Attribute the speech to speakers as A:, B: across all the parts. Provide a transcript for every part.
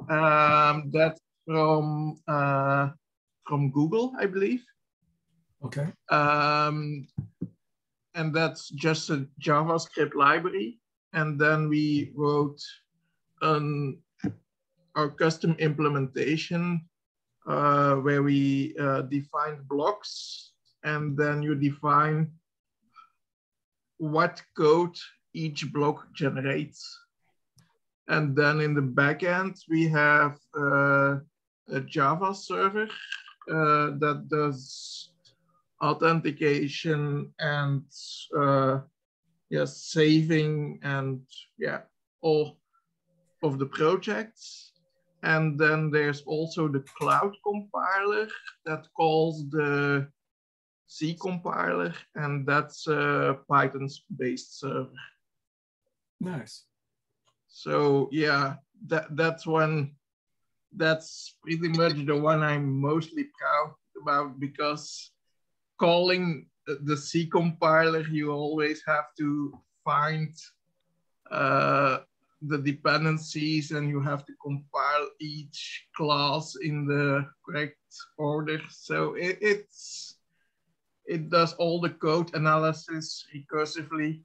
A: That's from Google, I believe.
B: Okay.
A: And that's just a JavaScript library. And then we wrote our custom implementation where we defined blocks, and then you define what code each block generates. And then in the backend, we have a Java server that does authentication and saving and all of the projects. And then there's also the cloud compiler that calls the C compiler, and that's a Python-based server.
B: Nice.
A: So yeah, that's pretty much the one I'm mostly proud about, because calling the C compiler, you always have to find the dependencies, and you have to compile each class in the correct order. So it does all the code analysis recursively.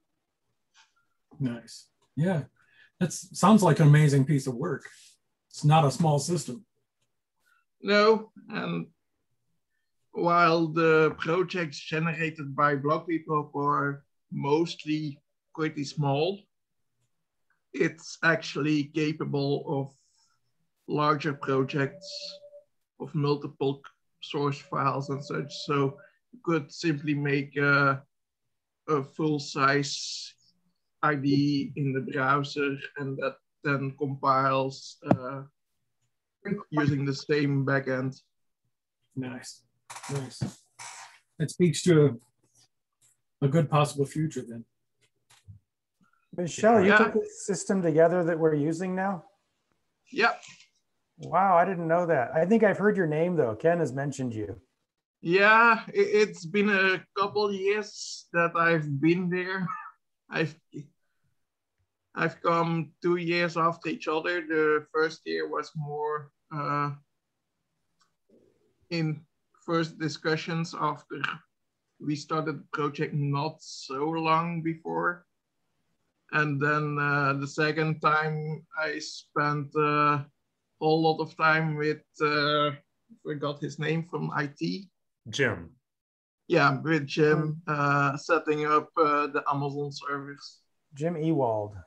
B: Nice. Yeah, that sounds like an amazing piece of work. It's not a small system.
A: No, and while the projects generated by Blockly are mostly pretty small, it's actually capable of larger projects of multiple source files and such. So you could simply make a full-size IDE in the browser, and that then compiles using the same backend.
B: Nice, nice. That speaks to a good possible future then.
C: Michel, you put this system together that we're using now?
A: Yep.
C: Wow, I didn't know that. I think I've heard your name though. Ken has mentioned you.
A: Yeah, it's been a couple years that I've been there. I've come 2 years after each other. The first year was more in first discussions after we started the project not so long before. And then the second time I spent a whole lot of time with, forgot his name from IT.
D: Jim.
A: Yeah, with Jim, setting up the Amazon servers.
C: Jim Ewald.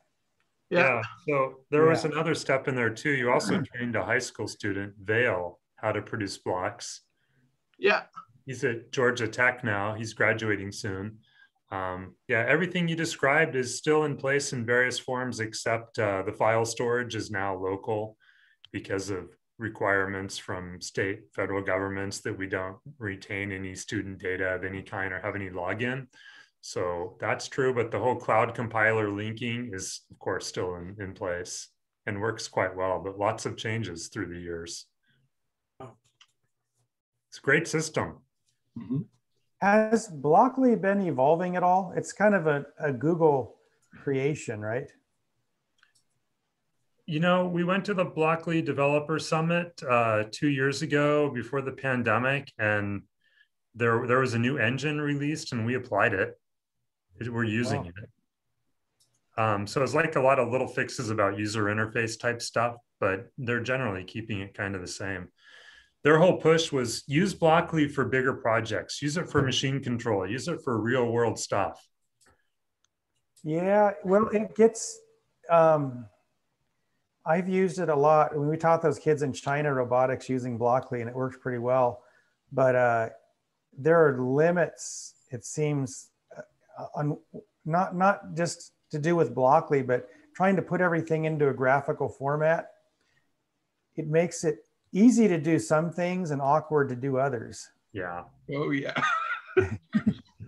D: Yeah, so there was another step in there too. You also trained a high school student, Vale, how to produce blocks.
A: Yeah.
D: He's at Georgia Tech now. He's graduating soon. Yeah, everything you described is still in place in various forms, except the file storage is now local because of requirements from state, federal governments that we don't retain any student data of any kind or have any login. So that's true, but the whole cloud compiler linking is, of course, still in place and works quite well, but lots of changes through the years. It's a great system.
C: Mm-hmm. Has Blockly been evolving at all? It's kind of a Google creation, right?
D: You know, we went to the Blockly Developer Summit 2 years ago before the pandemic, and there was a new engine released and we applied it. We're using it. So it's like a lot of little fixes about user interface type stuff, but they're generally keeping it kind of the same. Their whole push was use Blockly for bigger projects, use it for machine control, use it for real world stuff.
C: Yeah, well, it gets, I've used it a lot. When we taught those kids in China robotics using Blockly, and it works pretty well. But there are limits, it seems, on not just to do with Blockly, but trying to put everything into a graphical format. It makes it easy to do some things and awkward to do others.
D: Yeah.
A: Oh yeah.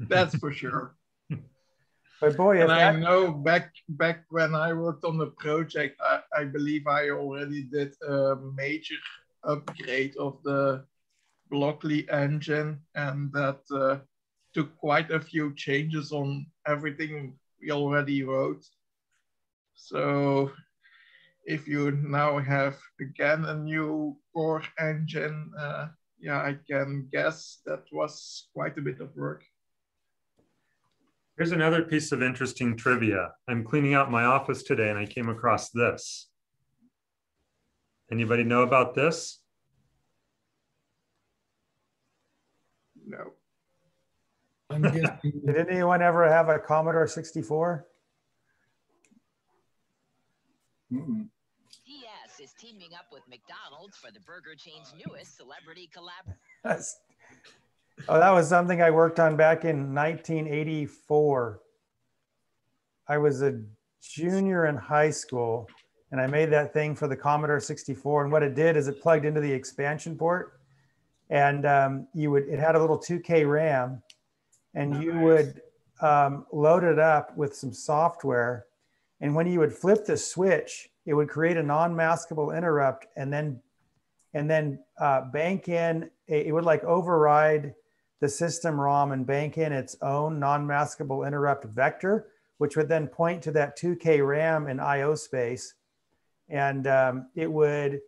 A: That's for sure.
C: But boy,
A: and I know back when I worked on the project, I believe I already did a major upgrade of the Blockly engine, and that took quite a few changes on everything we already wrote. So if you now have again a new core engine, yeah, I can guess that was quite a bit of work.
D: Here's another piece of interesting trivia. I'm cleaning out my office today and I came across this. Anybody know about this?
A: No.
B: I'm guessing.
C: Did anyone ever have a Commodore 64?
B: Mm-mm.
E: TS is teaming up with McDonald's for the burger chain's newest celebrity collab.
C: Oh, that was something I worked on back in 1984. I was a junior in high school and I made that thing for the Commodore 64. And what it did is it plugged into the expansion port, and it had a little 2K RAM, and you would load it up with some software. And when you would flip the switch, it would create a non-maskable interrupt, and then bank in, it would like override the system ROM and bank in its own non-maskable interrupt vector, which would then point to that 2K RAM in IO space. And it would,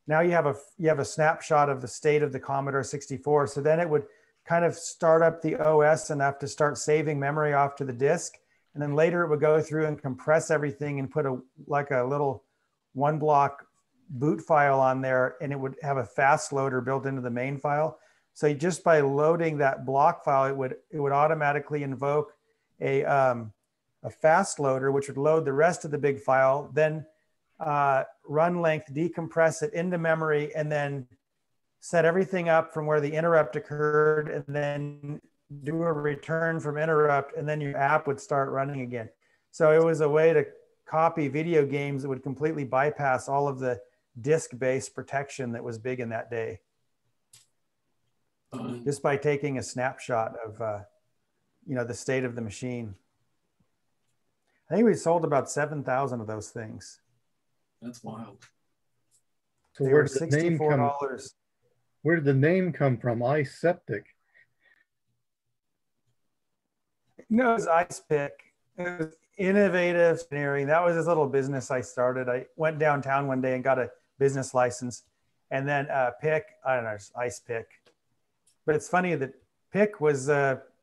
C: now you have a snapshot of the state of the Commodore 64. So then it would kind of start up the OS enough to start saving memory off to the disk. And then later it would go through and compress everything and put like a little 1-block boot file on there, and it would have a fast loader built into the main file. So just by loading that block file, it would automatically invoke a fast loader, which would load the rest of the big file, then run length, decompress it into memory, and then set everything up from where the interrupt occurred, and then do a return from interrupt, and then your app would start running again. So it was a way to copy video games that would completely bypass all of the disk-based protection that was big in that day. Just by taking a snapshot of the state of the machine. I think we sold about 7,000 of those things.
B: That's wild.
F: So
C: They
F: where
C: were
F: did the name come?
C: $64.
F: Where did the name come from? ISEPIC.
C: No, it was ISEPIC. It was innovative engineering. That was this little business I started. I went downtown one day and got a business license, and then PIC, I don't know, ISEPIC. But it's funny that PIC was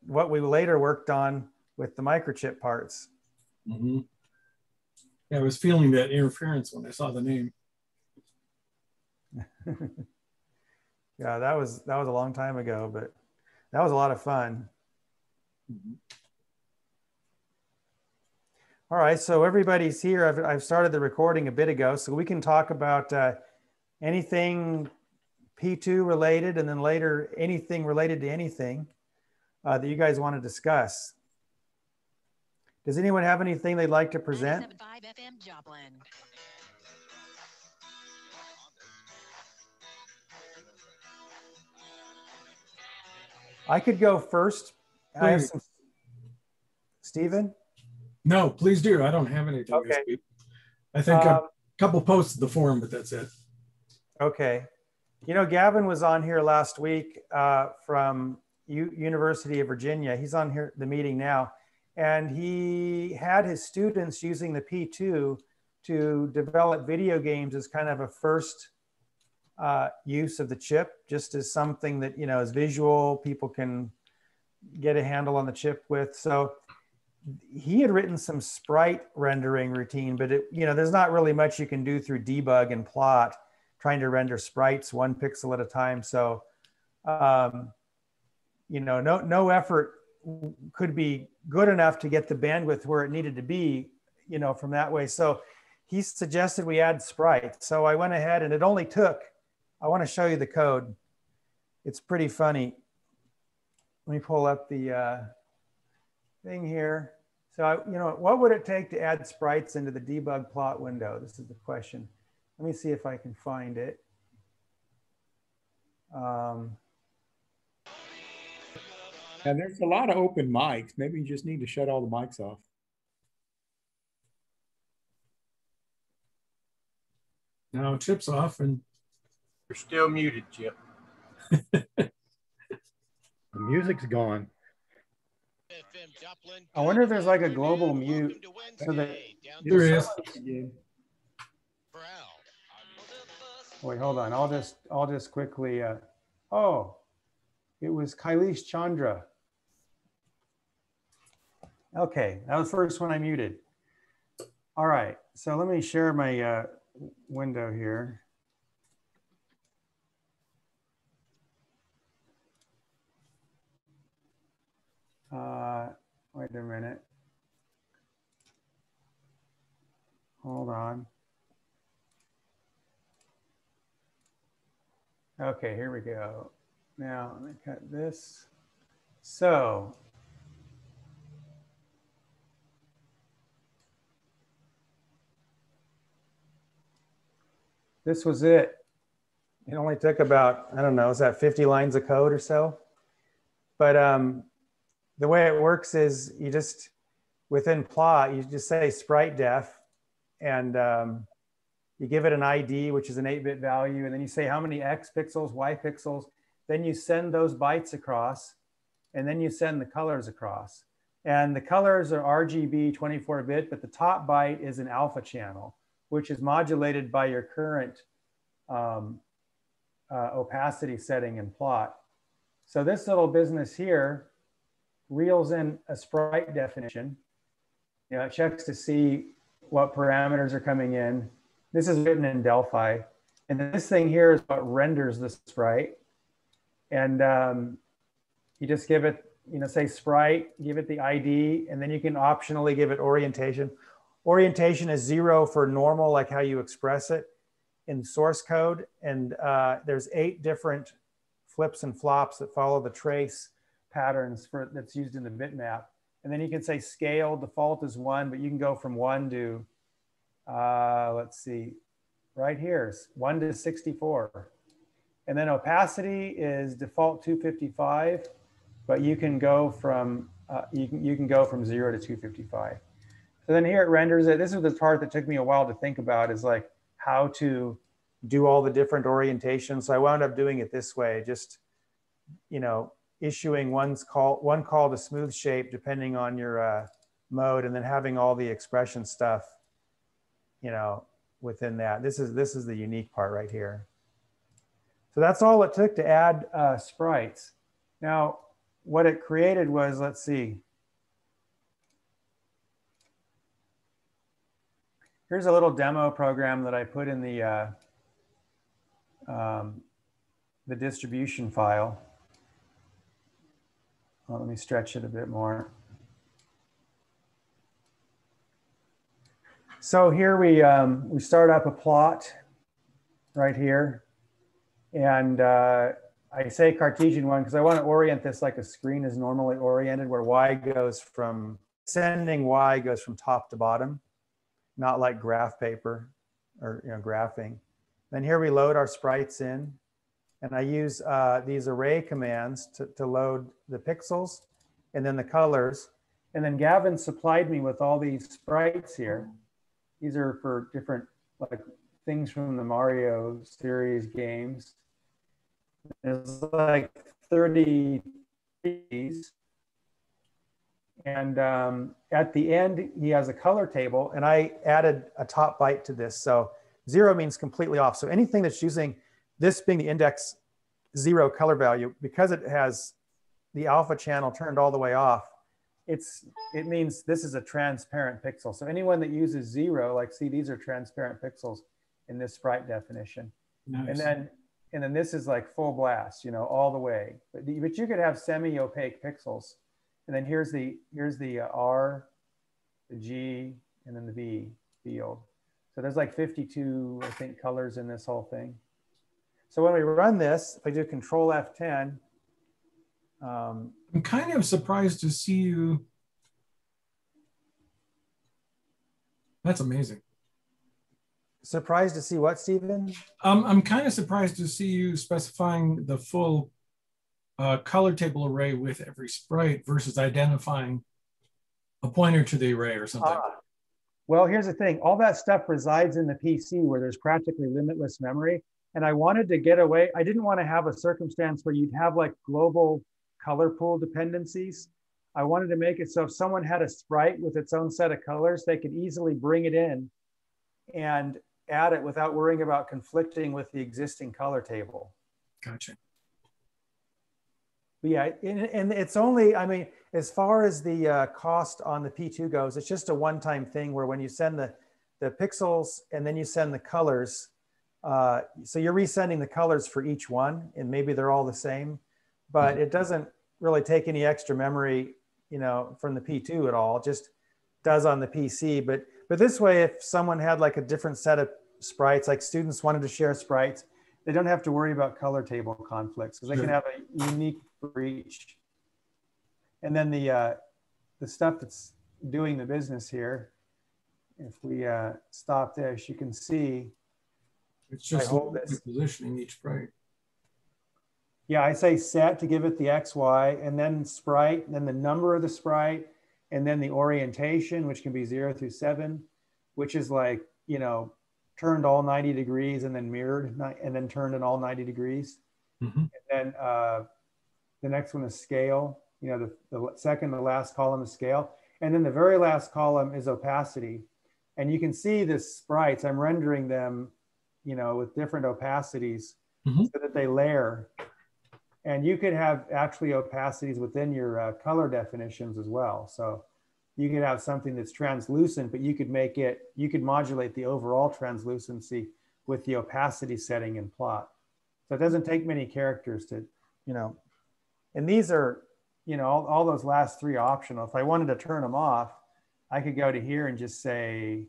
C: what we later worked on with the microchip parts.
B: Mm-hmm. Yeah, I was feeling that interference when I saw the name.
C: Yeah, that was a long time ago, but that was a lot of fun.
B: Mm-hmm.
C: All right, so everybody's here. I've started the recording a bit ago, so we can talk about anything P2 related, and then later anything related to anything that you guys want to discuss. Does anyone have anything they'd like to present?
E: 97.5 FM Joplin.
C: I could go first. I have
B: Please.
C: some. Stephen?
B: No, please do. I don't have anything.
C: Okay.
B: This week. I think a couple posts of the forum, but that's it.
C: Okay. You know, Gavin was on here last week from University of Virginia. He's on here the meeting now, and he had his students using the P2 to develop video games as kind of a first use of the chip, just as something that, you know, is visual, people can get a handle on the chip with. So he had written some sprite rendering routine, but there's not really much you can do through debug and plot trying to render sprites 1 pixel at a time. So, no effort could be good enough to get the bandwidth where it needed to be, from that way. So he suggested we add sprites. So I went ahead, and it only took, I want to show you the code. It's pretty funny. Let me pull up the thing here. So, what would it take to add sprites into the debug plot window? This is the question. Let me see if I can find it.
G: And there's a lot of open mics. Maybe you just need to shut all the mics off.
B: Now Chip's off, and
H: you're still muted, Chip.
F: The music's gone.
C: I wonder if there's like a global mute so that
B: there is.
C: Wait, hold on. I'll just quickly. Oh, it was Kailash Chandra. Okay, that was the first one I muted. All right, so let me share my window here. Wait a minute. Hold on. Okay, here we go. Now let me cut this. So this was it. It only took about, I don't know, is that 50 lines of code or so? But the way it works is you just, within plot, you just say sprite def, and you give it an ID, which is an 8-bit value, and then you say how many X pixels, Y pixels, then you send those bytes across, and then you send the colors across. And the colors are RGB 24-bit, but the top byte is an alpha channel, which is modulated by your current opacity setting in plot. So this little business here reels in a sprite definition. You know, it checks to see what parameters are coming in. This is written in Delphi. And this thing here is what renders the sprite. And you just give it, you know, say sprite, give it the ID, and then you can optionally give it orientation. Orientation is 0 for normal, like how you express it in source code. And there's 8 different flips and flops that follow the trace patterns that's used in the bitmap. And then you can say scale, default is 1, but you can go from 1 to, let's see, right here, 1 to 64. And then opacity is default 255, but you can go from, you can go from 0 to 255. So then here it renders it. This is the part that took me a while to think about, is like how to do all the different orientations. So I wound up doing it this way, just, you know, issuing one call to smooth shape depending on your mode, and then having all the expression stuff, you know, within that. This is the unique part right here. So that's all it took to add sprites. Now, what it created was, let's see. Here's a little demo program that I put in the distribution file. Well, let me stretch it a bit more. So here we start up a plot right here. And I say Cartesian one because I want to orient this like a screen is normally oriented, where Y goes from, sending Y goes from top to bottom, not like graph paper or, you know, graphing. Then here we load our sprites in, and I use these array commands to load the pixels and then the colors. And then Gavin supplied me with all these sprites here. These are for different like things from the Mario series games. There's like 30 keys. And at the end, he has a color table, and I added a top byte to this. So 0 means completely off. So anything that's using this being the index 0 color value, because it has the alpha channel turned all the way off, it means this is a transparent pixel. So anyone that uses 0, like, see, these are transparent pixels in this sprite definition. Nice. And then this is like full blast, you know, all the way. But you could have semi-opaque pixels. And then here's the R, the G, and then the V field. So there's like 52, I think, colors in this whole thing. So when we run this, if I do Control F10,
B: I'm kind of surprised to see you. That's amazing.
C: Surprised to see what, Stephen?
B: I'm kind of surprised to see you specifying the full color table array with every sprite versus identifying a pointer to the array or something.
C: Well, here's the thing. All that stuff resides in the PC where there's practically limitless memory. And I wanted to get away. I didn't want to have a circumstance where you'd have like global color pool dependencies. I wanted to make it so if someone had a sprite with its own set of colors, they could easily bring it in and add it without worrying about conflicting with the existing color table.
B: Gotcha.
C: But yeah, and it's only, I mean, as far as the cost on the P2 goes, it's just a one-time thing where when you send the pixels and then you send the colors, so you're resending the colors for each one, and maybe they're all the same, but it doesn't really take any extra memory, you know, from the P2 at all. It just does on the PC. But this way, if someone had like a different set of sprites, like students wanted to share sprites, they don't have to worry about color table conflicts because they can have a unique for each. And then the stuff that's doing the business here, if we stop this, you can see.
B: It's just positioning each sprite.
C: Yeah, I say set to give it the X, Y, and then sprite, and then the number of the sprite, and then the orientation, which can be 0 through 7, which is like, you know, turned all 90 degrees and then mirrored and then turned in all 90 degrees. And then the next one is scale. You know, the second to last column is scale. And then the very last column is opacity. And you can see the sprites, I'm rendering them, you know, with different opacities so that they layer. And you could have actually opacities within your color definitions as well. So you could have something that's translucent, but you could make it, you could modulate the overall translucency with the opacity setting in plot. So it doesn't take many characters to, you know, and these are, you know, all those last three optional. If I wanted to turn them off, I could go to here and just say,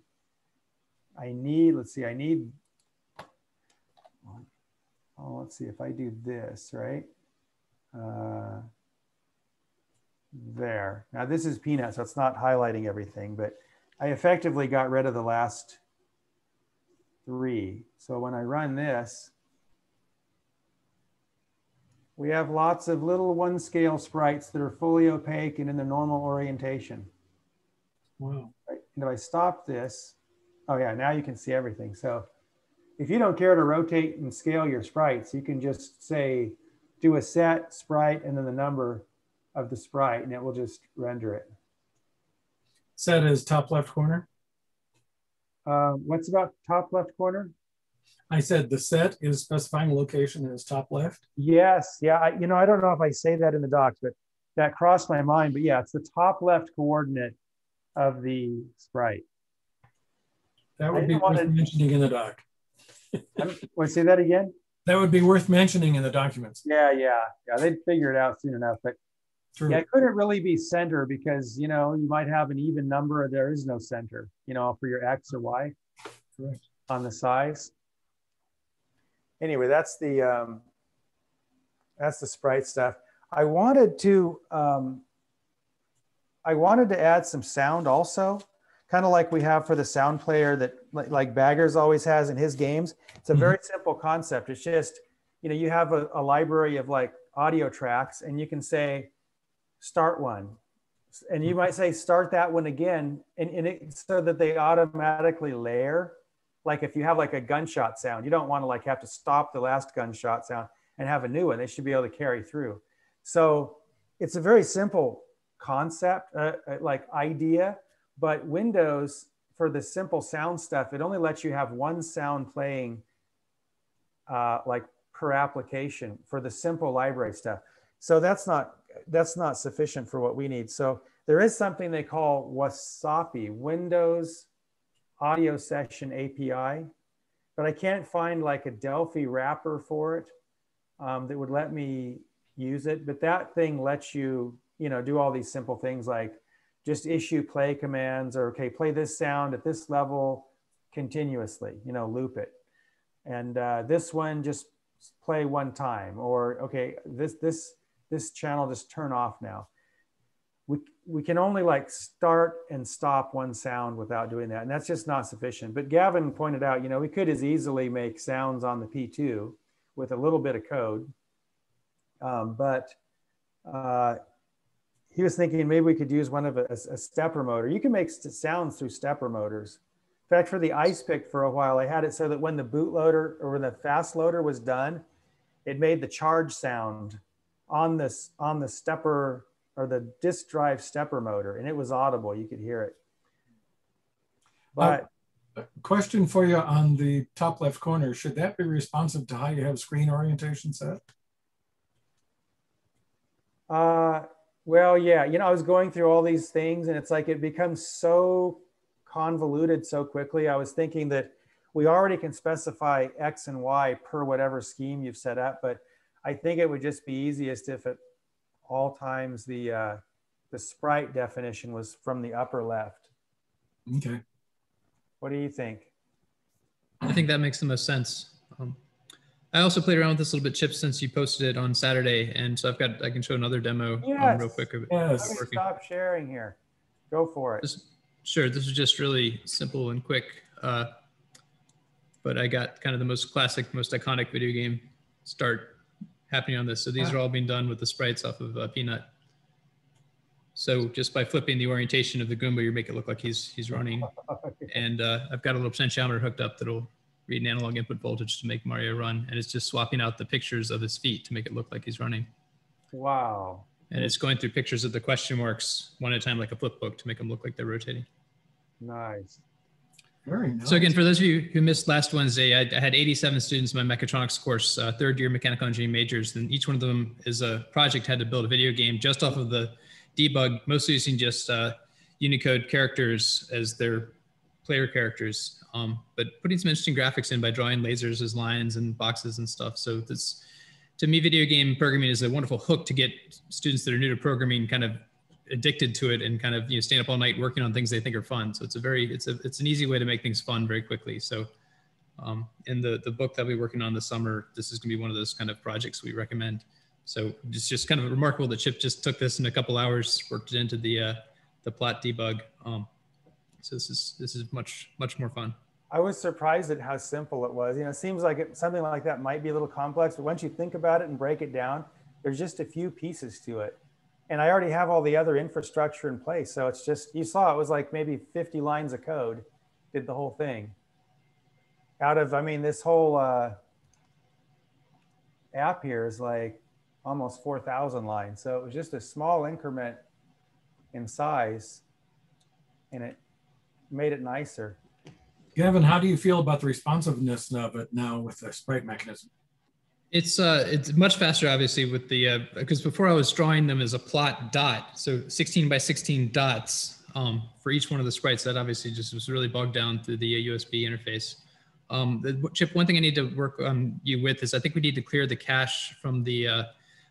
C: I need, let's see, I need, oh, let's see if I do this, right? There. Now this is peanut, so it's not highlighting everything, but I effectively got rid of the last three. So when I run this, we have lots of little one scale sprites that are fully opaque and in the normal orientation.
B: Wow.
C: Right? And if I stop this, oh yeah, now you can see everything. So if you don't care to rotate and scale your sprites, you can just say, do a set sprite and then the number of the sprite, and it will just render it.
B: Set is top left corner.
C: What's about top left corner?
B: I said the set is specifying location as top left.
C: Yes, yeah. You know, I don't know if I say that in the docs, but that crossed my mind. But yeah, it's the top left coordinate of the sprite.
B: That would be worth mentioning in the doc.
C: Want to say that again?
B: That would be worth mentioning in the documents.
C: Yeah. They'd figure it out soon enough. But
B: True.
C: Yeah, it couldn't really be center because, you know, you might have an even number or there is no center, you know, for your X or Y.
B: Correct.
C: On the size. Anyway, that's the sprite stuff. I wanted to add some sound also, kind of like we have for the sound player that like Baggers always has in his games. It's a very simple concept. It's just, you know, you have a library of like audio tracks and you can say, start one. And you might say, start that one again. And it, so that they automatically layer. Like if you have like a gunshot sound, you don't want to like have to stop the last gunshot sound and have a new one. They should be able to carry through. So it's a very simple concept, like idea, but Windows for the simple sound stuff, it only lets you have one sound playing like per application for the simple library stuff. So that's not sufficient for what we need. So there is something they call Wasapi, Windows Audio Session API, but I can't find like a Delphi wrapper for it that would let me use it. But that thing lets you, you know, do all these simple things like just issue play commands or, okay, play this sound at this level continuously, you know, loop it. And this one just play one time, or okay, this channel just turn off now. We can only like start and stop one sound without doing that. And that's just not sufficient. But Gavin pointed out, you know, we could as easily make sounds on the P2 with a little bit of code. He was thinking maybe we could use one of a stepper motor. You can make sounds through stepper motors. In fact, for the ISEPIC for a while, I had it so that when the bootloader or when the fast loader was done, it made the charge sound on the stepper or the disk drive stepper motor, and it was audible. You could hear it. But
B: Question for you on the top left corner. Should that be responsive to how you have screen orientation set?
C: Well, yeah, you know, I was going through all these things and it's like it becomes so convoluted so quickly. I was thinking that we already can specify X and Y per whatever scheme you've set up, but I think it would just be easiest if at all times the sprite definition was from the upper left.
B: Okay.
C: What do you think?
I: I think that makes the most sense. I also played around with this a little bit, Chip, since you posted it on Saturday, and so I can show another demo real quick of it.
C: Yes. Let me stop sharing here. Go for it.
I: Sure, this is just really simple and quick, but I got kind of the most classic, most iconic video game start happening on this. So these are all being done with the sprites off of Peanut. So just by flipping the orientation of the Goomba, you make it look like he's running. And I've got a little potentiometer hooked up that'll read an analog input voltage to make Mario run. And it's just swapping out the pictures of his feet to make it look like he's running.
C: Wow.
I: And it's going through pictures of the question marks one at a time, like a flip book, to make them look like they're rotating.
C: Nice.
B: Very nice.
I: So again, for those of you who missed last Wednesday, I had 87 students in my mechatronics course, third year mechanical engineering majors. And each one of them is a project had to build a video game just off of the debug, mostly using just Unicode characters as their player characters, but putting some interesting graphics in by drawing lasers as lines and boxes and stuff. So this, to me, video game programming is a wonderful hook to get students that are new to programming kind of addicted to it and kind of, you know, staying up all night working on things they think are fun. So it's it's an easy way to make things fun very quickly. So in the book that we're working on this summer, this is gonna be one of those kind of projects we recommend. So it's just kind of remarkable that Chip just took this in a couple hours, worked it into the plot debug. So this is much more fun.
C: I was surprised at how simple it was. You know, it seems like something like that might be a little complex, but once you think about it and break it down, there's just a few pieces to it. And I already have all the other infrastructure in place. So it's just, you saw it was like maybe 50 lines of code, did the whole thing. Out of, I mean, this whole app here is like almost 4,000 lines. So it was just a small increment in size and it made it nicer.
B: Gavin, how do you feel about the responsiveness of it now with the sprite mechanism?
I: It's much faster, obviously, with the, because before I was drawing them as a plot dot, so 16 by 16 dots for each one of the sprites. That obviously just was really bogged down through the USB interface. Chip, one thing I need to work on you with is I think we need to clear the cache from the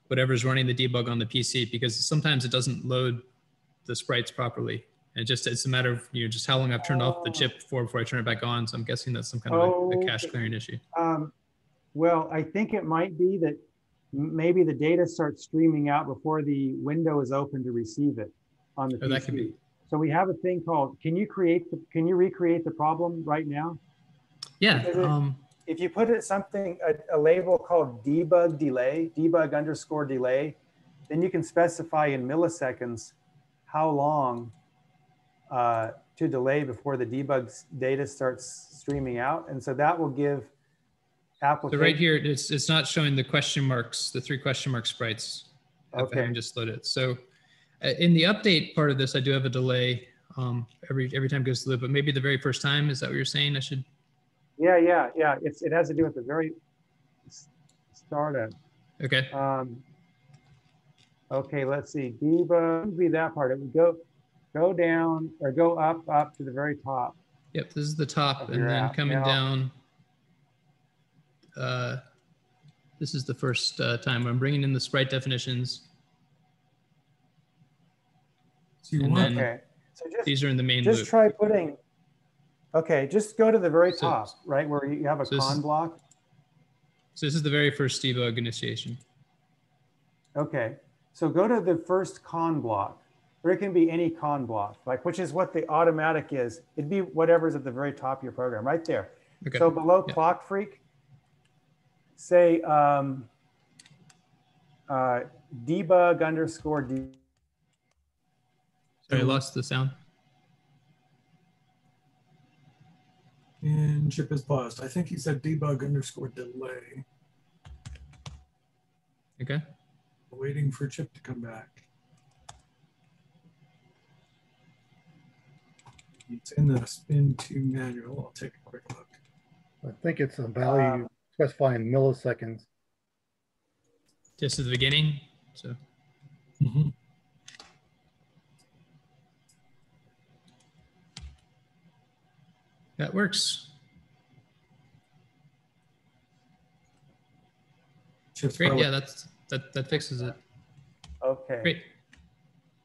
I: whatever's running the debug on the PC, because sometimes it doesn't load the sprites properly. And it's a matter of, you know, just how long I've turned off the chip before I turn it back on. So I'm guessing that's some kind of a cache clearing issue.
C: Well, I think it might be that maybe the data starts streaming out before the window is open to receive it on the PC.
I: That could be.
C: So we have a thing called, can you recreate the problem right now?
I: Yeah.
C: If you put it something, a label called debug delay, debug underscore delay, then you can specify in milliseconds how long to delay before the debug data starts streaming out. And so that will give application.
I: So right here, it's not showing the question marks, the 3 question mark sprites.
C: Okay.
I: I haven't just loaded it. So in the update part of this, I do have a delay every time it goes through, but maybe the very first time, is that what you're saying? I should.
C: Yeah. It has to do with the very startup.
I: Okay.
C: Okay, let's see. Debug, be that part. It would go down or go up to the very top.
I: Yep, this is the top, and then coming down. This is the first time where I'm bringing in the sprite definitions.
C: Okay, so
I: these are in the main loop.
C: Just try putting. Okay, just go to the very top, right where you have a con block.
I: So this is the very first debug initiation.
C: Okay, so go to the first con block, or it can be any con block, like which is what the automatic is. It'd be whatever's at the very top of your program, right there. Okay. So below Clock Freak, say debug underscore d.
I: Sorry, I lost the sound.
B: And Chip is paused. I think he said debug underscore delay.
I: Okay.
B: Waiting for Chip to come back. It's in the spin 2 manual. I'll take a quick look.
F: I think it's a value specifying milliseconds.
I: Just at the beginning. So.
B: Mm-hmm.
I: That works. Great. Yeah, that fixes it.
C: Okay.
I: Great.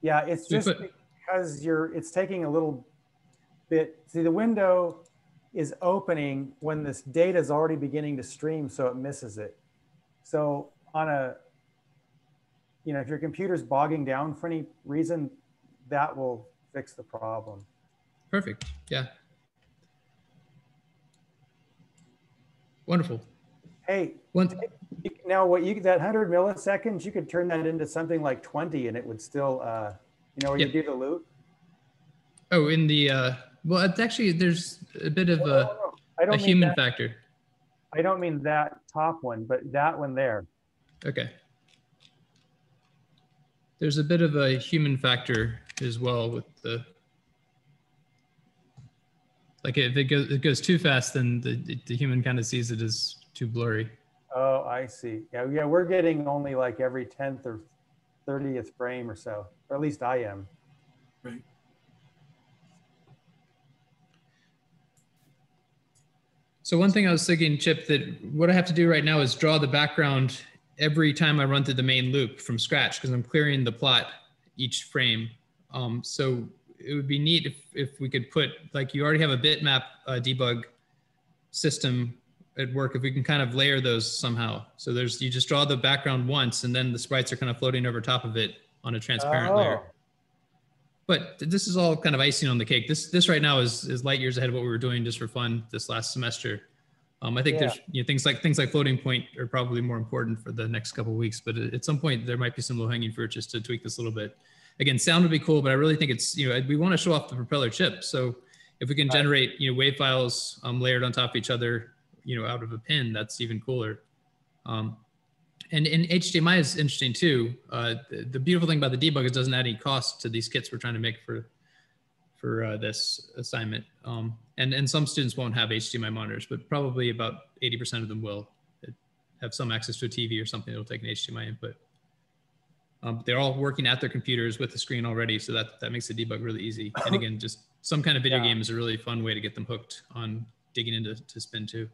C: Yeah, it's just because it's taking a little bit. See, the window is opening when this data is already beginning to stream, so it misses it. So on a, if your computer's bogging down for any reason, that will fix the problem.
I: Perfect. Yeah. Wonderful.
C: Hey, now that 100 milliseconds, you could turn that into something like 20 and it would still, where you do the loop.
I: Oh, in the, well, it's actually, there's a bit of a human factor.
C: I don't mean that top one, but that one there.
I: Okay. There's a bit of a human factor as well with the, like if it goes too fast, then the human kind of sees it as too blurry.
C: Oh, I see. Yeah, we're getting only like every 10th or 30th frame or so, or at least I am.
B: Right.
I: So one thing I was thinking, Chip, that what I have to do right now is draw the background every time I run through the main loop from scratch, because I'm clearing the plot each frame. So it would be neat if we could put, like you already have a bitmap debug system at work, if we can kind of layer those somehow. So you just draw the background once and then the sprites are kind of floating over top of it on a transparent layer. But this is all kind of icing on the cake. This right now is light years ahead of what we were doing just for fun this last semester. I think there's things like floating point are probably more important for the next couple of weeks, but at some point there might be some low hanging fruit just to tweak this a little bit. Again, sound would be cool, but I really think it's, we want to show off the Propeller chip. So if we can generate, wave files layered on top of each other, out of a pin, that's even cooler. And HDMI is interesting too. The beautiful thing about the debug is it doesn't add any cost to these kits we're trying to make for this assignment. And some students won't have HDMI monitors, but probably about 80% of them will have some access to a TV or something that'll take an HDMI input. They're all working at their computers with the screen already, so that makes the debug really easy. And again, just some kind of video game is a really fun way to get them hooked on digging into Spin 2.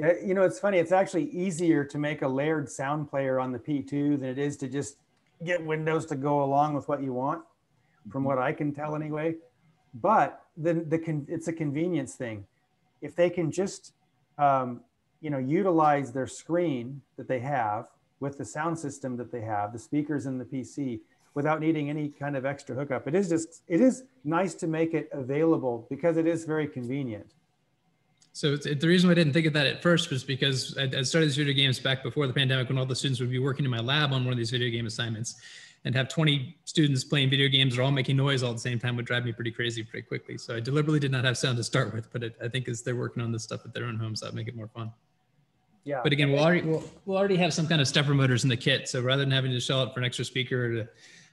C: Yeah, it's funny. It's actually easier to make a layered sound player on the P2 than it is to just get windows to go along with what you want, from what I can tell anyway. But it's a convenience thing. If they can just, utilize their screen that they have with the sound system that they have, the speakers in the PC, without needing any kind of extra hookup. It is nice to make it available because it is very convenient.
I: So the reason why I didn't think of that at first was because I started these video games back before the pandemic, when all the students would be working in my lab on one of these video game assignments, and have 20 students playing video games or all making noise all at the same time would drive me pretty crazy pretty quickly. So I deliberately did not have sound to start with, but I think as they're working on this stuff at their own homes, that'll make it more fun.
C: Yeah.
I: But again, we'll already have some kind of stepper motors in the kit. So rather than having to shell out for an extra speaker or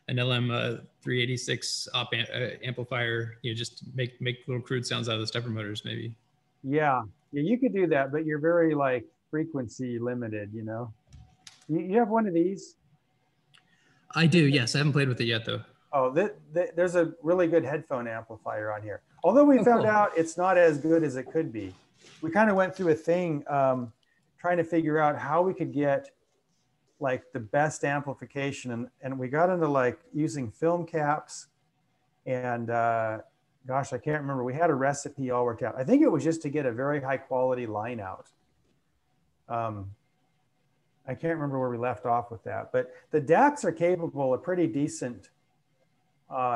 I: an LM386 op amplifier, just make little crude sounds out of the stepper motors maybe.
C: Yeah, you could do that, but you're very frequency limited, You have one of these?
I: I do, yes. I haven't played with it yet though.
C: Oh, there's a really good headphone amplifier on here. Although we found out it's not as good as it could be. We kind of went through a thing trying to figure out how we could get the best amplification. And we got into using film caps and gosh, I can't remember. We had a recipe all worked out. I think it was just to get a very high quality line out. I can't remember where we left off with that, but the DACs are capable of pretty decent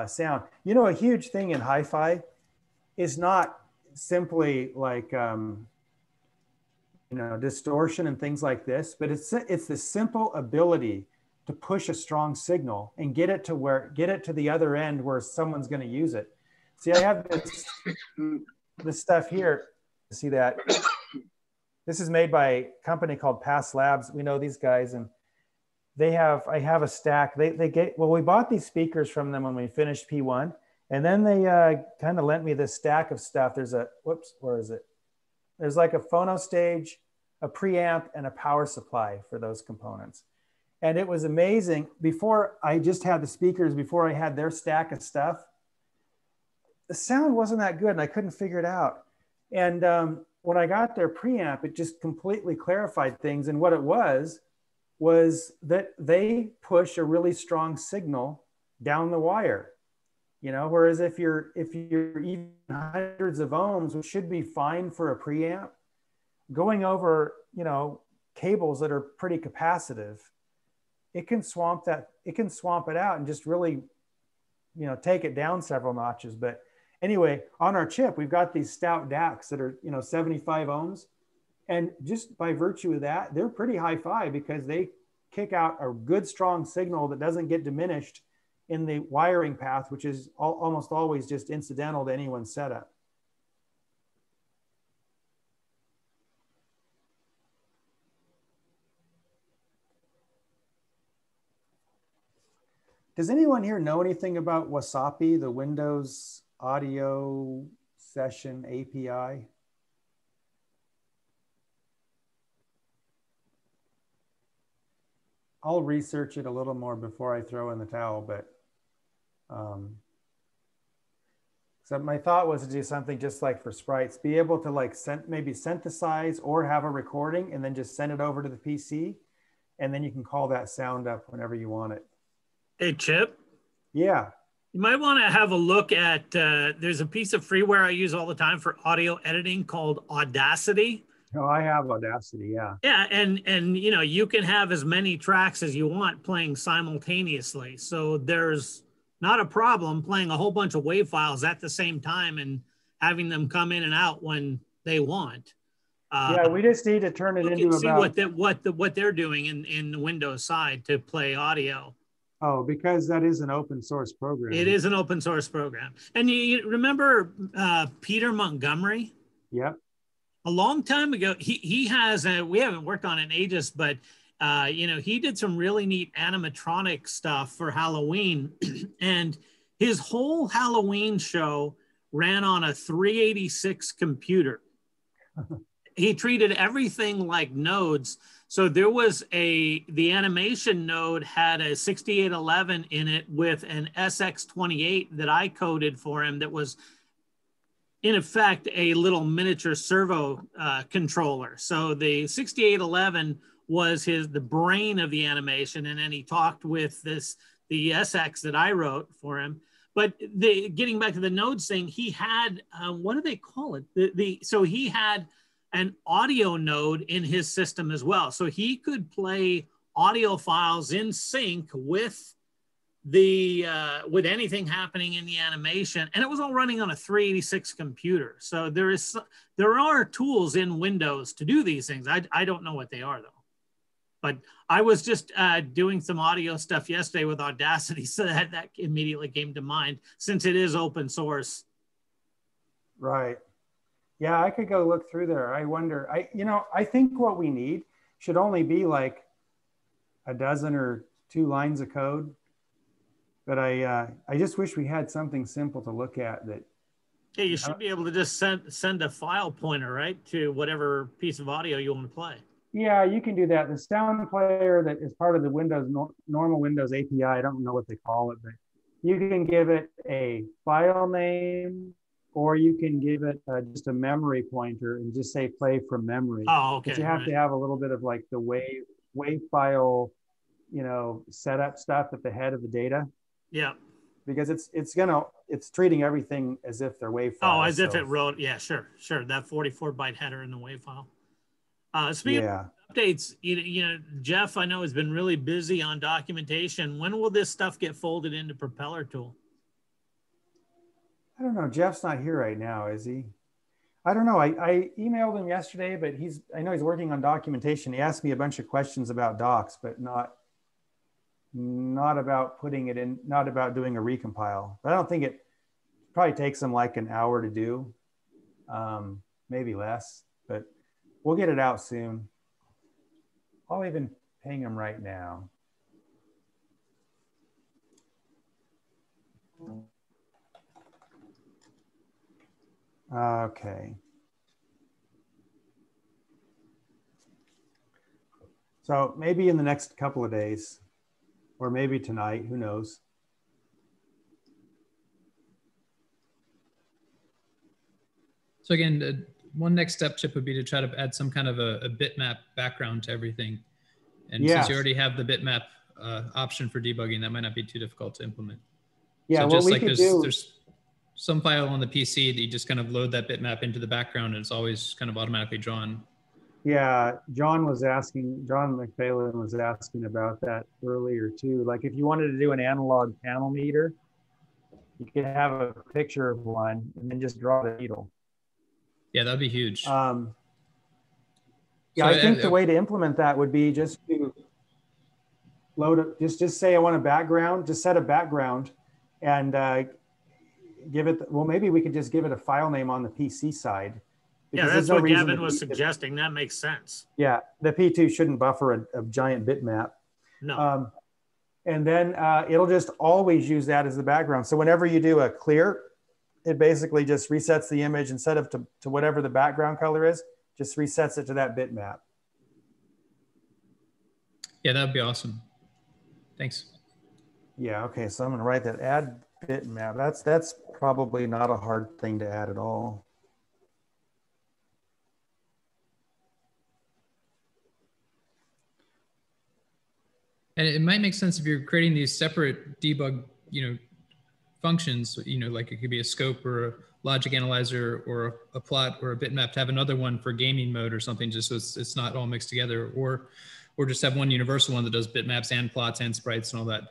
C: sound. A huge thing in hi-fi is not simply distortion and things like this, but it's the simple ability to push a strong signal and get it to the other end where someone's going to use it. See, I have this stuff here. See that? This is made by a company called Pass Labs. We know these guys, and I have a stack. We bought these speakers from them when we finished P1, And then they kind of lent me this stack of stuff. There's a, whoops, where is it? There's like a phono stage, a preamp, and a power supply for those components. And it was amazing. Before I just had the speakers, before I had their stack of stuff, the sound wasn't that good and I couldn't figure it out. And when I got their preamp, it just completely clarified things. And what it was that they push a really strong signal down the wire. You know, whereas if you're even hundreds of ohms, which should be fine for a preamp, going over, you know, cables that are pretty capacitive, it can swamp it out and just really, you know, take it down several notches. But anyway, on our chip, we've got these stout DACs that are, you know, 75 ohms. And just by virtue of that, they're pretty hi-fi because they kick out a good strong signal that doesn't get diminished in the wiring path, which is almost always just incidental to anyone's setup. Does anyone here know anything about Wasapi, the Windows Audio Session API? I'll research it a little more before I throw in the towel, but so my thought was to do something just like for Sprites, be able to like maybe synthesize or have a recording and then just send it over to the PC. And then you can call that sound up whenever you want it.
J: Hey, Chip.
C: Yeah.
J: You might want to have a look at, there's a piece of freeware I use all the time for audio editing called Audacity.
C: Oh, I have Audacity, yeah.
J: Yeah, and you know, you can have as many tracks as you want playing simultaneously. So there's not a problem playing a whole bunch of WAV files at the same time and having them come in and out when they want.
C: Yeah, we just need to turn it into
J: see
C: about...
J: what they're doing in the Windows side to play audio.
C: Oh, because that is an open source program.
J: It is an open source program. And you remember Peter Montgomery?
C: Yep.
J: A long time ago, he has, we haven't worked on it in ages, but you know, he did some really neat animatronic stuff for Halloween. And his whole Halloween show ran on a 386 computer. He treated everything like nodes. So there was the animation node had a 6811 in it with an SX28 that I coded for him that was in effect a little miniature servo controller. So the 6811 was the brain of the animation, and then he talked with the SX that I wrote for him. But getting back to the nodes thing, he had what do they call it? So he had an audio node in his system as well. So he could play audio files in sync with with anything happening in the animation, and it was all running on a 386 computer. So there are tools in Windows to do these things. I don't know what they are though, but I was just doing some audio stuff yesterday with Audacity, so that immediately came to mind since it is open source.
C: Right. Yeah, I could go look through there. I wonder, I think what we need should only be like a dozen or 2 lines of code. But I just wish we had something simple to look at that.
J: Yeah, you should be able to just send a file pointer, right, to whatever piece of audio you want to play.
C: Yeah, you can do that. The sound player that is part of the normal Windows API, I don't know what they call it, but you can give it a file name, or you can give it just a memory pointer and just say play from memory.
J: Oh, okay.
C: But you have to have a little bit of like the WAV file, setup stuff at the head of the data.
J: Yeah.
C: Because it's treating everything as if they're WAV files.
J: Oh, as if it wrote, yeah, sure. That 44-byte header in the WAV file. Speaking of updates, Jeff, I know has been really busy on documentation. When will this stuff get folded into Propeller tool?
C: I don't know. Jeff's not here right now, is he? I don't know. I emailed him yesterday, but I know he's working on documentation. He asked me a bunch of questions about docs, but not about putting it in, not about doing a recompile. But I don't think it probably takes him like an hour to do, maybe less, but we'll get it out soon. I'll even ping him right now. Okay. So maybe in the next couple of days, or maybe tonight, who knows?
I: So again, one next step, Chip, would be to try to add some kind of a bitmap background to everything. And
C: Yes.
I: since you already have the bitmap option for debugging, that might not be too difficult to implement.
C: Yeah,
I: so
C: what
I: just
C: we
I: like
C: could do.
I: there's some file on the PC that you just kind of load that bitmap into the background, and it's always kind of automatically drawn.
C: Yeah, John McPhailin was asking about that earlier too. Like if you wanted to do an analog panel meter, you could have a picture of one and then just draw the needle.
I: Yeah, that'd be huge.
C: Yeah,
I: So
C: I think the way to implement that would be just to load it, just say I want a background, just set a background and give it, well, maybe we could just give it a file name on the PC side.
J: Yeah, that's what Gavin was suggesting. That makes sense.
C: Yeah, the P2 shouldn't buffer a giant bitmap.
J: No.
C: And then it'll just always use that as the background. So whenever you do a clear, it basically just resets the image instead of to whatever the background color is, just resets it to that bitmap.
I: Yeah, that'd be awesome. Thanks.
C: Yeah, okay, so I'm gonna write that, add bitmap. That's probably not a hard thing to add at all.
I: And it might make sense if you're creating these separate debug, functions, like it could be a scope or a logic analyzer or a plot or a bitmap, to have another one for gaming mode or something, just so it's not all mixed together, or just have one universal one that does bitmaps and plots and sprites and all that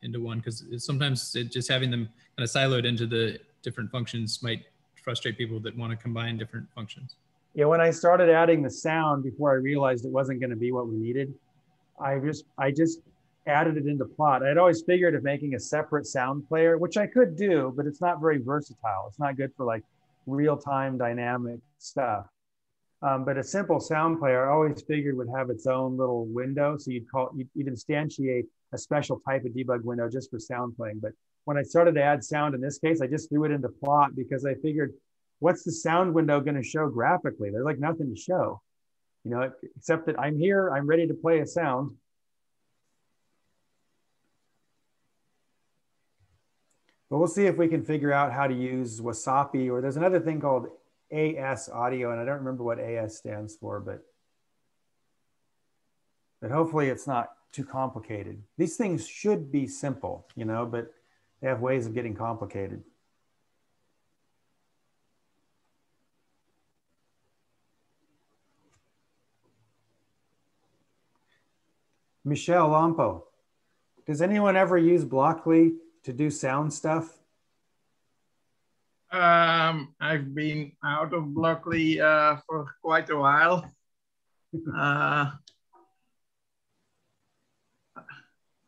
I: into one, because sometimes just having them kind of siloed into the different functions might frustrate people that want to combine different functions.
C: Yeah, when I started adding the sound before I realized it wasn't going to be what we needed, I just added it into plot. I'd always figured of making a separate sound player, which I could do, but it's not very versatile. It's not good for like real-time dynamic stuff. But a simple sound player, I always figured would have its own little window. So you'd instantiate a special type of debug window just for sound playing. But when I started to add sound in this case, I just threw it into plot because I figured, what's the sound window going to show graphically? There's like nothing to show. Except that I'm here, I'm ready to play a sound. But we'll see if we can figure out how to use Wasapi, or there's another thing called AS audio, and I don't remember what AS stands for, but hopefully it's not too complicated. These things should be simple, but they have ways of getting complicated. Michel Lampo, does anyone ever use Blockly to do sound stuff?
A: I've been out of Blockly for quite a while. I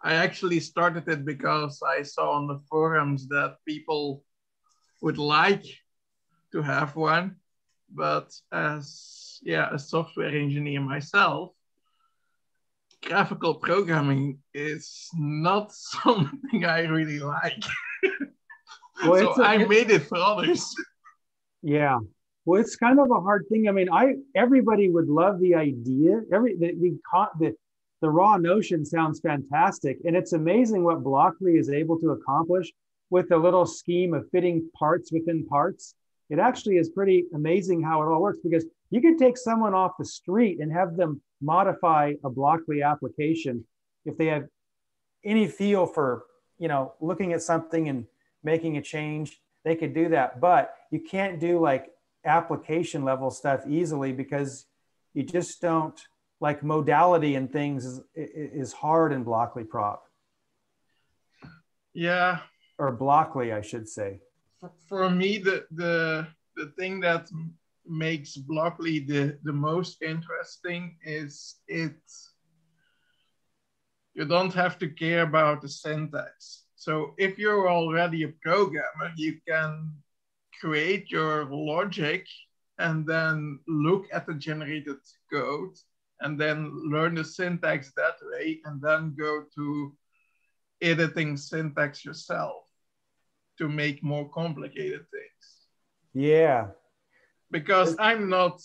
A: actually started it because I saw on the forums that people would like to have one, but as a software engineer myself, graphical programming is not something I really like. Well, so I made it for others.
C: Yeah. Well, it's kind of a hard thing. I mean, everybody would love the idea. The raw notion sounds fantastic. And it's amazing what Blockly is able to accomplish with a little scheme of fitting parts within parts. It actually is pretty amazing how it all works, because you could take someone off the street and have them modify a Blockly application if they have any feel for, looking at something and making a change. They could do that, but you can't do like application level stuff easily, because you just don't, like, modality and things is hard in Blockly prop.
A: Yeah.
C: Or Blockly, I should say.
A: For me, the thing that makes Blockly the most interesting is you don't have to care about the syntax. So if you're already a programmer, you can create your logic and then look at the generated code and then learn the syntax that way, and then go to editing syntax yourself to make more complicated things.
C: Yeah.
A: because I'm not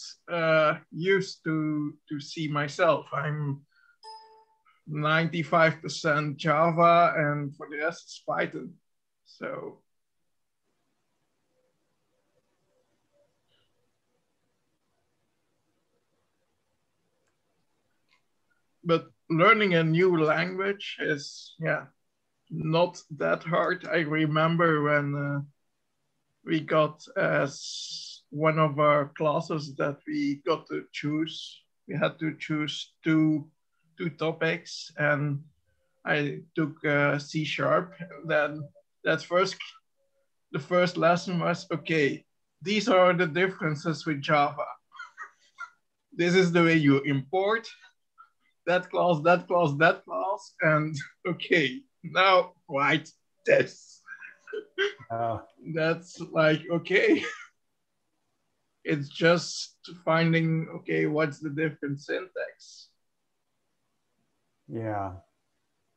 A: used to C myself. I'm 95% Java, and for the rest it's Python. So. But learning a new language is, not that hard. I remember when we got as one of our classes that we got to choose. We had to choose two topics, and I took C#. Then the first lesson was, okay, these are the differences with Java. This is the way you import that class, that class, that class, and okay, now write this. That's like, okay. It's just finding, okay, what's the different syntax?
C: Yeah.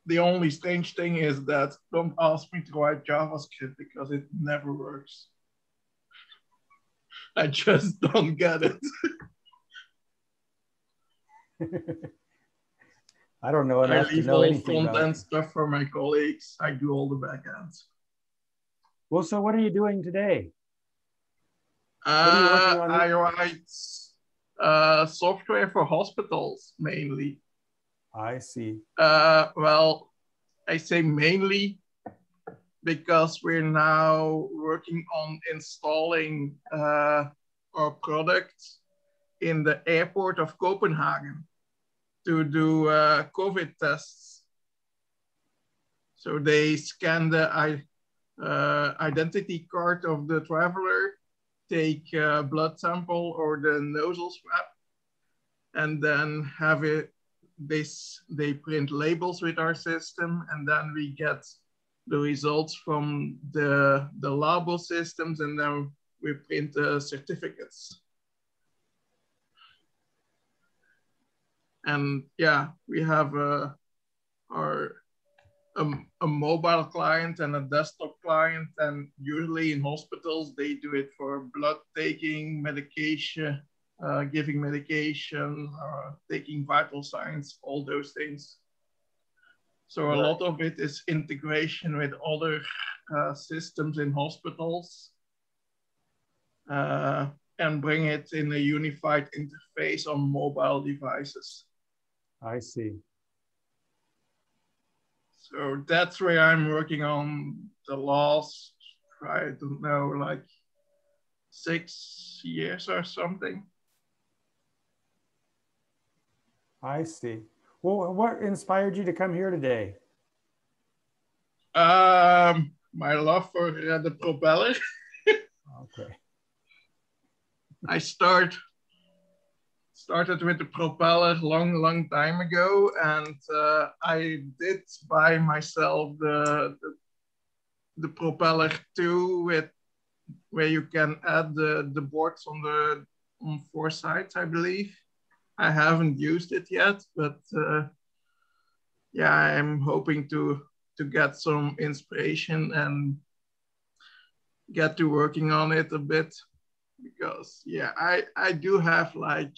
A: The only strange thing is that don't ask me to write JavaScript because it never works. I just don't get it.
C: I don't know enough
A: I leave
C: to know
A: all
C: anything
A: front-end stuff for my colleagues. I do all the back ends.
C: Well, so what are you doing today?
A: I write software for hospitals mainly.
C: I see.
A: Well, I say mainly because we're now working on installing our product in the airport of Copenhagen to do COVID tests. So they scan the identity card of the traveler, take a blood sample or the nasal swab, and then have it, they print labels with our system, and then we get the results from the labo systems, and then we print the certificates. And yeah, we have a mobile client and a desktop client, and usually in hospitals, they do it for blood taking, medication, giving medication, taking vital signs, all those things. So a lot of it is integration with other systems in hospitals and bring it in a unified interface on mobile devices.
C: I see.
A: So that's where I'm working on the last, I don't know, like 6 years or something.
C: I see. Well, what inspired you to come here today?
A: My love for the Propeller.
C: Okay.
A: I started with the Propeller long time ago, and I did buy myself the Propeller 2 where you can add the boards on 4 sides, I believe. I haven't used it yet, but yeah, I'm hoping to get some inspiration and get to working on it a bit, because yeah, I do have like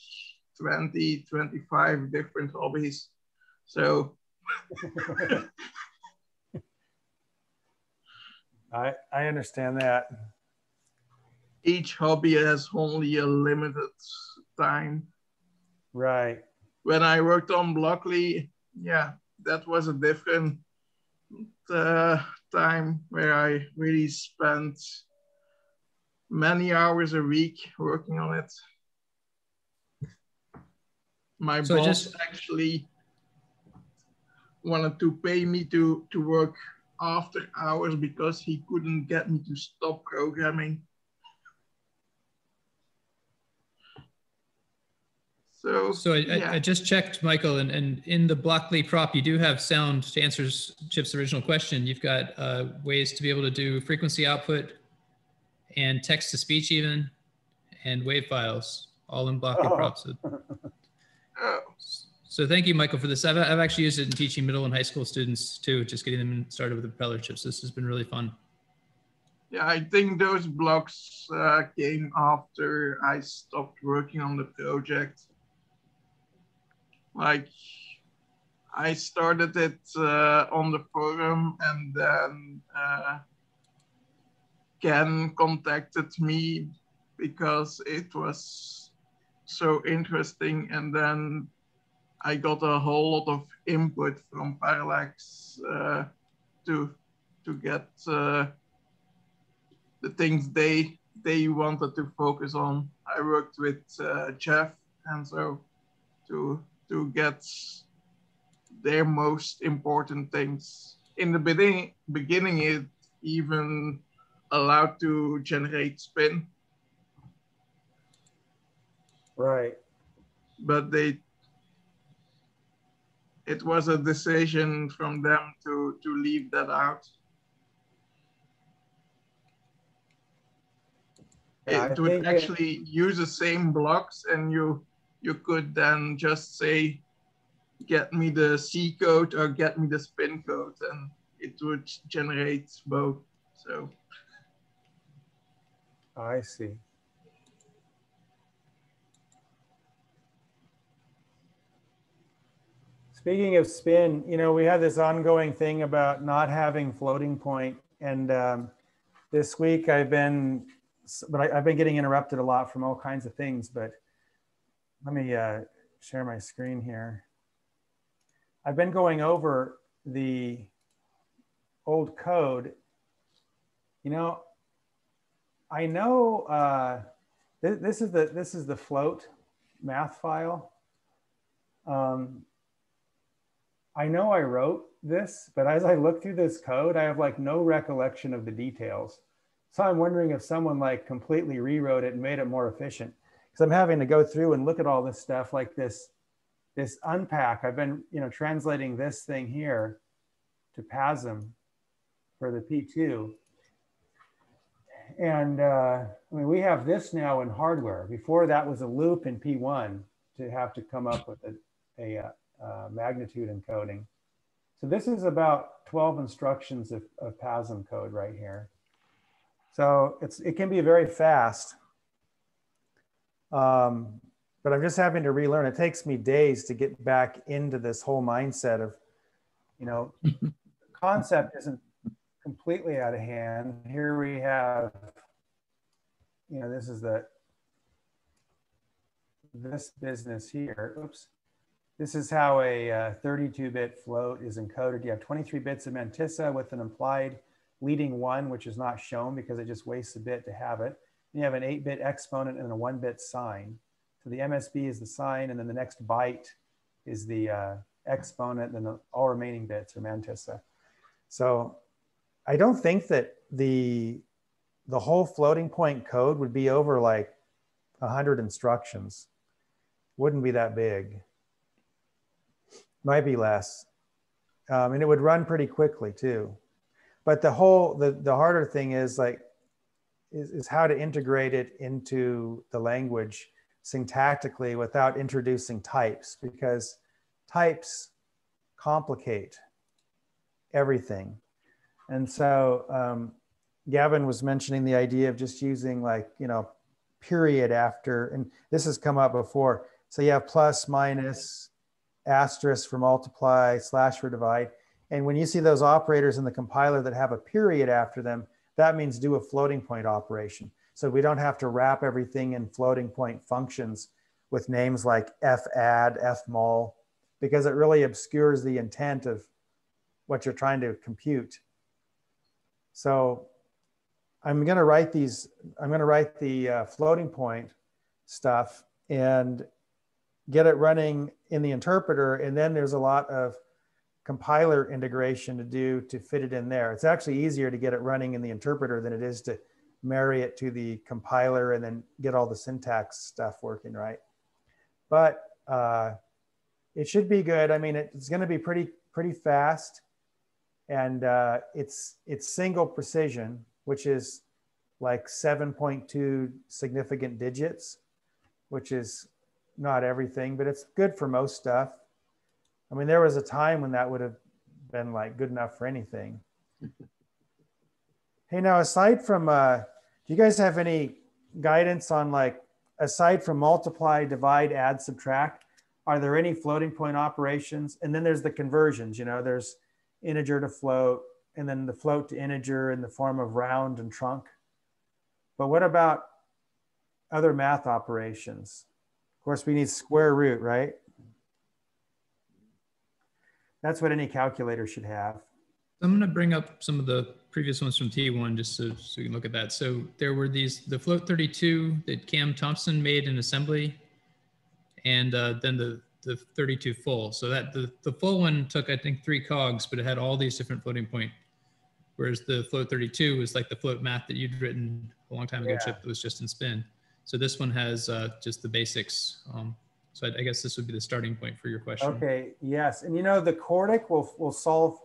A: 20, 25 different hobbies. So
C: I understand that.
A: Each hobby has only a limited time.
C: Right.
A: When I worked on Blockly, yeah, that was a different time where I really spent many hours a week working on it. My boss actually wanted to pay me to work after hours because he couldn't get me to stop programming.
I: So
A: yeah.
I: I just checked, Michael, and in the Blockly prop, you do have sound to answer Chip's original question. You've got ways to be able to do frequency output and text to speech even, and wave files, all in Blockly props. So thank you, Michael, for this. I've actually used it in teaching middle and high school students too, just getting them started with the Propeller chips. This has been really fun.
A: Yeah, I think those blocks came after I stopped working on the project. Like, I started it on the forum, and then Ken contacted me because it was so interesting, and then I got a whole lot of input from Parallax to get the things they wanted to focus on. I worked with Jeff, and so to get their most important things. In the beginning, it even allowed to generate spin.
C: Right.
A: But it was a decision from them to leave that out.
C: Yeah,
A: it would actually use the same blocks, and you could then just say, get me the C code or get me the spin code, and it would generate both. So
C: I see. Speaking of spin, you know, we had this ongoing thing about not having floating point, and this week I've been getting interrupted a lot from all kinds of things. But let me share my screen here. I've been going over the old code. You know, I know this is the float math file. I know I wrote this, but as I look through this code, I have like no recollection of the details. So I'm wondering if someone like completely rewrote it and made it more efficient. Because I'm having to go through and look at all this stuff like this unpack. I've been, you know, translating this thing here to PASM for the P2. And I mean, we have this now in hardware. Before that was a loop in P1 to have to come up with a magnitude encoding. So this is about 12 instructions of PASM code right here. So it can be very fast, but I'm just having to relearn. It takes me days to get back into this whole mindset of, you know, the concept isn't completely out of hand. Here we have, you know, this is this business here. Oops. This is how a 32-bit float is encoded. You have 23 bits of mantissa with an implied leading 1, which is not shown because it just wastes a bit to have it. And you have an 8-bit exponent and a 1-bit sign. So the MSB is the sign, and then the next byte is the exponent, and then all remaining bits are mantissa. So I don't think that the whole floating point code would be over like 100 instructions. Wouldn't be that big. Might be less. And it would run pretty quickly too. But the harder thing is like, is how to integrate it into the language syntactically without introducing types, because types complicate everything. And so Gavin was mentioning the idea of just using like, you know, period after, and this has come up before. So you have plus, minus, asterisk for multiply, slash for divide. And when you see those operators in the compiler that have a period after them, that means do a floating point operation. So we don't have to wrap everything in floating point functions with names like fadd, fmul, because it really obscures the intent of what you're trying to compute. So I'm going to write the floating point stuff and get it running in the interpreter. And then there's a lot of compiler integration to do to fit it in there. It's actually easier to get it running in the interpreter than it is to marry it to the compiler and then get all the syntax stuff working right. But it should be good. I mean, it's going to be pretty fast, and it's single precision, which is like 7.2 significant digits, which is not everything, but it's good for most stuff. I mean, there was a time when that would have been like good enough for anything. Hey, now aside from, do you guys have any guidance on, like, aside from multiply, divide, add, subtract, are there any floating point operations? And then there's the conversions, you know, there's integer to float, and then the float to integer in the form of round and trunk. But what about other math operations? Of course, we need square root, right? That's what any calculator should have.
I: I'm going to bring up some of the previous ones from T1 just so we can look at that. So there were the float 32 that Cam Thompson made in assembly, and then the 32 full. So that the full one took, I think, 3 cogs, but it had all these different floating point. Whereas the float 32 was like the float math that you'd written a long time ago, Chip, that was just in spin. So this one has just the basics. So I guess this would be the starting point for your question.
C: Okay, yes. And you know, the Cordic will solve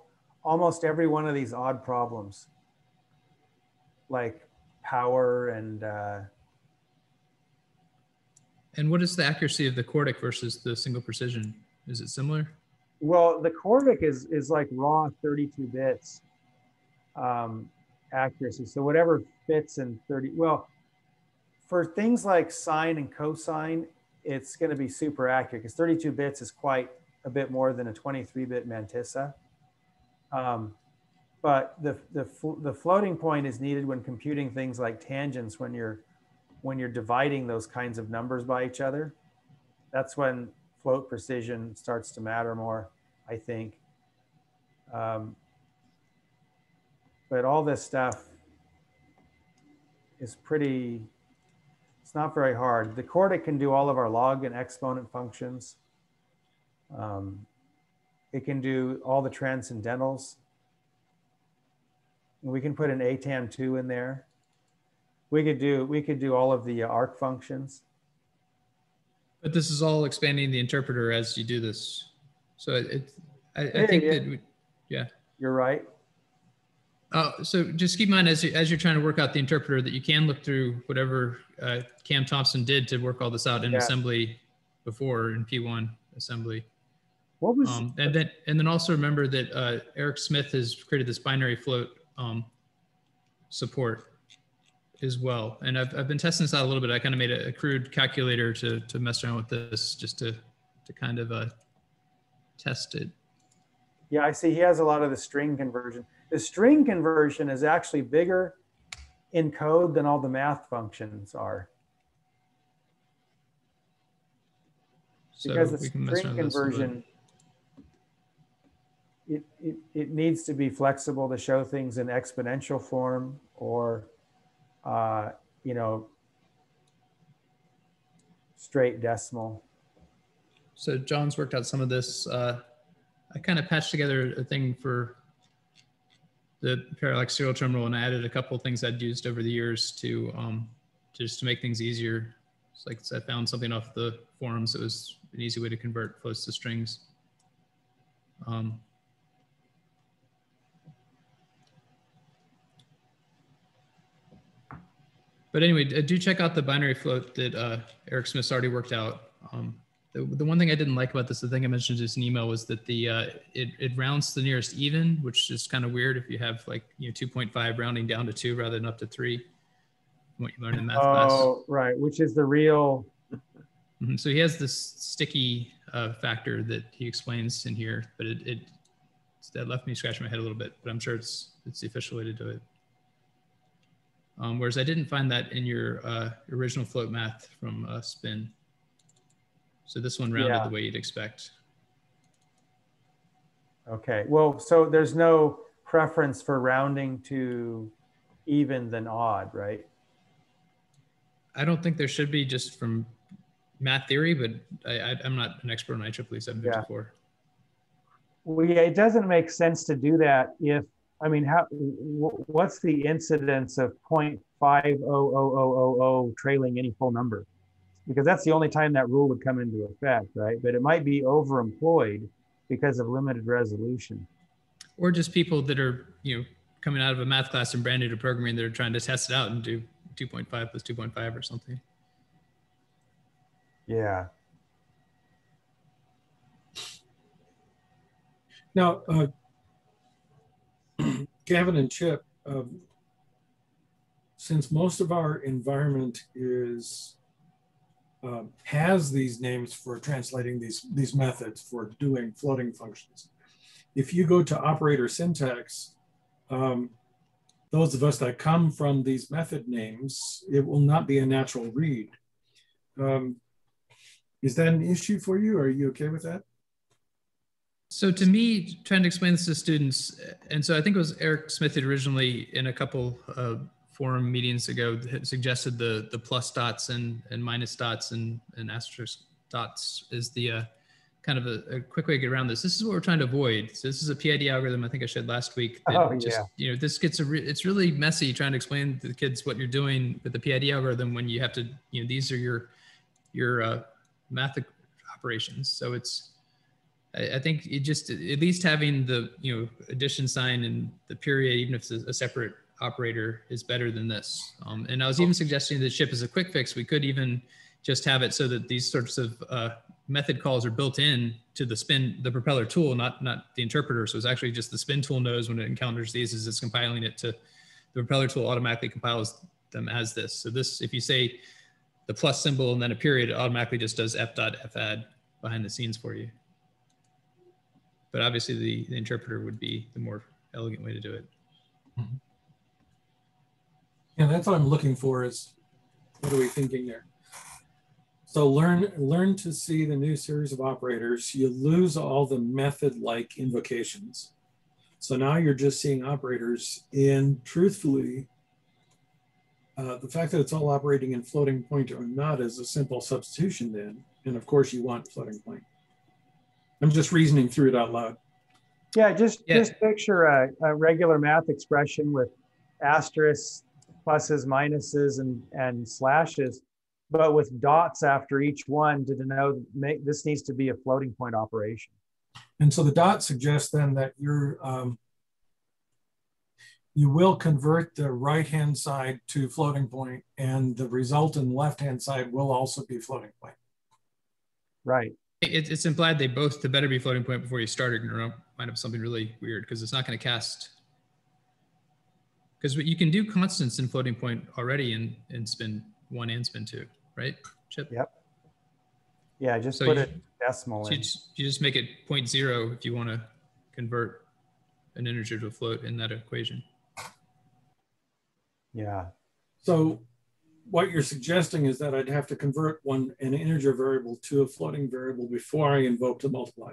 C: almost every one of these odd problems, like power and...
I: And what is the accuracy of the Cordic versus the single precision? Is it similar?
C: Well, the Cordic is like raw 32 bits accuracy. So whatever fits in 30, well, for things like sine and cosine, it's going to be super accurate because 32 bits is quite a bit more than a 23-bit mantissa. But the floating point is needed when computing things like tangents, when you're dividing those kinds of numbers by each other. That's when float precision starts to matter more, I think. But all this stuff is pretty, it's not very hard. The Cordic can do all of our log and exponent functions. It can do all the transcendentals. And we can put an ATAN2 in there. We could do all of the arc functions.
I: But this is all expanding the interpreter as you do this. So I think that, yeah.
C: You're right.
I: So just keep in mind as you're trying to work out the interpreter that you can look through whatever Cam Thompson did to work all this out in assembly before in P1 assembly.
C: What was
I: and then also remember that Eric Smith has created this binary float support as well. And I've been testing this out a little bit. I kind of made a crude calculator to mess around with this just to kind of test it.
C: Yeah, I see he has a lot of the string conversion. The string conversion is actually bigger in code than all the math functions are.
I: So
C: because the string conversion, it needs to be flexible to show things in exponential form or, you know, straight decimal.
I: So John's worked out some of this. I kind of patched together a thing for the parallax serial terminal, and I added a couple of things I'd used over the years to just to make things easier. It's like I found something off the forums that was an easy way to convert floats to strings. But anyway, do check out the binary float that Eric Smith's already worked out. The one thing I didn't like about this, the thing I mentioned just in email, was that it rounds to the nearest even, which is kind of weird if you have like 2.5 rounding down to 2 rather than up to 3. What you learned in math class.
C: Oh, right, which is the real.
I: So he has this sticky factor that he explains in here, but that left me scratching my head a little bit. But I'm sure it's the official way to do it. Whereas I didn't find that in your original float math from Spin. So this one rounded the way you'd expect.
C: Okay, well, so there's no preference for rounding to even than odd, right?
I: I don't think there should be, just from math theory, but I'm not an expert on IEEE 754.
C: Well, yeah, it doesn't make sense to do that if, I mean, what's the incidence of 0.50000 trailing any full number? Because that's the only time that rule would come into effect, right? But it might be overemployed because of limited resolution.
I: Or just people that are, coming out of a math class and brand new to programming, they're trying to test it out and do 2.5 plus 2.5 or something.
C: Yeah.
B: Now, Gavin and Chip, since most of our environment has these names for translating these methods for doing floating functions, if you go to operator syntax, those of us that come from these method names, it will not be a natural read. Is that an issue for you? Are you okay with that?
I: So to me, trying to explain this to students, and so I think it was Eric Smith that originally in a couple forum meetings ago had suggested the plus dots and minus dots and asterisk dots is the kind of a quick way to get around this. This is what we're trying to avoid. So this is a PID algorithm I think I showed last week. That just, you know, this gets it's really messy trying to explain to the kids what you're doing with the PID algorithm when you have to, you know, these are your math operations. So it's, I think it just, at least having the, you know, addition sign and the period, even if it's a separate operator, is better than this. And I was even suggesting that ship as a quick fix, we could even just have it so that these sorts of method calls are built in to the propeller tool, not the interpreter. So it's actually just the spin tool knows when it encounters these as it's compiling it to the propeller tool automatically compiles them as this. So this, if you say the plus symbol and then a period, it automatically just does f.fadd behind the scenes for you. But obviously the interpreter would be the more elegant way to do it.
B: Mm-hmm. Yeah, that's what I'm looking for is, what are we thinking there? So learn to see the new series of operators. You lose all the method-like invocations. So now you're just seeing operators in, truthfully, the fact that it's all operating in floating point or not is a simple substitution then. And of course you want floating point. I'm just reasoning through it out loud.
C: Yeah, just picture a regular math expression with asterisks, pluses, minuses, and slashes, but with dots after each one to denote, this needs to be a floating point operation.
B: And so the dot suggests then that you will convert the right-hand side to floating point, and the resultant left-hand side will also be floating point.
C: Right.
I: It's implied they both better be floating point before you start it, or might have something really weird because it's not going to cast. Because you can do constants in floating point already in spin 1 and spin 2, right, Chip?
C: Yep. Yeah, just
I: so
C: put a decimal
I: so
C: in.
I: You just make it 0.0 if you want to convert an integer to a float in that equation.
C: Yeah.
B: So what you're suggesting is that I'd have to convert an integer variable to a floating variable before I invoke the multiply.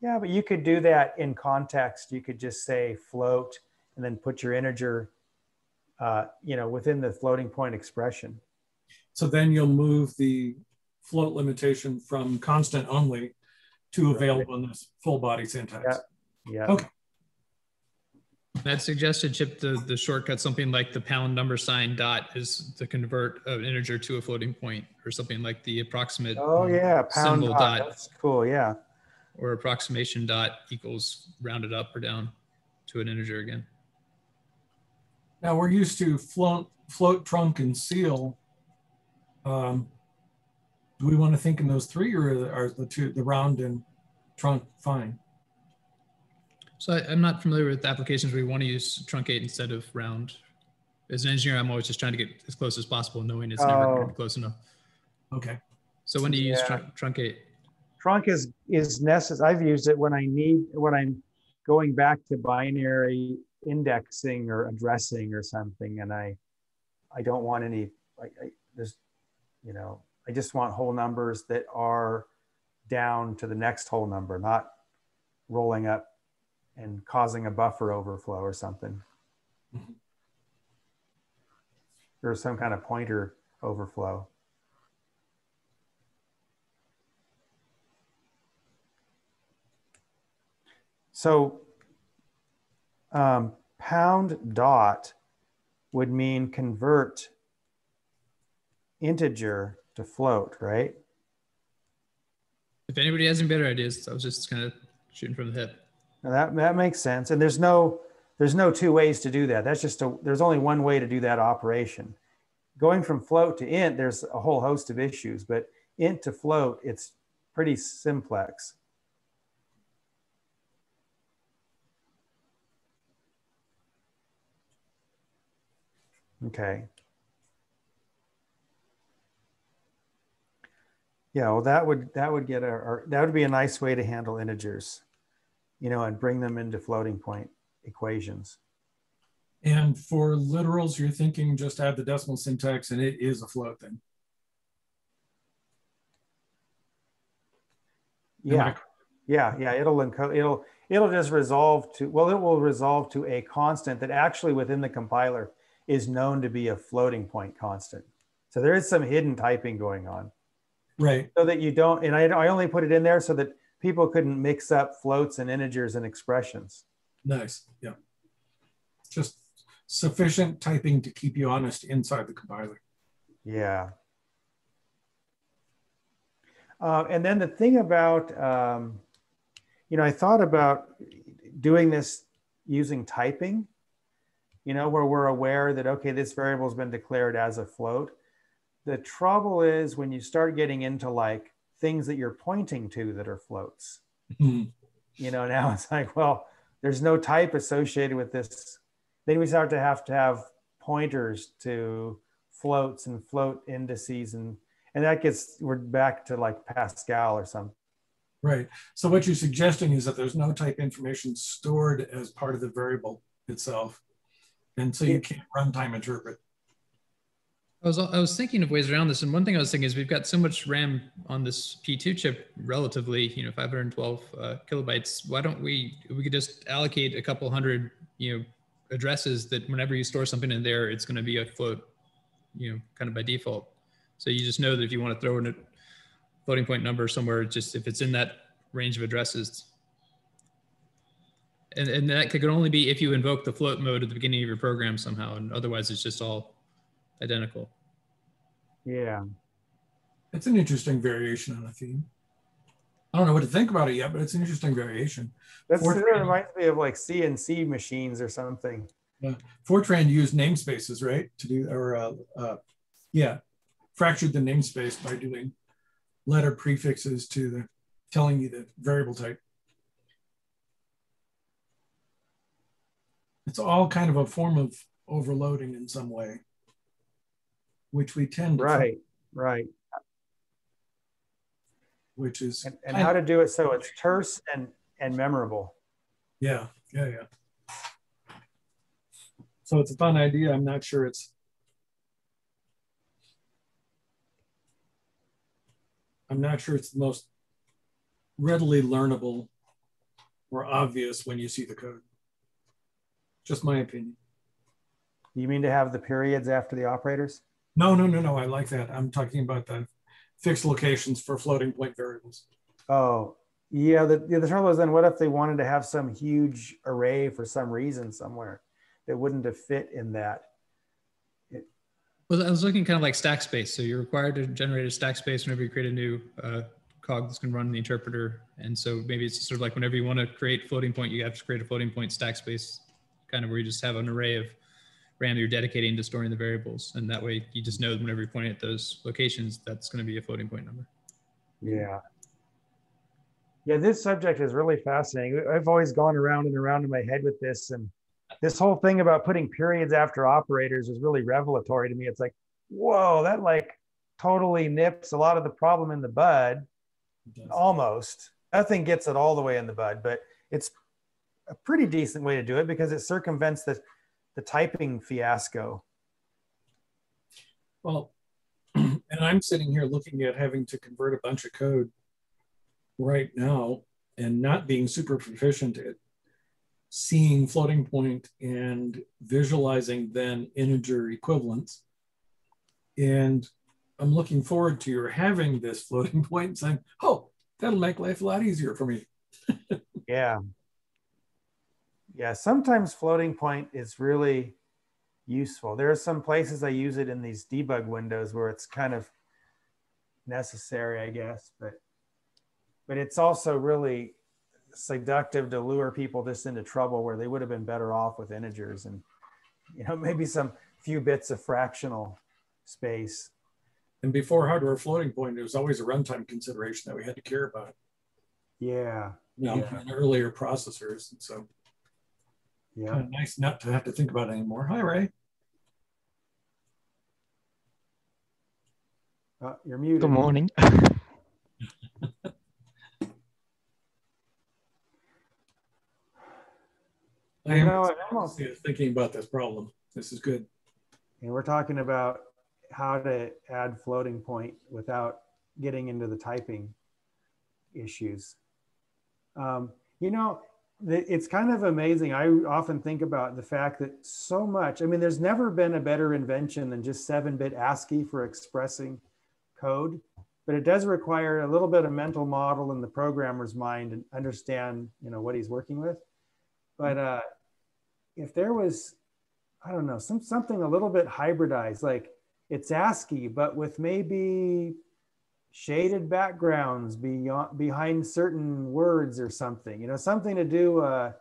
C: Yeah, but you could do that in context. You could just say float and then put your integer, you know, within the floating point expression.
B: So then you'll move the float limitation from constant only to available in this full body syntax.
C: Yeah. Yeah.
B: Okay.
I: That suggested, Chip, the shortcut, something like the pound number sign dot is to convert an integer to a floating point, or something like the approximate
C: pound
I: symbol dot.
C: That's cool, yeah.
I: Or approximation dot equals rounded up or down to an integer again.
B: Now we're used to float, trunk, and seal. Do we want to think in those three, or are the round and trunk fine?
I: So I'm not familiar with applications where we want to use truncate instead of round. As an engineer, I'm always just trying to get as close as possible, knowing it's never going to be close enough.
B: Okay.
I: So when do you use truncate?
C: Trunk is necessary. I've used it when I'm going back to binary indexing or addressing or something, and I don't want any, you know, I just want whole numbers that are down to the next whole number, not rolling up and causing a buffer overflow or something.
B: Mm-hmm.
C: Or some kind of pointer overflow. So pound dot would mean convert integer to float, right?
I: If anybody has any better ideas, I was just kind of shooting from the hip.
C: Now that makes sense. And there's no two ways to do that. That's just there's only one way to do that operation. Going from float to int, there's a whole host of issues, but int to float, it's pretty simplex. Okay. Yeah, well, that would get that would be a nice way to handle integers, you know, and bring them into floating point equations.
B: And for literals, you're thinking just add the decimal syntax and it is a float then.
C: Yeah, yeah. It'll encode. It'll just resolve to, well, it will resolve to a constant that actually within the compiler is known to be a floating point constant. So there is some hidden typing going on.
B: Right.
C: So that you don't, and I only put it in there so that people couldn't mix up floats and integers and expressions.
B: Nice. Yeah. Just sufficient typing to keep you honest inside the compiler.
C: Yeah. And then the thing about, you know, I thought about doing this using typing, you know, where we're aware that, okay, this variable has been declared as a float. The trouble is when you start getting into like things that you're pointing to that are floats, you know, now it's like, well, there's no type associated with this. Then we start to have pointers to floats and float indices, and that gets, we're back to like Pascal or something.
B: Right. So what you're suggesting is that there's no type information stored as part of the variable itself. And so you can't runtime interpret.
I: I was thinking of ways around this, and one thing I was thinking is we've got so much RAM on this P2 chip, relatively, you know, 512 kilobytes. Why don't we could just allocate a couple hundred, you know, addresses that whenever you store something in there, it's going to be a float, you know, kind of by default. So you just know that if you want to throw in a floating point number somewhere, just if it's in that range of addresses. And that could only be if you invoke the float mode at the beginning of your program somehow, and otherwise it's just all identical.
C: Yeah.
B: It's an interesting variation on a theme. I don't know what to think about it yet, but it's an interesting variation.
C: That reminds me of like CNC machines or something.
B: Yeah. Fortran used namespaces, right? To do, or yeah, fractured the namespace by doing letter prefixes to the, telling you the variable type. It's all kind of a form of overloading in some way, which we tend to
C: right.
B: Which is
C: and how to do it so it's terse and memorable.
B: Yeah. So it's a fun idea. I'm not sure it's the most readily learnable or obvious when you see the code. Just my opinion.
C: You mean to have the periods after the operators?
B: No. I like that. I'm talking about the fixed locations for floating point variables.
C: Oh, yeah. The trouble is then what if they wanted to have some huge array for some reason somewhere that wouldn't have fit in that?
I: Well, I was looking kind of like stack space. So you're required to generate a stack space whenever you create a new cog that's going to run the interpreter. And so maybe it's sort of like whenever you want to create floating point, you have to create a floating point stack space, kind of where you just have an array of RAM you're dedicating to storing the variables. And that way you just know that whenever you're pointing at those locations, that's going to be a floating point number.
C: Yeah. Yeah, this subject is really fascinating. I've always gone around and around in my head with this, and this whole thing about putting periods after operators is really revelatory to me. It's like, whoa, that like totally nips a lot of the problem in the bud. Almost. Nothing gets it all the way in the bud, but it's a pretty decent way to do it because it circumvents the typing fiasco.
B: Well, and I'm sitting here looking at having to convert a bunch of code right now and not being super proficient at seeing floating point and visualizing then integer equivalents. And I'm looking forward to your having this floating point and saying, oh, that'll make life a lot easier for me.
C: Yeah. Yeah, sometimes floating point is really useful. There are some places I use it in these debug windows where it's kind of necessary, I guess, but it's also really seductive to lure people just into trouble where they would have been better off with integers and, you know, maybe some few bits of fractional space.
B: And before hardware floating point, there was always a runtime consideration that we had to care about.
C: Yeah.
B: You know, in earlier processors. And so
C: yeah,
B: kind of nice not to have to think about it anymore. Hi, Ray.
C: You're muted.
K: Good morning.
B: I am thinking about this problem. This is good.
C: And we're talking about how to add floating point without getting into the typing issues. You know, it's kind of amazing. I often think about the fact that so much, I mean, there's never been a better invention than just 7-bit ASCII for expressing code, but it does require a little bit of mental model in the programmer's mind and understand, you know, what he's working with. But if there was, I don't know, something a little bit hybridized, like it's ASCII, but with maybe shaded backgrounds behind certain words or something, you know, something to do, I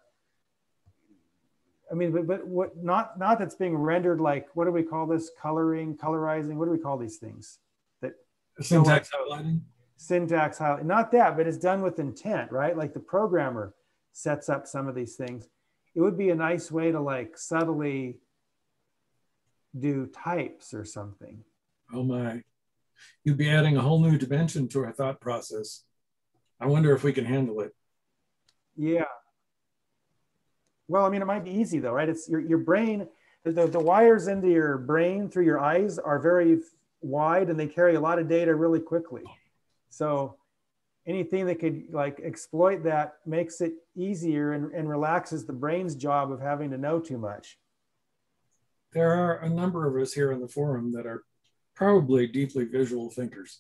C: mean, but what, not that's being rendered like, what do we call this? Colorizing, what do we call these things? That
B: syntax highlighting?
C: Syntax highlighting, not that, but it's done with intent, right? Like the programmer sets up some of these things. It would be a nice way to like subtly do types or something.
B: Oh my. You'd be adding a whole new dimension to our thought process. I wonder if we can handle it.
C: Yeah. Well, I mean, it might be easy though, right? It's your brain, the wires into your brain through your eyes are very wide and they carry a lot of data really quickly. So anything that could like exploit that makes it easier and relaxes the brain's job of having to know too much.
B: There are a number of us here on the forum that are probably deeply visual thinkers.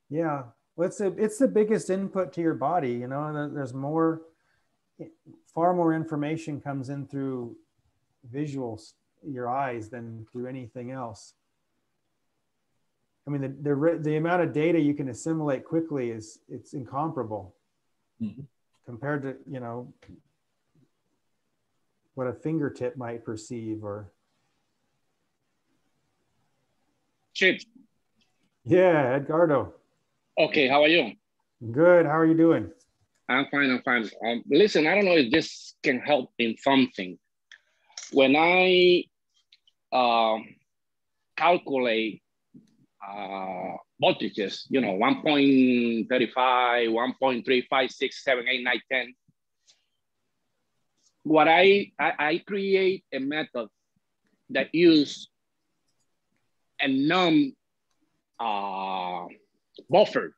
C: Yeah, well, it's the biggest input to your body, you know, and there's far more information comes in through visuals, your eyes, than through anything else. I mean, the amount of data you can assimilate quickly it's incomparable compared to, you know, what a fingertip might perceive or.
L: Chip.
C: Yeah, Edgardo.
L: Okay, how are you?
C: Good, how are you doing?
L: I'm fine, listen, I don't know if this can help in something. When I calculate voltages, you know, 1.35, 1.356, 7, 8, 9, 10, what I create a method that use a num buffer.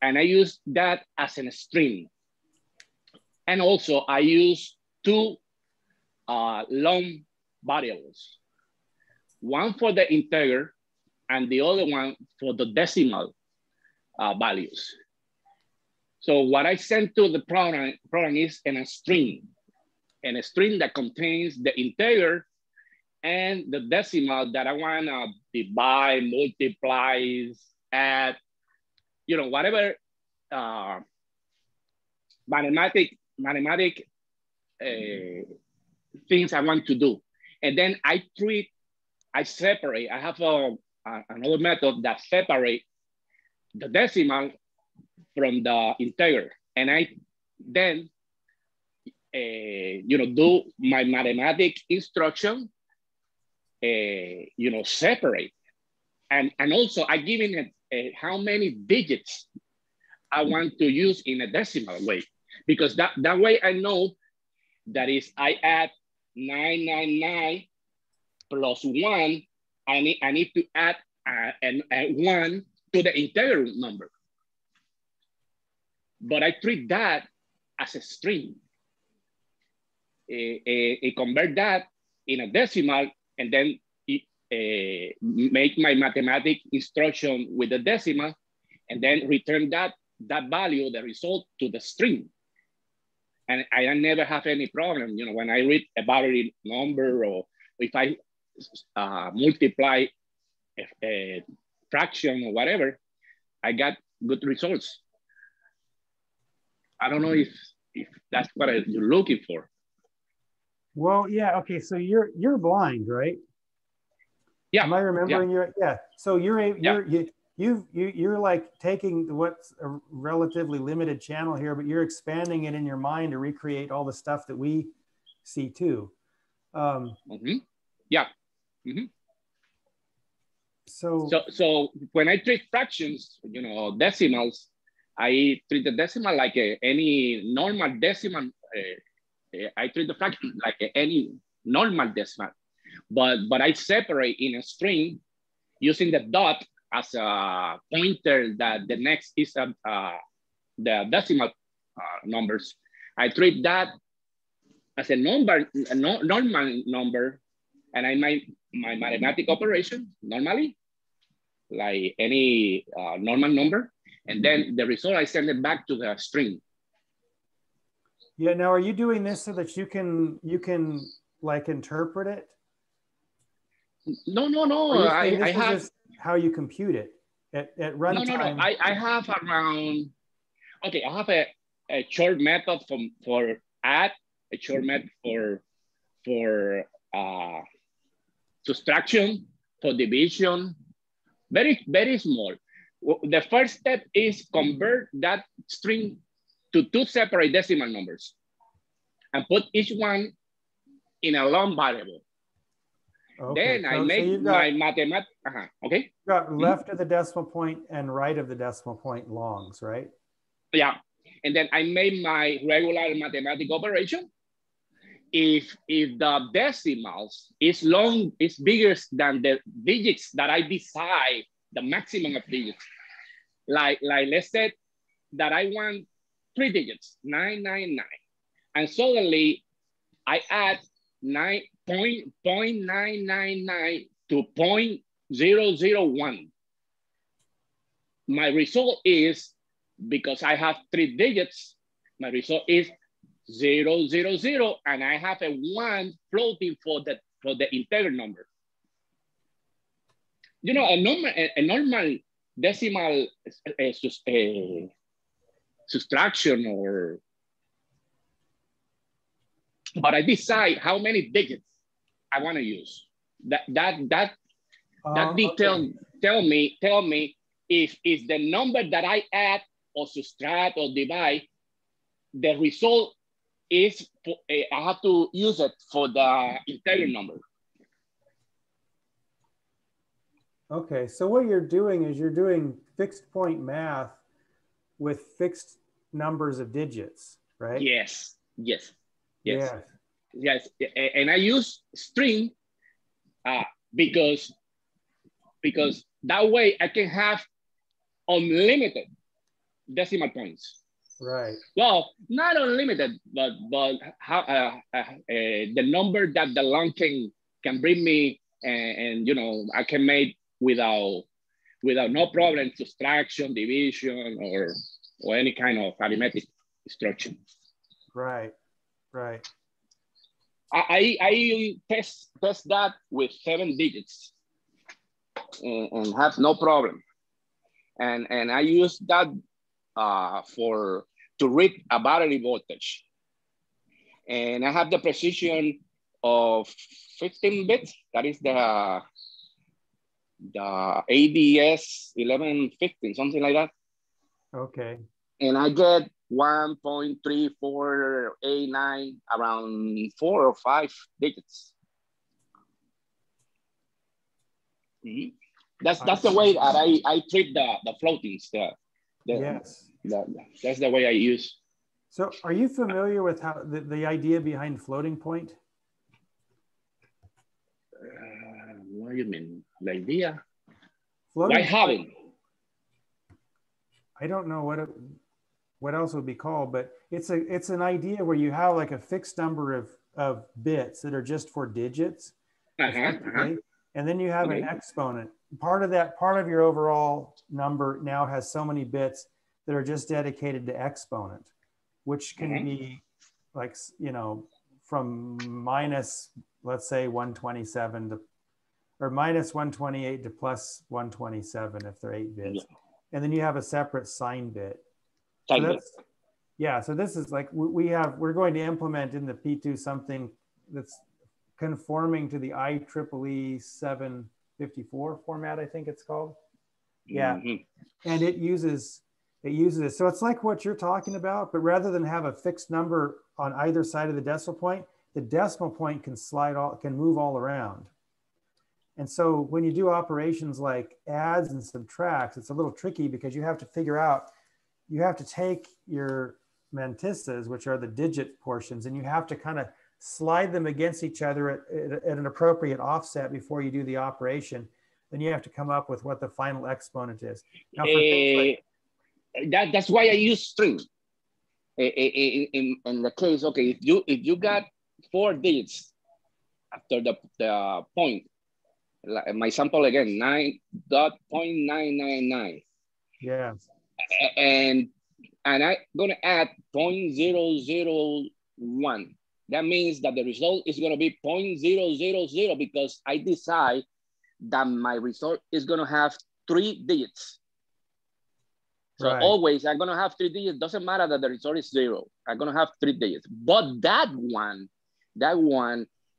L: And I use that as a string. And also I use two long variables, one for the integer and the other one for the decimal values. So what I send to the program is a string that contains the integer and the decimal that I want to divide, multiply, add, you know, whatever mathematic things I want to do. And then I separate, I have another method that separate the decimal from the integer. And I then, you know, do my mathematic instruction, you know, separate. And also I give it how many digits I want to use in a decimal way. Because that way I know that is I add 999 plus 1, I need to add a 1 to the integer number. But I treat that as a string. I convert that in a decimal and then make my mathematic instruction with the decimal and then return that value, the result, to the string. And I never have any problem, you know, when I read a binary number or if I multiply a fraction or whatever, I got good results. I don't know if that's what you're looking for.
C: Well, yeah, okay, so you're blind, right?
L: Yeah.
C: Am I remembering
L: yeah.
C: So you're like taking what's a relatively limited channel here, but you're expanding it in your mind to recreate all the stuff that we see too.
L: Yeah. Mm-hmm.
C: So
L: when I treat fractions, you know, decimals, I treat the decimal like any normal decimal. I treat the fraction like any normal decimal, but I separate in a string using the dot as a pointer that the next is the decimal numbers. I treat that as a normal number, and I make my mathematic operation normally, like any normal number, and then the result I send it back to the string.
C: Yeah. Now, are you doing this so that you can like interpret it?
L: No.
C: I have just how you compute it at runtime.
L: No. I have around. Okay, I have a short method for add, a short method for subtraction, for division, very small. The first step is convert that string to 2 separate decimal numbers and put each one in a long variable. Okay, then I make my mathematics. Okay.
C: You've got left of the decimal point and right of the decimal point longs, right?
L: Yeah, and then I made my regular mathematical operation. If the decimals is bigger than the digits that I decide, the maximum of digits, like let's say that I want 3 digits, 999, and suddenly I add 0.999 to 0.001. My result is, because I have 3 digits, my result is 000, and I have a 1 floating for the integer number. You know, a normal decimal subtraction, but I decide how many digits I want to use. That detail tell me if the number that I add or subtract or divide, the result is I have to use it for the integer number.
C: Okay, so what you're doing is you're doing fixed point math with fixed numbers of digits, right?
L: Yes. And I use string because that way I can have unlimited decimal points.
C: Right.
L: Well, not unlimited, but how the number that the long can bring me, and you know, I can make without no problem subtraction, division, or any kind of arithmetic structure.
C: Right.
L: I test that with 7 digits and have no problem, and I use that to read a battery voltage, and I have the precision of 15 bits. That is the ADS 1115, something like that.
C: Okay.
L: And I get 1.3489, around 4 or 5 digits. Mm-hmm. That's the way that I treat the floatings.
C: Yes.
L: That's the way I use.
C: So are you familiar with how the idea behind floating point?
L: What do you mean? The idea?
C: Floating
L: Why haven't?
C: I don't know what else it would be called, but it's an idea where you have like a fixed number of bits that are just for digits, and then you have an exponent. Part of your overall number now has so many bits that are just dedicated to exponent, which can be like, you know, from minus, let's say 127 to, or minus 128 to plus 127 if they're 8 bits. And then you have a separate sign bit. So that's, so this is like, we're going to implement in the P2 something that's conforming to the IEEE 754 format, I think it's called. And it uses it. So it's like what you're talking about, but rather than have a fixed number on either side of the decimal point can move all around. And so when you do operations like adds and subtracts, it's a little tricky because you have to figure out, you have to take your mantisses, which are the digit portions, and you have to kind of slide them against each other at an appropriate offset before you do the operation. Then you have to come up with what the final exponent is. Now, for things like,
L: that's why I use string. In the case, okay, if you got 4 digits after the point, like my sample again, 9.999.
C: Yeah.
L: And I'm gonna add 0.001. That means that the result is gonna be 0.000 because I decide that my result is gonna have 3 digits. So always I'm gonna have 3 digits. Doesn't matter that the result is 0. I'm gonna have 3 digits. But that one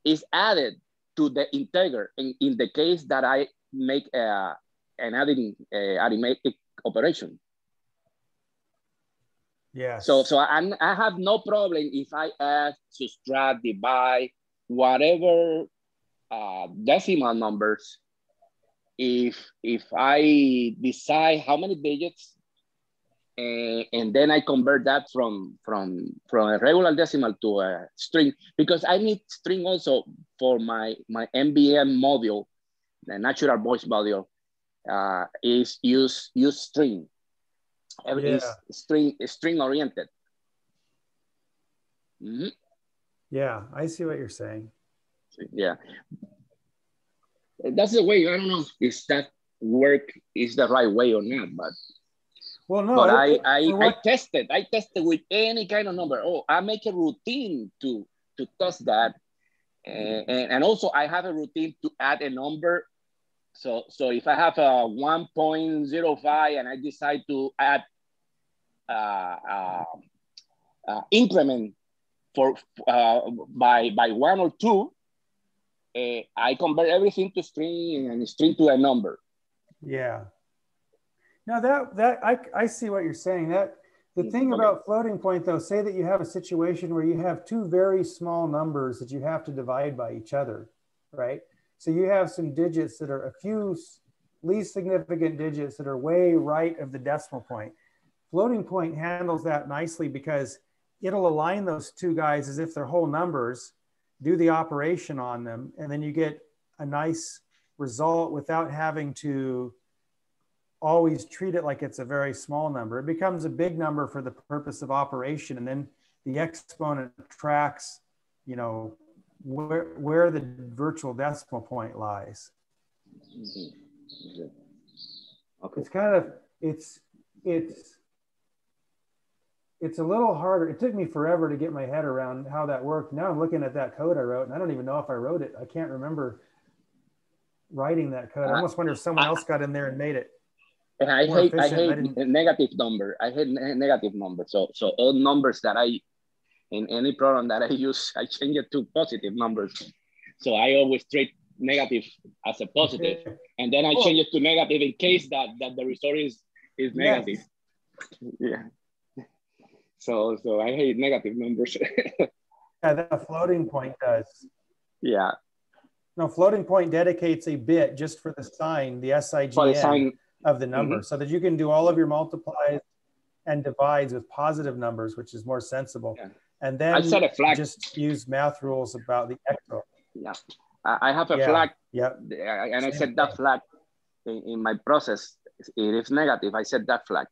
L: is added to the integer in the case that I make an adding arithmetic operation.
C: Yeah.
L: So I have no problem if I add, subtract, divide, whatever decimal numbers. If I decide how many digits, and then I convert that from a regular decimal to a string, because I need string also for my MBM module, the natural voice module, is use string. Is string oriented. Mm-hmm.
C: Yeah, I see what you're saying.
L: Yeah, that's the way. I don't know if that work is the right way or not, but.
C: Well, no,
L: but I tested with any kind of number. Oh, I make a routine to test that, and also I have a routine to add a number. So if I have a 1.05 and I decide to add increment for by 1 or 2, I convert everything to string and string to a number.
C: Yeah. Now I see what you're saying. That the thing about floating point though, say that you have a situation where you have 2 very small numbers that you have to divide by each other, right? So you have some digits that are a few least significant digits that are way right of the decimal point. Floating point handles that nicely because it'll align those 2 guys as if they're whole numbers, do the operation on them, and then you get a nice result without having to always treat it like it's a very small number. It becomes a big number for the purpose of operation, and then the exponent tracks, you know, where the virtual decimal point lies.
L: Mm-hmm. Okay.
C: It's kind of, it's a little harder. It took me forever to get my head around how that worked. Now I'm looking at that code I wrote, and I don't even know if I wrote it. I can't remember writing that code. I almost wonder if someone else got in there and made it.
L: And I hate negative number. I hate negative numbers. So all numbers that in any program that I use, I change it to positive numbers. So I always treat negative as a positive, and then I change it to negative in case that the result is negative. Yes. Yeah. So I hate negative numbers.
C: Yeah, that floating point does.
L: Yeah.
C: No, floating point dedicates a bit just for the sign, the SIGN of the number, so that you can do all of your multiplies and divides with positive numbers, which is more sensible. Yeah. And then I set a flag. Just use math rules about the extra.
L: Yeah, I have a flag. Yeah, and I set that flag in my process. It is negative. I set that flag.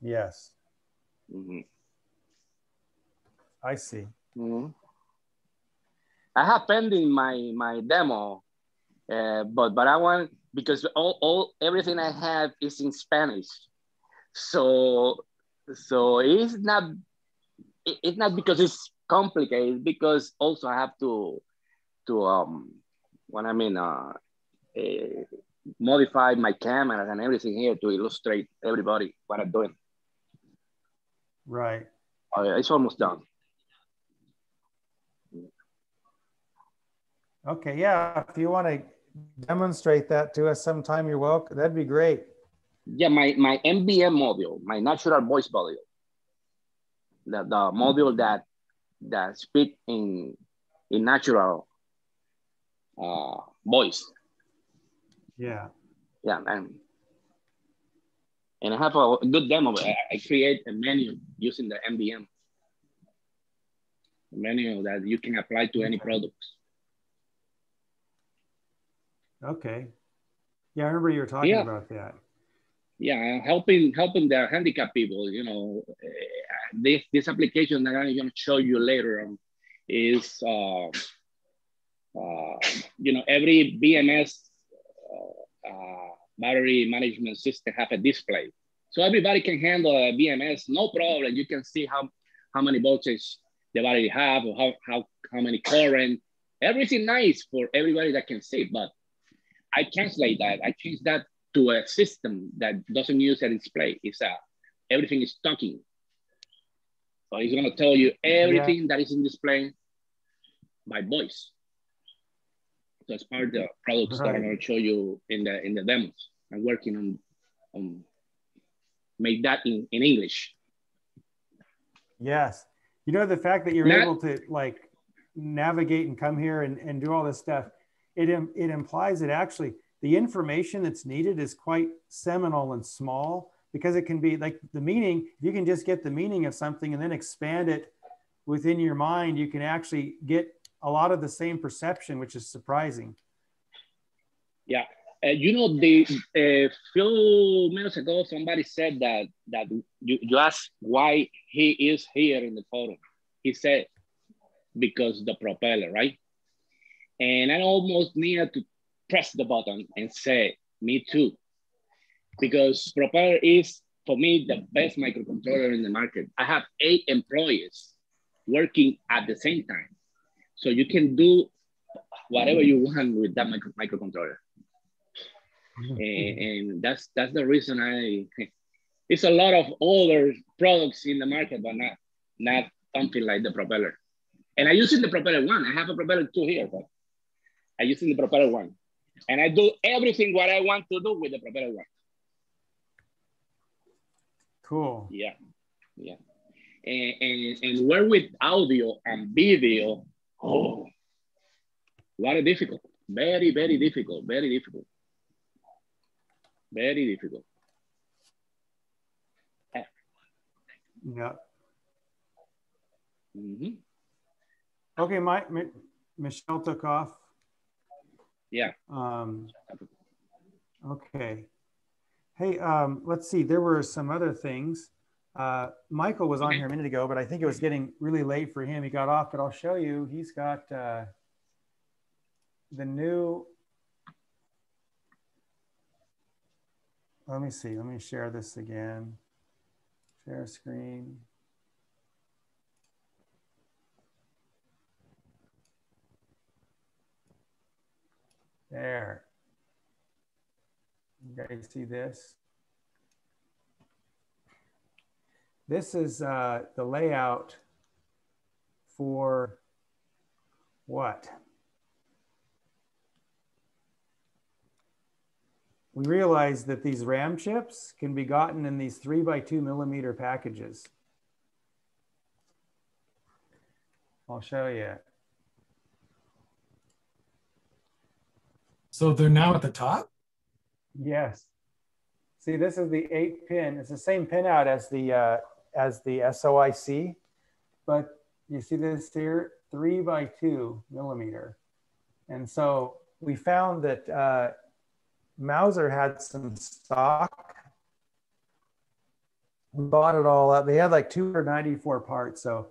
C: Yes. Mm-hmm. I see.
L: Mm-hmm. I have pending my demo, but I want, because everything I have is in Spanish, so it's not because it's complicated. It's because also I have to modify my cameras and everything here to illustrate everybody what I'm doing.
C: Right.
L: It's almost done.
C: Okay, yeah, if you want to demonstrate that to us sometime, you're welcome. That'd be great.
L: Yeah, my MBM module, my natural voice module, the module that speak in natural voice.
C: Yeah.
L: Yeah, and I have a good demo. I create a menu using the MDM. A menu that you can apply to any products.
C: Okay. Yeah, I remember you were talking about that.
L: Yeah, helping the handicapped people. You know, this application that I'm going to show you later on is, you know, every BMS battery management system have a display, so everybody can handle a BMS, no problem. You can see how many voltage the battery have, or how many current, everything nice for everybody that can see. But I translate that. I change that to a system that doesn't use a display. It's everything is talking. So it's gonna tell you everything that is in display by voice. So it's part of the products that I'm gonna show you in the demos. I'm working on make that in English.
C: Yes. You know, the fact that you're able to like navigate and come here and do all this stuff, it implies that actually the information that's needed is quite seminal and small, because it can be like the meaning. If you can just get the meaning of something and then expand it within your mind, you can actually get a lot of the same perception, which is surprising.
L: Yeah. You know, a few minutes ago, somebody said that you asked why he is here in the photo. He said, because the propeller, right? And I almost needed to press the button and say, me too. Because Propeller is, for me, the best microcontroller in the market. I have 8 employees working at the same time. So you can do whatever you want with that microcontroller. And that's the reason it's a lot of older products in the market, but not something like the Propeller. And I use the Propeller 1. I have a Propeller 2 here, but I use the Propeller 1. And I do everything what I want to do with the Propeller 1.
C: Cool.
L: Yeah, yeah. And work with audio and video, oh, very difficult. Very, very difficult, very difficult. Very difficult.
C: Yeah.
L: Mm-hmm.
C: Okay, Michel took off.
L: Yeah.
C: Okay. Hey, let's see. There were some other things. Michael was on here a minute ago, but I think it was getting really late for him. He got off, but I'll show you. He's got the new. Let me see. Let me share this again. Share screen. There. You guys see this? This is the layout for what? We realized that these RAM chips can be gotten in these 3x2mm packages. I'll show you.
B: So they're now at the top?
C: Yes. See, this is the 8-pin. It's the same pinout as the SOIC, but you see this here, 3x2mm. And so we found that Mauser had some stock. We bought it all up. They had like 294 parts. So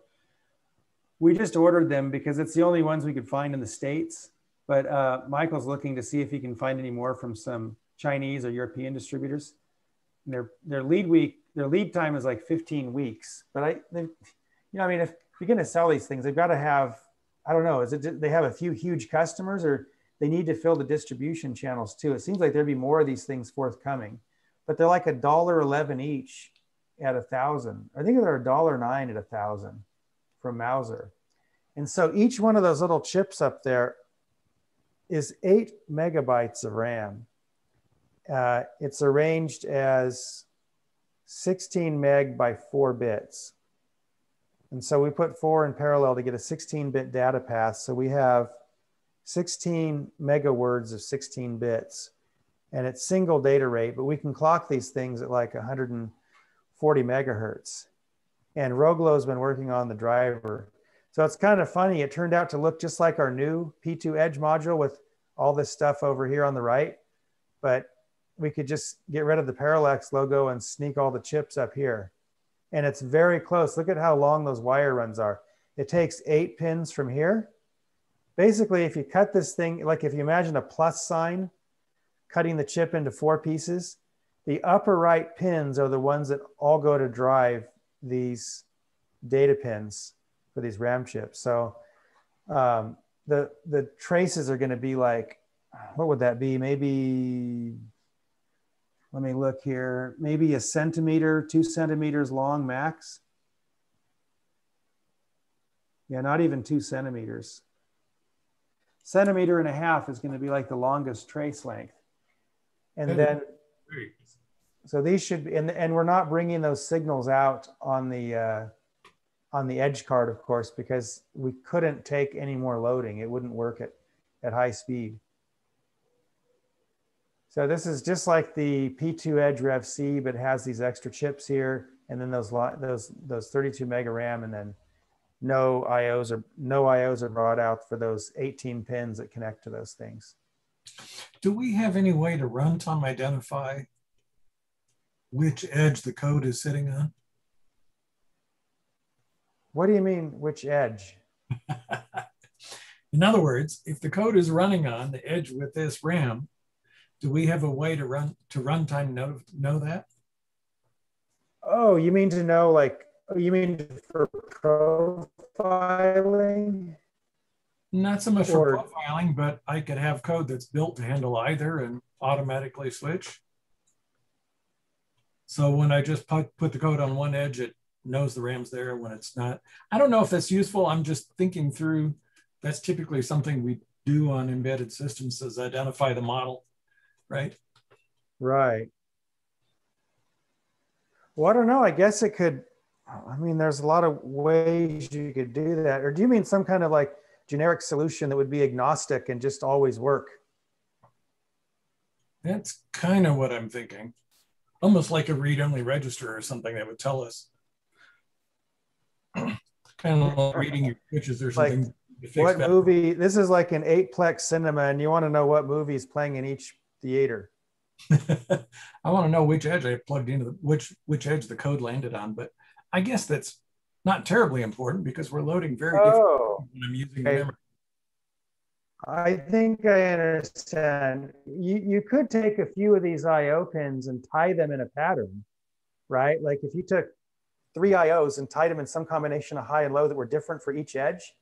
C: we just ordered them because it's the only ones we could find in the States. But Michael's looking to see if he can find any more from some Chinese or European distributors. And their lead time is like 15 weeks. But I mean, if you're going to sell these things, they've got to have, I don't know, they have a few huge customers, or they need to fill the distribution channels too. It seems like there'd be more of these things forthcoming, but they're like $1.11 each at 1,000. I think they're $1.09 at 1,000 from Mauser. And so each one of those little chips up there is 8 megabytes of RAM. It's arranged as 16 meg by 4 bits. And so we put 4 in parallel to get a 16-bit data path. So we have 16 megawords of 16 bits. And it's single data rate, but we can clock these things at like 140 megahertz. And Roglo's been working on the driver. So it's kind of funny. It turned out to look just like our new P2 Edge module with all this stuff over here on the right. But we could just get rid of the Parallax logo and sneak all the chips up here. And it's very close. Look at how long those wire runs are. It takes 8 pins from here. Basically, if you cut this thing, like if you imagine a plus sign, cutting the chip into 4 pieces, the upper right pins are the ones that all go to drive these data pins for these RAM chips. So the traces are going to be like, what would that be? Maybe, let me look here, maybe 1 centimeter, 2 centimeters long max. Yeah, not even 2 centimeters. 1.5 centimeters is going to be like the longest trace length. And then, so these should be, and we're not bringing those signals out on the edge card, of course, because we couldn't take any more loading. It wouldn't work at high speed. So this is just like the P2 Edge Rev C, but it has these extra chips here, and then those 32 mega RAM, and then no IOs are brought out for those 18 pins that connect to those things.
B: Do we have any way to runtime identify which edge the code is sitting on?
C: What do you mean, which edge?
B: In other words, if the code is running on the edge with this RAM, do we have a way to runtime know that?
C: Oh, you mean to know, like, you mean for profiling?
B: Not so much for profiling, but I could have code that's built to handle either and automatically switch. So when I just put the code on one edge, it knows the RAM's there. When it's not, I don't know if that's useful. I'm just thinking through, that's typically something we do on embedded systems, is identify the model, right?
C: Right. Well, I don't know. I guess it could, I mean, there's a lot of ways you could do that. Or do you mean some kind of like generic solution that would be agnostic and just always work?
B: That's kind of what I'm thinking. Almost like a read-only register or something that would tell us. Kind of like reading your switches or something.
C: Like what movie, this is like an 8-plex cinema, and you want to know what movie is playing in each theater.
B: I want to know which edge I plugged into, which edge the code landed on, but I guess that's not terribly important because we're loading very different when I'm using the memory.
C: I think I understand. You could take a few of these IO pins and tie them in a pattern, right? Like if you took 3 IOs and tied them in some combination of high and low that were different for each edge,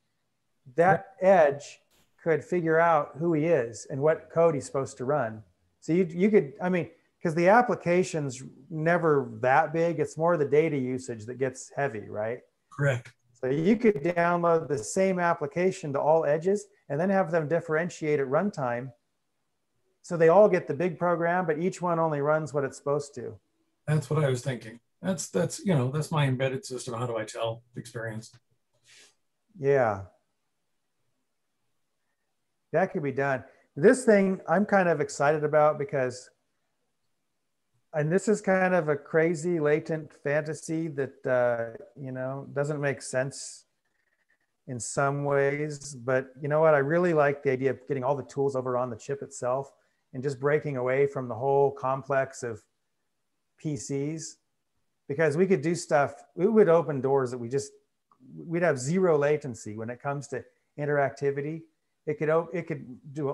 C: that edge could figure out who he is and what code he's supposed to run. So you could, I mean, because the application's never that big, it's more the data usage that gets heavy, right?
B: Correct.
C: So you could download the same application to all edges and then have them differentiate at runtime. So they all get the big program, but each one only runs what it's supposed to.
B: That's what I was thinking. That's you know, that's my embedded system. How do I tell experience?
C: Yeah. That could be done. This thing I'm kind of excited about because, and this is kind of a crazy latent fantasy that, you know, doesn't make sense in some ways, but you know what? I really like the idea of getting all the tools over on the chip itself and just breaking away from the whole complex of PCs, because we could do stuff, we would open doors that we'd have zero latency when it comes to interactivity. It could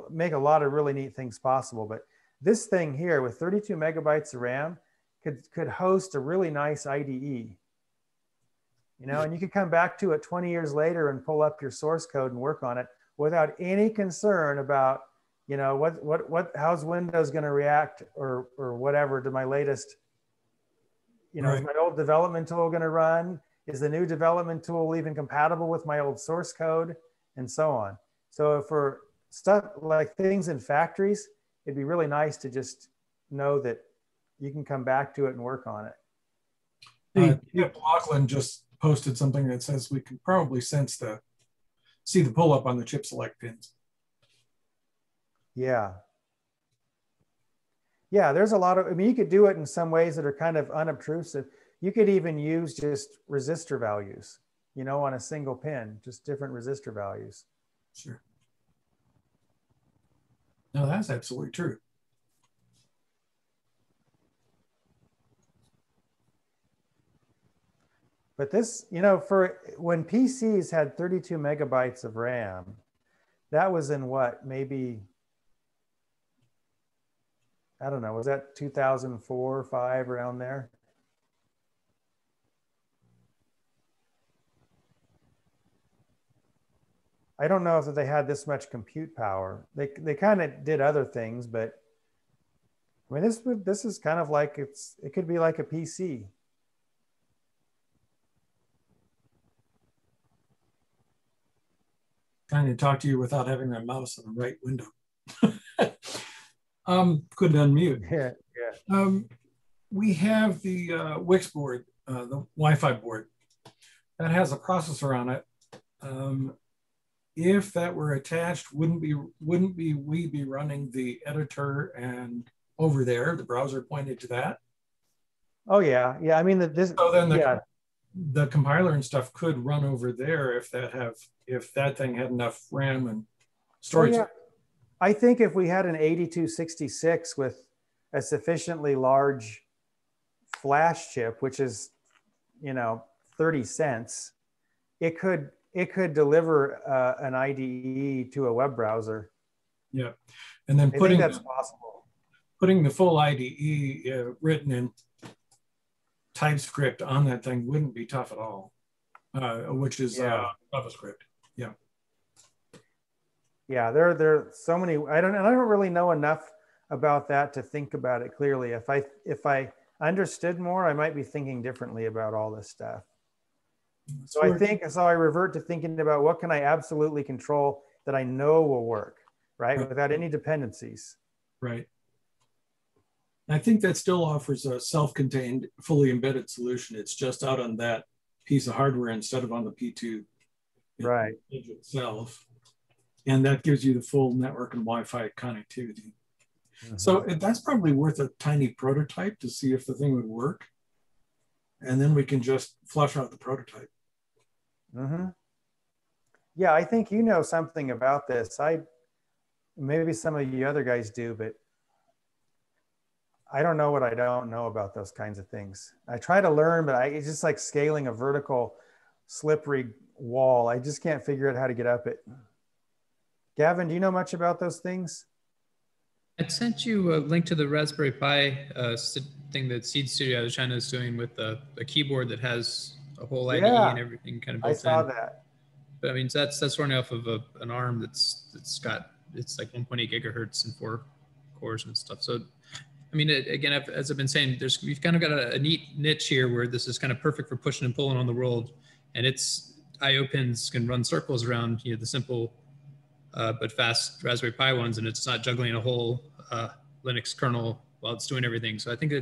C: make a lot of really neat things possible, but this thing here with 32 megabytes of RAM could host a really nice IDE, you know, and you could come back to it 20 years later and pull up your source code and work on it without any concern about, you know, how's Windows going to react or whatever to my latest, you know, right. Is my old development tool going to run? Is the new development tool even compatible with my old source code, and so on. So for stuff like things in factories, it'd be really nice to just know that you can come back to it and work on it.
B: Yeah, Lachlan just posted something that says we can probably see the pull-up on the chip select pins.
C: Yeah. Yeah, there's a lot of, I mean, you could do it in some ways that are kind of unobtrusive. You could even use just resistor values, you know, on a single pin, just different resistor values.
B: Sure. No, that's absolutely true.
C: But this, you know, for when PCs had 32 megabytes of RAM, that was in what, maybe, I don't know, was that 2004 or 5, around there? I don't know if they had this much compute power. They kind of did other things, but I mean, this is kind of like, it could be like a PC.
B: Trying to talk to you without having my mouse on the right window. Couldn't unmute.
C: Yeah, yeah.
B: We have the Wix board, the Wi-Fi board, that has a processor on it. If that were attached, wouldn't we be running the editor and over there, the browser pointed to that?
C: Oh yeah, yeah. I mean,
B: so then the compiler and stuff could run over there if that thing had enough RAM and storage.
C: Oh, yeah. I think if we had an 8266 with a sufficiently large flash chip, which is, you know, 30 cents, it could deliver an IDE to a web browser.
B: Yeah, and then
C: that's possible.
B: Putting the full IDE written in TypeScript on that thing wouldn't be tough at all, which is JavaScript. Yeah.
C: Yeah, there are so many. I don't really know enough about that to think about it clearly. If I understood more, I might be thinking differently about all this stuff. So I revert to thinking about what can I absolutely control that I know will work, right? Without any dependencies.
B: Right. I think that still offers a self-contained, fully embedded solution. It's just out on that piece of hardware instead of on the P2
C: right
B: itself. And that gives you the full network and Wi-Fi connectivity. Mm-hmm. So that's probably worth a tiny prototype to see if the thing would work. And then we can just flush out the prototype.
C: Mm-hmm. Yeah, I think you know something about this. Maybe some of you other guys do, but I don't know what I don't know about those kinds of things. I try to learn, but it's just like scaling a vertical, slippery wall. I just can't figure out how to get up it. Gavin, do you know much about those things?
I: I sent you a link to the Raspberry Pi thing that Seed Studio out of China is doing with a keyboard that has a whole IDE and everything kind of built in.
C: I saw that.
I: But I mean, that's running off of an ARM it's like 1.8 gigahertz and 4 cores and stuff. So, I mean, again, as I've been saying, we've kind of got a neat niche here where this is kind of perfect for pushing and pulling on the world, and its I/O pins can run circles around the simple but fast Raspberry Pi ones, and it's not juggling a whole Linux kernel while it's doing everything. So I think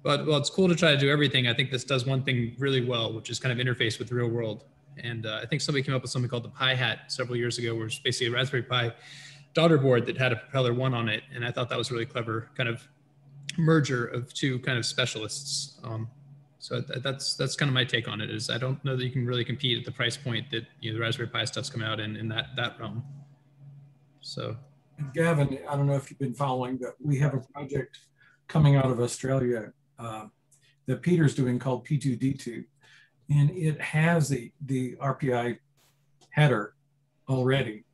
I: while it's cool to try to do everything, I think this does one thing really well, which is kind of interface with the real world. And I think somebody came up with something called the Pi Hat several years ago, where it's basically a Raspberry Pi daughter board that had a Propeller 1 on it. And I thought that was really clever kind of merger of two kind of specialists. So that's kind of my take on it. Is I don't know that you can really compete at the price point that the Raspberry Pi stuff's coming out in that realm. So,
B: Gavin, I don't know if you've been following, but we have a project coming out of Australia that Peter's doing called P2D2, and it has the RPI header already,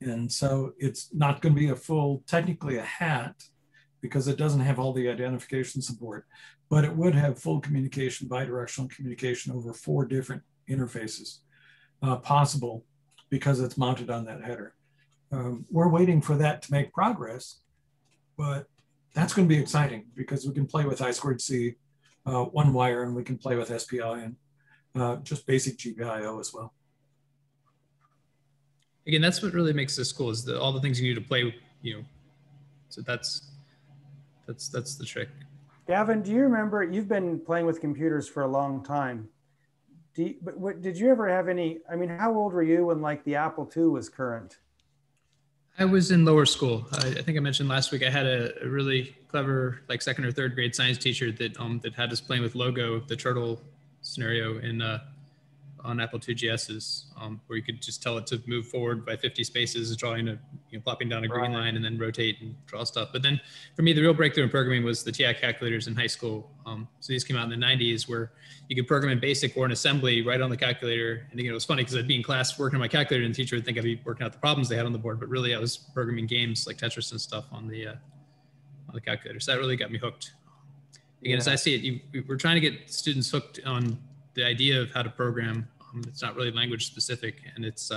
B: and so it's not going to be technically a hat, because it doesn't have all the identification support, but it would have full communication, bidirectional communication over 4 different interfaces possible, because it's mounted on that header. We're waiting for that to make progress, but that's going to be exciting because we can play with I2C, one wire, and we can play with SPI and just basic GPIO as well.
I: Again, that's what really makes this cool, is all the things you need to play with, So that's the trick.
C: Gavin, do you remember, you've been playing with computers for a long time. Did you ever have any, I mean, how old were you when like the Apple II was current?
I: I was in lower school. I think I mentioned last week I had a really clever, like second or third grade science teacher that had us playing with Logo, the turtle scenario in on Apple IIGSs, where you could just tell it to move forward by 50 spaces, drawing a, plopping down a green line and then rotate and draw stuff. But then for me, the real breakthrough in programming was the TI calculators in high school. So these came out in the 90s where you could program in BASIC or in assembly right on the calculator. And it was funny because I'd be in class working on my calculator and the teacher would think I'd be working out the problems they had on the board, but really I was programming games like Tetris and stuff on the calculator. So that really got me hooked. Again, as I see it, we're trying to get students hooked on the idea of how to program. It's not really language specific, and it's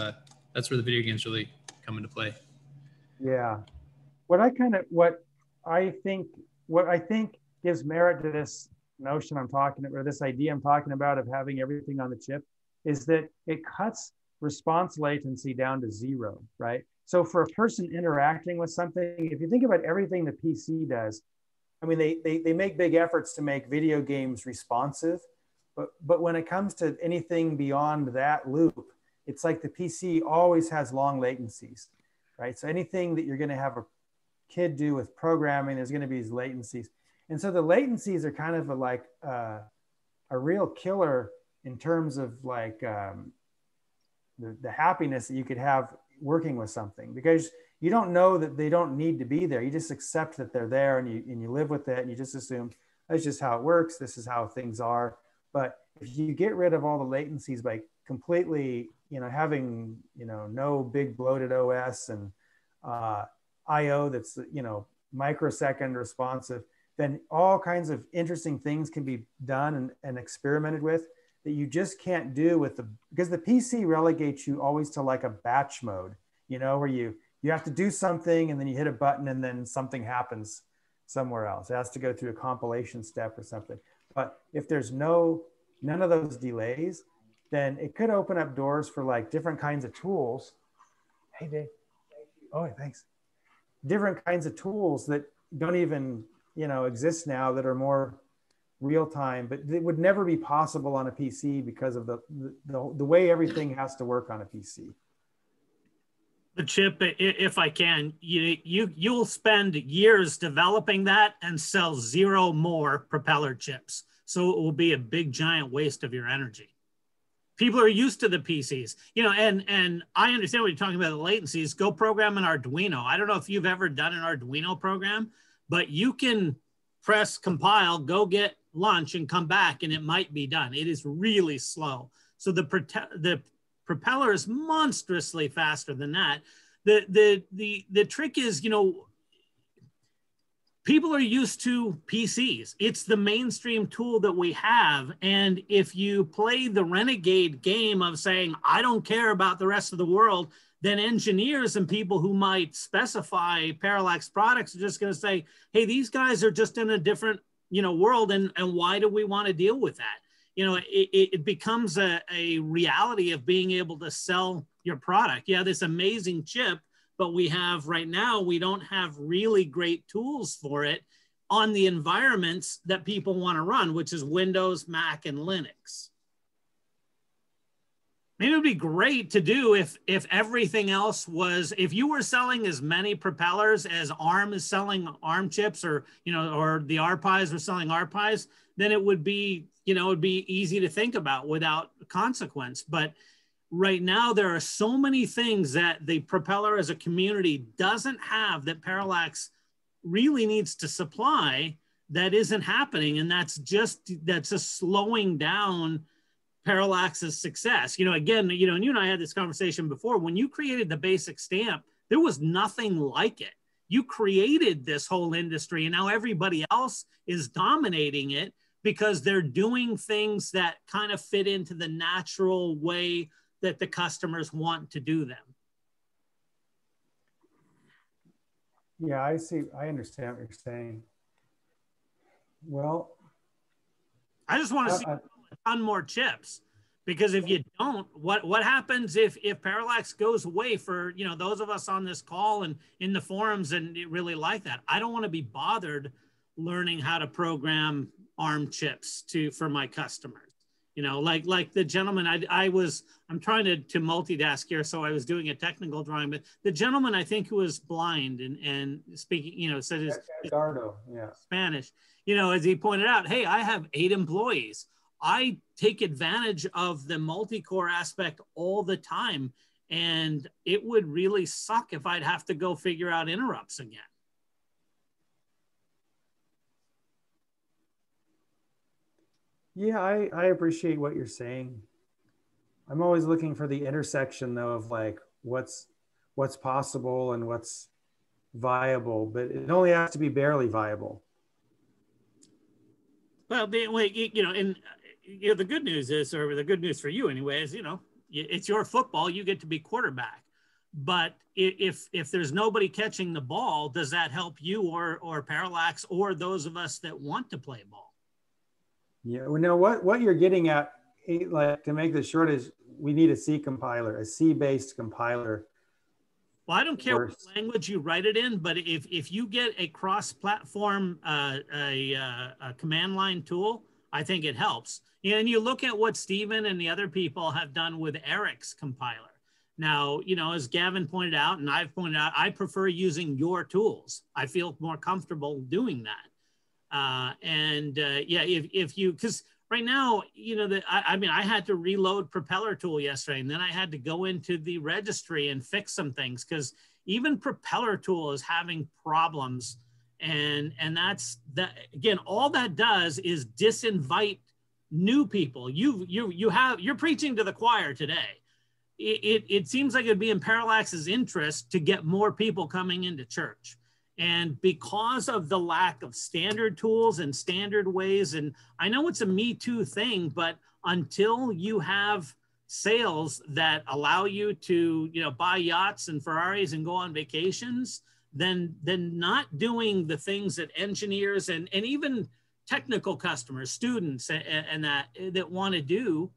I: that's where the video games really come into play.
C: Yeah, what I think gives merit to this notion I'm talking about, or this idea I'm talking about of having everything on the chip, is that it cuts response latency down to 0, right? So for a person interacting with something, if you think about everything the PC does, I mean, they make big efforts to make video games responsive. But when it comes to anything beyond that loop, it's like the PC always has long latencies, right? So anything that you're going to have a kid do with programming, there's going to be these latencies. And so the latencies are kind of a real killer in terms of like the happiness that you could have working with something, because you don't know that they don't need to be there. You just accept that they're there, and you live with it, and you just assume that's just how it works. This is how things are. But if you get rid of all the latencies by completely, having, no big bloated OS and IO that's, microsecond responsive, then all kinds of interesting things can be done and experimented with that you just can't do with because the PC relegates you always to like a batch mode, where you have to do something and then you hit a button and then something happens somewhere else. It has to go through a compilation step or something. But if there's none of those delays, then it could open up doors for like different kinds of tools. Hey, Dave. Oh, thanks. Different kinds of tools that don't even, exist now, that are more real time, but it would never be possible on a PC because of the way everything has to work on a PC.
J: The chip, if I can, you'll spend years developing that and sell 0 more Propeller chips. So it will be a big giant waste of your energy. People are used to the PCs, and I understand what you're talking about, the latencies. Go program an Arduino. I don't know if you've ever done an Arduino program, but you can press compile, go get lunch and come back and it might be done. It is really slow. So the Propeller is monstrously faster than that. The trick is, people are used to PCs. It's the mainstream tool that we have. And if you play the renegade game of saying, I don't care about the rest of the world, then engineers and people who might specify Parallax products are just going to say, hey, these guys are just in a different, world. And why do we want to deal with that? It becomes a reality of being able to sell your product. Yeah, this amazing chip, but we don't have really great tools for it on the environments that people want to run, which is Windows, Mac, and Linux. Maybe it would be great to do if everything else was, if you were selling as many propellers as ARM is selling ARM chips, or or the RPIs were selling RPIs, then it would be, it'd be easy to think about without consequence. But right now, there are so many things that the Propeller as a community doesn't have that Parallax really needs to supply that isn't happening. And that's just slowing down Parallax's success. Again, and you and I had this conversation before. When you created the basic stamp, there was nothing like it. You created this whole industry, and now everybody else is dominating it because they're doing things that kind of fit into the natural way that the customers want to do them.
C: Yeah, I see. I understand what you're saying. Well,
J: I just want to see a ton more chips, because if you don't, what happens if Parallax goes away for, those of us on this call and in the forums and really like that? I don't want to be bothered learning how to program ARM chips for my customers. You know, like the gentleman, I'm trying to multitask here, so I was doing a technical drawing, but the gentleman I think who was blind and speaking, you know, said his
C: Edgardo, yeah,
J: Spanish, you know, as he pointed out, hey, I have 8 employees. I take advantage of the multi-core aspect all the time, and it would really suck if I'd have to go figure out interrupts again.
C: Yeah, I appreciate what you're saying. I'm always looking for the intersection though of like what's possible and what's viable, but it only has to be barely viable.
J: Well, you know, and you know, the good news is, or the good news for you anyway, is, you know, it's your football, you get to be quarterback. But if there's nobody catching the ball, does that help you or Parallax or those of us that want to play ball?
C: Yeah, well, no, what you're getting at, like, to make this short, is we need a C compiler, a C-based compiler.
J: Well, I don't care what language you write it in, but if you get a cross-platform a command line tool, I think it helps. And you look at what Stephen and the other people have done with Eric's compiler. Now, you know, as Gavin pointed out, and I've pointed out, I prefer using your tools. I feel more comfortable doing that. Yeah, if you, because right now, you know, I mean, I had to reload Propeller tool yesterday, and then I had to go into the registry and fix some things, because even Propeller tool is having problems. And that's that, again, all that does is disinvite new people. You're preaching to the choir today. It seems like it'd be in Parallax's interest to get more people coming into church. And because of the lack of standard tools and standard ways, and I know it's a Me Too thing, but until you have sales that allow you to, you know, buy yachts and Ferraris and go on vacations, then not doing the things that engineers and even technical customers, students, and that want to do.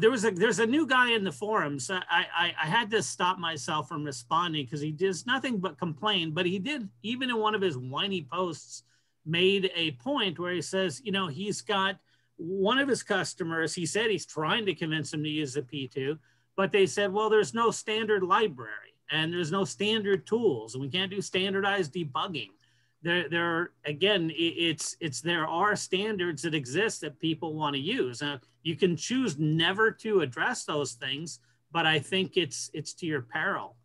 J: There's a new guy in the forums. I had to stop myself from responding because he does nothing but complain, but he did, even in one of his whiny posts, made a point where he says, you know, he's got one of his customers, he said he's trying to convince him to use the P2, but they said, well, there's no standard library and there's no standard tools, and we can't do standardized debugging. There again, there are standards that exist that people want to use. You can choose never to address those things, but I think it's to your peril.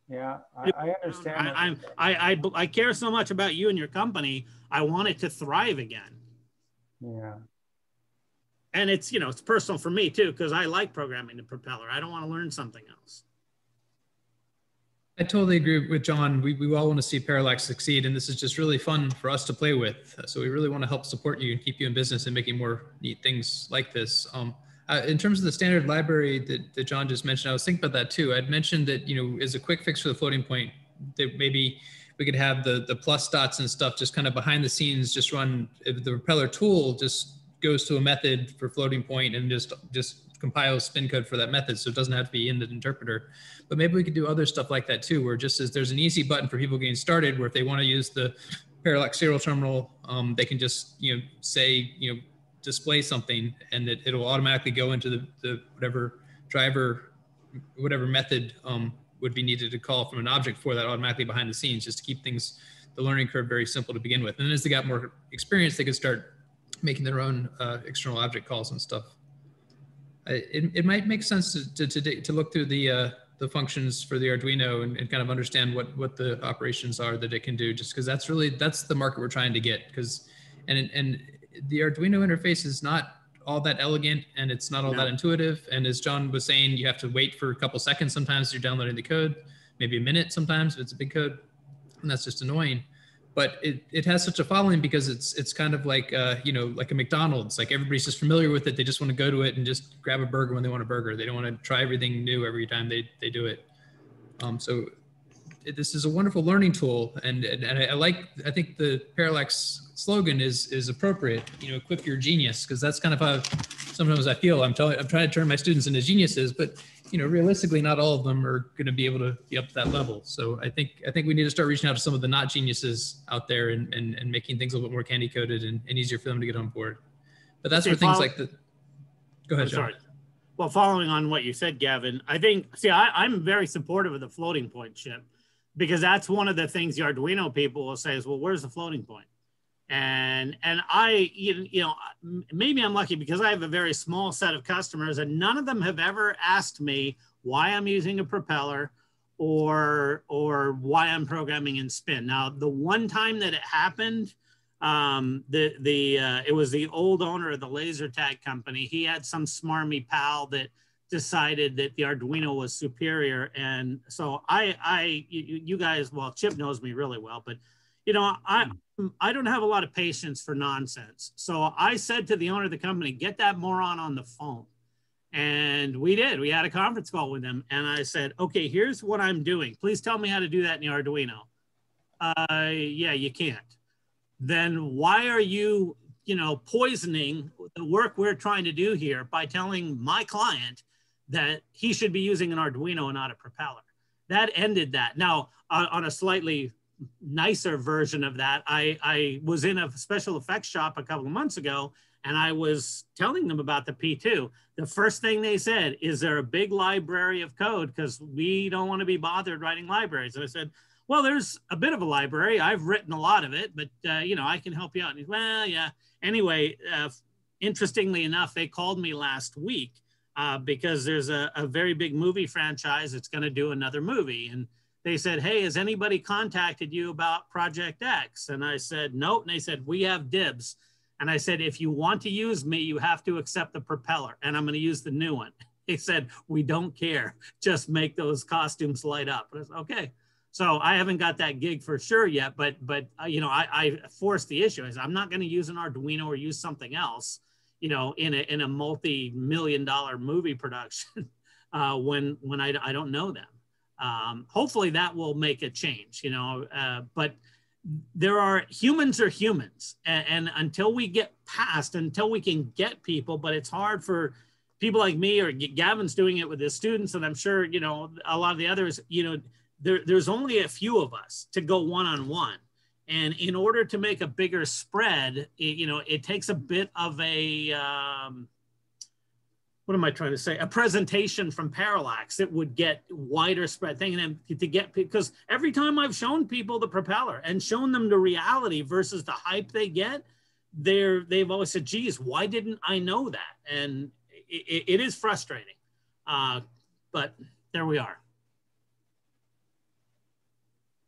C: Yeah, I understand.
J: I care so much about you and your company. I want it to thrive again.
C: Yeah.
J: And it's, you know, it's personal for me too, because I like programming the Propeller. I don't want to learn something else.
I: I totally agree with John. We all want to see Parallax succeed, and this is just really fun for us to play with. So we really want to help support you and keep you in business and making more neat things like this. In terms of the standard library that John just mentioned, I was thinking about that too. I'd mentioned that, you know, as a quick fix for the floating point, that maybe we could have the plus dots and stuff just kind of behind the scenes, just run, if the Propeller tool just goes to a method for floating point and just compiles spin code for that method, so it doesn't have to be in the interpreter. But maybe we could do other stuff like that too, where just as there's an easy button for people getting started, where if they want to use the Parallax serial terminal, they can just, you know, say, you know, display something, and it'll automatically go into the whatever driver, whatever method would be needed to call from an object for that automatically behind the scenes, just to keep things, the learning curve, very simple to begin with. And then as they got more experience, they could start making their own external object calls and stuff. It might make sense to look through the functions for the Arduino and kind of understand what the operations are that it can do, just because that's the market we're trying to get. Because and the Arduino interface is not all that elegant, and it's not all that intuitive. And as John was saying, you have to wait for a couple seconds sometimes as you're downloading the code, maybe a minute sometimes if it's a big code, and that's just annoying. But it has such a following because it's kind of like, you know, like a McDonald's. Like, everybody's just familiar with it. They just want to go to it and just grab a burger when they want a burger. They don't want to try everything new every time they do it. This is a wonderful learning tool, and I think the Parallax slogan is appropriate. You know, equip your genius, because that's kind of how sometimes I feel. I'm trying to turn my students into geniuses, but you know, realistically, not all of them are going to be able to be up to that level. So I think we need to start reaching out to some of the not geniuses out there and making things a little bit more candy coated and easier for them to get on board. But that's where things like the, go ahead, John.
J: Sorry. Well, following on what you said, Gavin, I think, see, I'm very supportive of the floating point chip, because that's one of the things the Arduino people will say is, well, where's the floating point? And I, you know, maybe I'm lucky because I have a very small set of customers, and none of them have ever asked me why I'm using a propeller or why I'm programming in spin. Now, the one time that it happened, it was the old owner of the laser tag company. He had some smarmy pal that decided that the Arduino was superior. And so you guys, well, Chip knows me really well, but you know, I don't have a lot of patience for nonsense. So I said to the owner of the company, get that moron on the phone. And we did. We had a conference call with him. And I said, okay, here's what I'm doing. Please tell me how to do that in the Arduino. Yeah, you can't. Then why are you, you know, poisoning the work we're trying to do here by telling my client that he should be using an Arduino and not a propeller? That ended that. Now, on a slightly nicer version of that, I was in a special effects shop a couple of months ago, and I was telling them about the P2. The first thing they said, is there a big library of code? Because we don't want to be bothered writing libraries. And I said, well, there's a bit of a library. I've written a lot of it, but you know, I can help you out. And he's, well, yeah. Anyway, interestingly enough, they called me last week because there's a very big movie franchise that's going to do another movie. And they said, hey, has anybody contacted you about Project X? And I said, nope. And they said, we have dibs. And I said, if you want to use me, you have to accept the propeller, and I'm going to use the new one. They said, we don't care. Just make those costumes light up. And I said, okay. So I haven't got that gig for sure yet, but you know, I forced the issue. I said, I'm not going to use an Arduino or use something else, you know, in a multi-million-dollar movie production when I don't know them. Hopefully that will make a change, you know, but humans are humans, and until we get past, until we can get people, but it's hard for people like me, or Gavin's doing it with his students, and I'm sure, you know, a lot of the others, you know, there's only a few of us to go one-on-one. And in order to make a bigger spread, you know, it takes a bit of a, what am I trying to say? A presentation from Parallax that would get wider spread thing, and to get, because every time I've shown people the propeller and shown them the reality versus the hype they get, they've always said, geez, why didn't I know that? And it is frustrating, but there we are.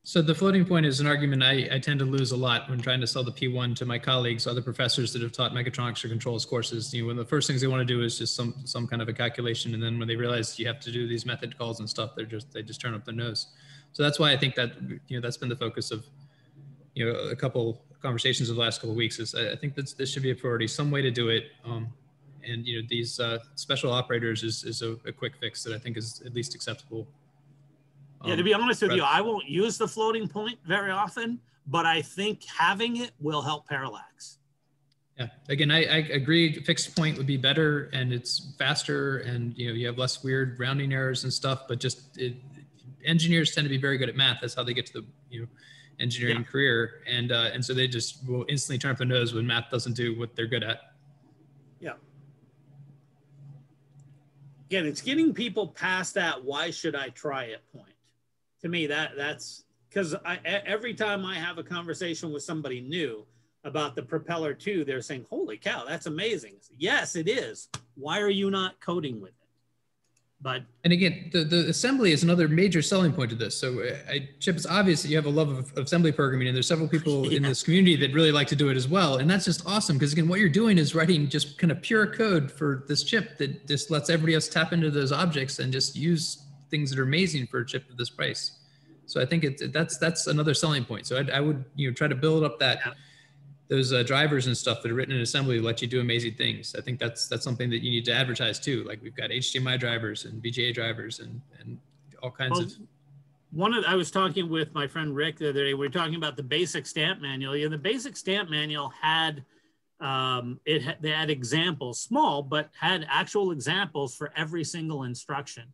I: So the floating point is an argument I tend to lose a lot when trying to sell the P1 to my colleagues, other professors that have taught mechatronics or controls courses. You know, one of the first things they want to do is just some kind of a calculation, and then when they realize you have to do these method calls and stuff, they just turn up their nose. So that's why I think that, you know, that's been the focus of, you know, a couple conversations of the last couple of weeks. Is I think that this should be a priority, some way to do it, and you know, these special operators is a quick fix that I think is at least acceptable.
J: Yeah, to be honest with you, I won't use the floating point very often, but I think having it will help Parallax.
I: Yeah, again, I agree. Fixed point would be better, and it's faster, and you know, you have less weird rounding errors and stuff. But just engineers tend to be very good at math. That's how they get to the engineering career, and so they just will instantly turn up their nose when math doesn't do what they're good at.
J: Yeah. Again, it's getting people past that "why should I try it" point. To me, that's because every time I have a conversation with somebody new about the Propeller 2, they're saying, holy cow, that's amazing. Yes, it is. Why are you not coding with it? But
I: and again, the assembly is another major selling point to this. So Chip, it's obvious that you have a love of assembly programming, and there's several people in this community that really like to do it as well. And that's just awesome, because again, what you're doing is writing just kind of pure code for this chip that just lets everybody else tap into those objects and just use things that are amazing for a chip of this price. So I think that's another selling point. So I would, you know, try to build up those drivers and stuff that are written in assembly to let you do amazing things. I think that's something that you need to advertise too. Like we've got HDMI drivers and VGA drivers and all kinds of.
J: I was talking with my friend Rick the other day. We were talking about the basic stamp manual. Yeah, the basic stamp manual had they had examples, small, but had actual examples for every single instruction.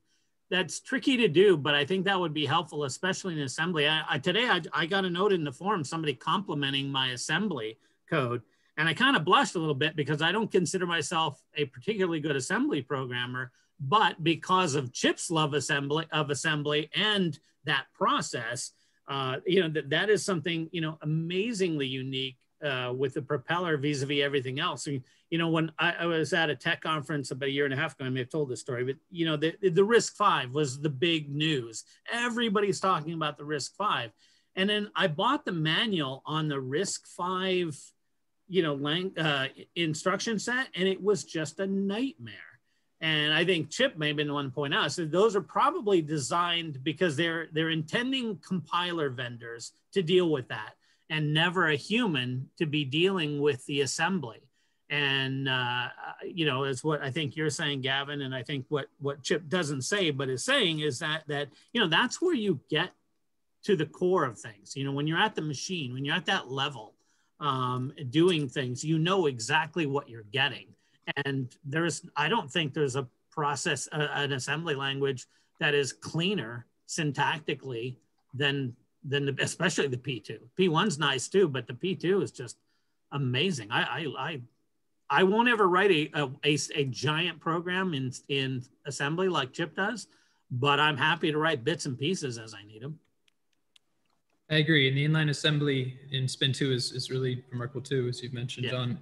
J: That's tricky to do, but I think that would be helpful, especially in assembly. Today I got a note in the forum, somebody complimenting my assembly code. And I kind of blushed a little bit because I don't consider myself a particularly good assembly programmer, but because of Chip's love of assembly and that process, you know, that is something, you know, amazingly unique with the Propeller vis-a-vis everything else. You know, when I was at a tech conference about a year and a half ago, I may have told this story, but you know, the RISC-V was the big news. Everybody's talking about the RISC-V. And then I bought the manual on the RISC-V, you know, instruction set, and it was just a nightmare. And I think Chip may have been the one to point out, so those are probably designed because they're intending compiler vendors to deal with that, and never a human to be dealing with the assembly. And, you know, it's what I think you're saying, Gavin, and I think what Chip doesn't say, but is saying is that, you know, that's where you get to the core of things. You know, when you're at the machine, when you're at that level, doing things, you know exactly what you're getting. And I don't think there's a process, an assembly language that is cleaner syntactically than especially the P2. P1's nice too, but the P2 is just amazing. I won't ever write a giant program in assembly like Chip does, but I'm happy to write bits and pieces as I need them.
I: I agree. And the inline assembly in Spin 2 is really remarkable too, as you've mentioned, John.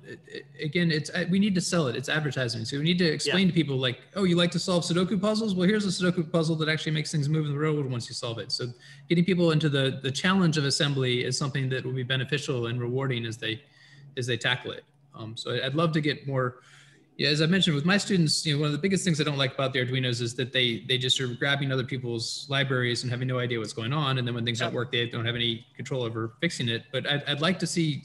I: Again, we need to sell it. It's advertising. So we need to explain to people like, oh, you like to solve Sudoku puzzles? Well, here's a Sudoku puzzle that actually makes things move in the real world once you solve it. So getting people into the challenge of assembly is something that will be beneficial and rewarding as they tackle it. So I'd love to get more. Yeah, as I mentioned with my students, you know, one of the biggest things I don't like about the Arduinos is that they just are grabbing other people's libraries and having no idea what's going on. And then when things don't work, they don't have any control over fixing it. But I'd like to see,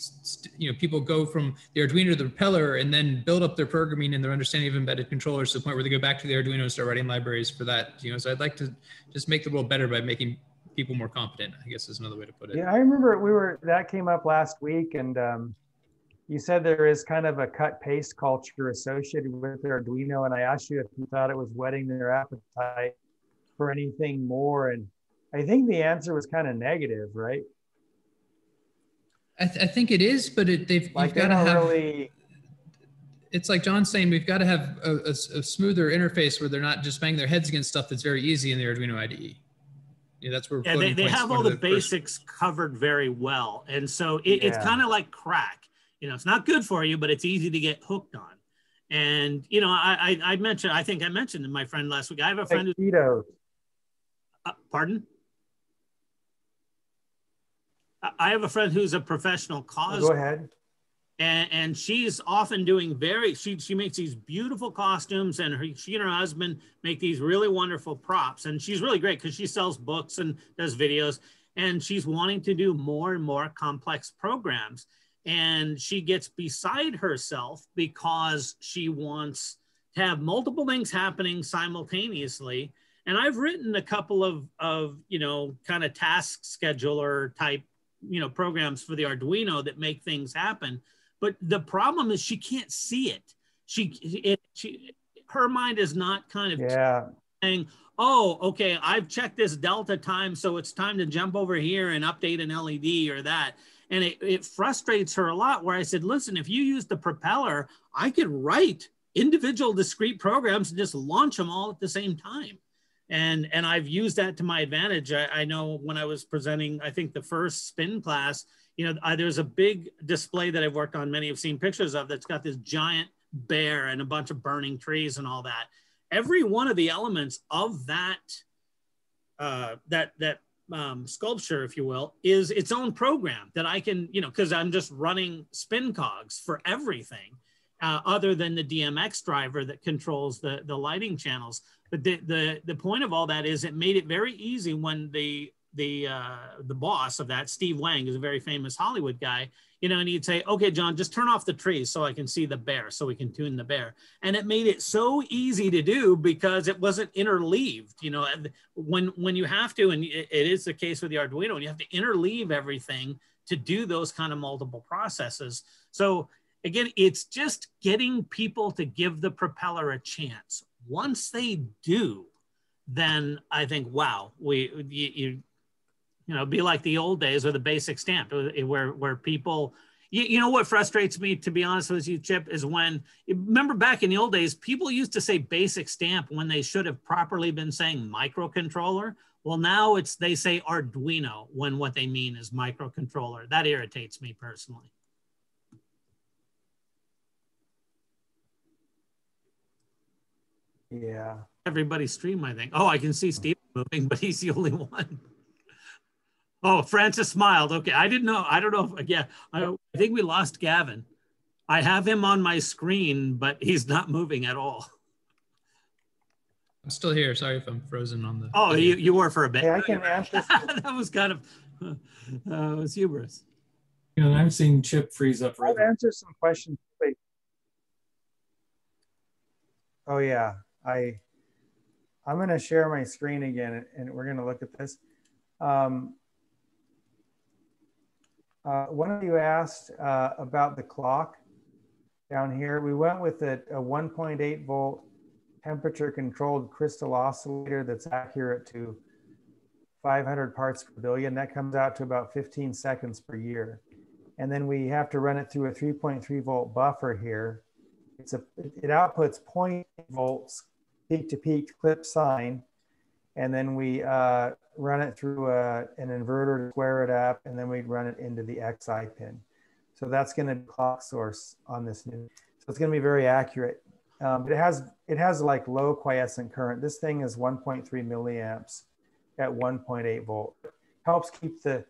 I: you know, people go from the Arduino to the Propeller and then build up their programming and their understanding of embedded controllers to the point where they go back to the Arduino and start writing libraries for that. You know, so I'd like to just make the world better by making people more competent, I guess is another way to put it.
C: Yeah, I remember that came up last week, and you said there is kind of a cut paste culture associated with Arduino, and I asked you if you thought it was whetting their appetite for anything more, and I think the answer was kind of negative, right?
I: I think it is, but you've got to have. Really... It's like John's saying, we've got to have a smoother interface where they're not just banging their heads against stuff that's very easy in the Arduino IDE. Yeah, that's where
J: they have all the basics covered very well, and so it's kind of like crack. You know, it's not good for you, but it's easy to get hooked on. And, you know, I think I mentioned to my friend last week, I have a friend who, pardon? I have a friend who's a professional cosplayer.
C: Go ahead.
J: And she's often doing she makes these beautiful costumes, and she and her husband make these really wonderful props. And she's really great because she sells books and does videos, and she's wanting to do more and more complex programs. And she gets beside herself because she wants to have multiple things happening simultaneously. And I've written a couple of you know, kind of task scheduler type, you know, programs for the Arduino that make things happen. But the problem is she can't see it. Her mind is not kind of saying, oh, okay, I've checked this delta time, so it's time to jump over here and update an LED or that. And it frustrates her a lot, where I said, listen, if you use the Propeller, I could write individual discrete programs and just launch them all at the same time. And I've used that to my advantage. I know when I was presenting, I think the first spin class, you know, there's a big display that I've worked on, many have seen pictures of, that's got this giant bear and a bunch of burning trees and all that. Every one of the elements of that, sculpture, if you will, is its own program that I can, you know, because I'm just running spin cogs for everything other than the DMX driver that controls the lighting channels. But the point of all that is it made it very easy when the boss of that, Steve Wang, is a very famous Hollywood guy, you know, and he'd say, okay, John, just turn off the trees so I can see the bear, so we can tune the bear. And it made it so easy to do because it wasn't interleaved, you know, when you have to, and it is the case with the Arduino, and you have to interleave everything to do those kind of multiple processes. So again, it's just getting people to give the Propeller a chance. Once they do, then I think, wow, you know, be like the old days or the basic stamp, where people, You know what frustrates me, to be honest with you, Chip, is when, remember back in the old days, people used to say basic stamp when they should have properly been saying microcontroller. Well, now they say Arduino when what they mean is microcontroller. That irritates me personally.
C: Yeah.
J: Everybody's stream, I think. Oh, I can see Steve moving, but he's the only one. Oh, Francis smiled. Okay, I didn't know. I don't know if, yeah, I think we lost Gavin. I have him on my screen, but he's not moving at all.
I: I'm still here. Sorry if I'm frozen on the.
J: Oh, you were for a bit.
C: Hey, I can answer.
J: That was kind of, it was humorous.
B: You know, I'm seeing Chip freeze up.
C: I'll answer some questions. Wait. Oh yeah, I'm going to share my screen again, and we're going to look at this. One of you asked about the clock down here. We went with a 1.8 volt temperature controlled crystal oscillator that's accurate to 500 parts per billion. That comes out to about 15 seconds per year. And then we have to run it through a 3.3 volt buffer here. It outputs 0.8 volts peak to peak clip sine. And then we run it through an inverter to square it up, and then we run it into the XI pin. So that's going to be clock source on this new. So it's going to be very accurate. But it has like low quiescent current. This thing is 1.3 milliamps at 1.8 volt. Helps keep the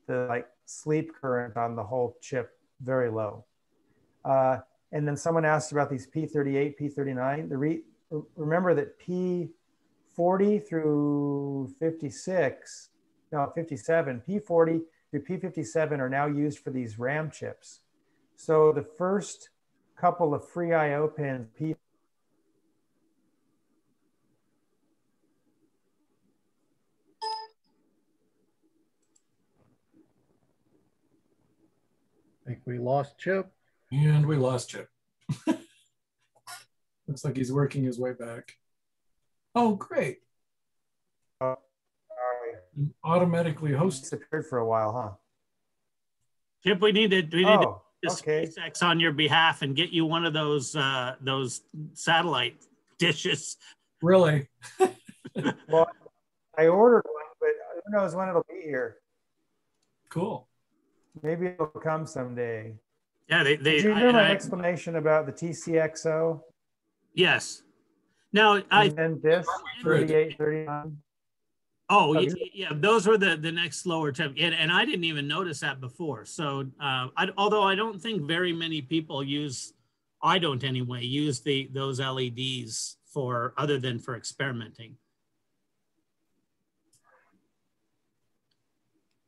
C: like sleep current on the whole chip very low. And then someone asked about these P38, P39. Remember that P40 through 56, no, 57, P40 through P57 are now used for these RAM chips. So the first couple of free IO pins,
F: I think we lost Chip.
B: And we lost Chip. Looks like he's working his way back. Oh, great. Automatically host.
C: Disappeared for a while, huh?
J: Chip, we need to
C: okay.
J: SpaceX on your behalf and get you one of those satellite dishes.
B: Really?
C: Well, I ordered one, but who knows when it'll be here.
B: Cool.
C: Maybe it'll come someday.
J: Yeah,
C: Did you hear my explanation about the TCXO?
J: Yes. Now,
C: and this 38, 39.
J: Oh, yeah, those were the next lower temp. And I didn't even notice that before. So although I don't think very many people use, I don't anyway, use those LEDs for other than for experimenting.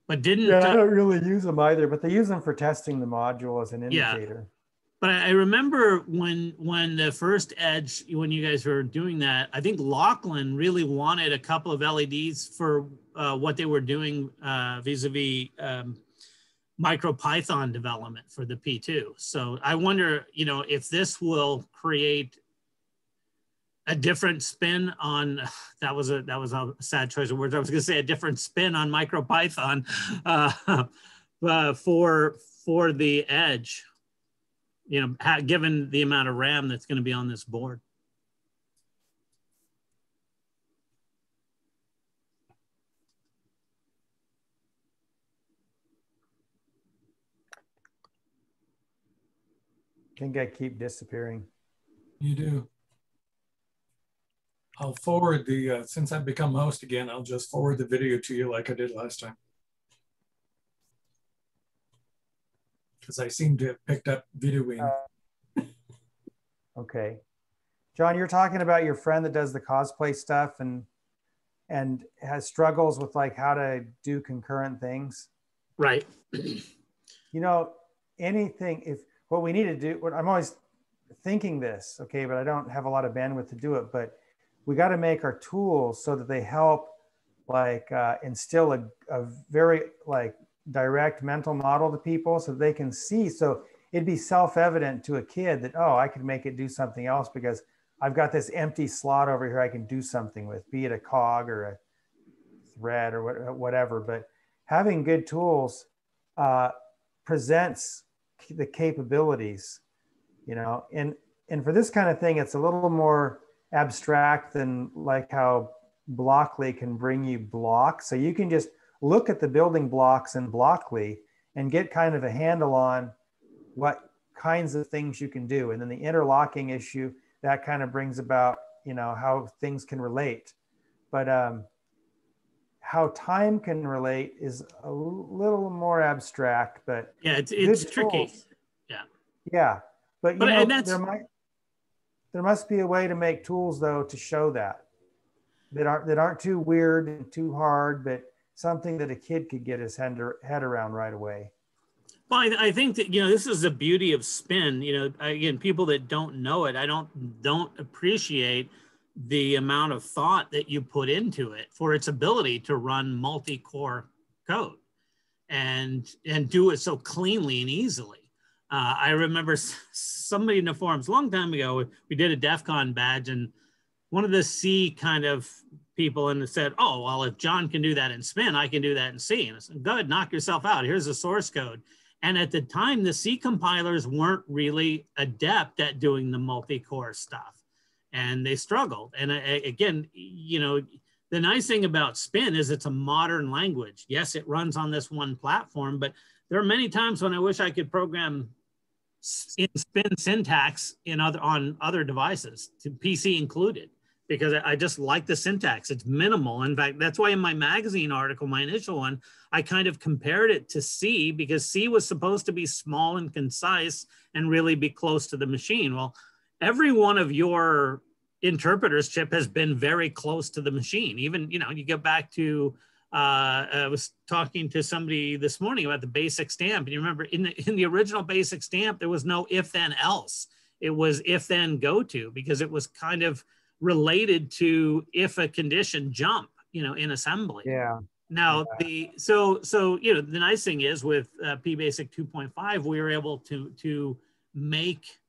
J: But didn't
C: I don't really use them either, but they use them for testing the module as an indicator.
J: Yeah. But I remember when the first Edge, when you guys were doing that, I think Lachlan really wanted a couple of LEDs for what they were doing vis-a-vis MicroPython development for the P2. So I wonder, if this will create a different spin on, that was a sad choice of words. I was going to say a different spin on MicroPython for the Edge. Given the amount of RAM that's going to be on this board.
C: I think I keep disappearing.
B: You do. I'll forward the, since I've become host again, I'll just forward the video to you like I did last time. Because I seem to have picked up videoing.
C: Okay. John, you're talking about your friend that does the cosplay stuff and has struggles with like how to do concurrent things.
J: Right.
C: Anything, if what we need to do, I'm always thinking this, okay, but I don't have a lot of bandwidth to do it, but we got to make our tools so that they help like instill a very like direct mental model to people so they can see. So it'd be self-evident to a kid that, oh, I could make it do something else because I've got this empty slot over here I can do something with, be it a cog or a thread or whatever. But having good tools presents the capabilities, you know, and for this kind of thing, it's a little more abstract than like how Blockly can bring you blocks. So you can just look at the building blocks in Blockly and get kind of a handle on what kinds of things you can do. And then the interlocking issue, that kind of brings about, you know, how things can relate. But how time can relate is a little more abstract, but
J: yeah, it's tricky.
C: Tools.
J: Yeah.
C: Yeah. But you
J: But
C: know, there must be a way to make tools though to show that aren't too weird and too hard, but something that a kid could get his head around right away.
J: Well, I think that, you know, this is the beauty of spin. You know, again, people that don't know it, I don't appreciate the amount of thought that you put into it for its ability to run multi-core code and do it so cleanly and easily. I remember somebody in the forums a long time ago, we did a DEF CON badge, and one of the C kind of people and said, oh, well, if John can do that in spin, I can do that in C. And I said, good, knock yourself out. Here's the source code. And at the time, the C compilers weren't really adept at doing the multi-core stuff, and they struggled. And again, you know, the nice thing about spin is it's a modern language. Yes, it runs on this one platform, but there are many times when I wish I could program in spin syntax on other devices, to PC included, because I just like the syntax. It's minimal. In fact, that's why in my magazine article, my initial one, I kind of compared it to C, because C was supposed to be small and concise and really be close to the machine. Well, every one of your interpreters, Chip, has been very close to the machine. Even, you know, you go back to, I was talking to somebody this morning about the basic stamp. And you remember in the original basic stamp, there was no if then else. It was if then go to, because it was kind of related to if a condition jump, you know, in assembly.
C: Yeah.
J: Now so you know, the nice thing is with PBasic 2.5, we were able to make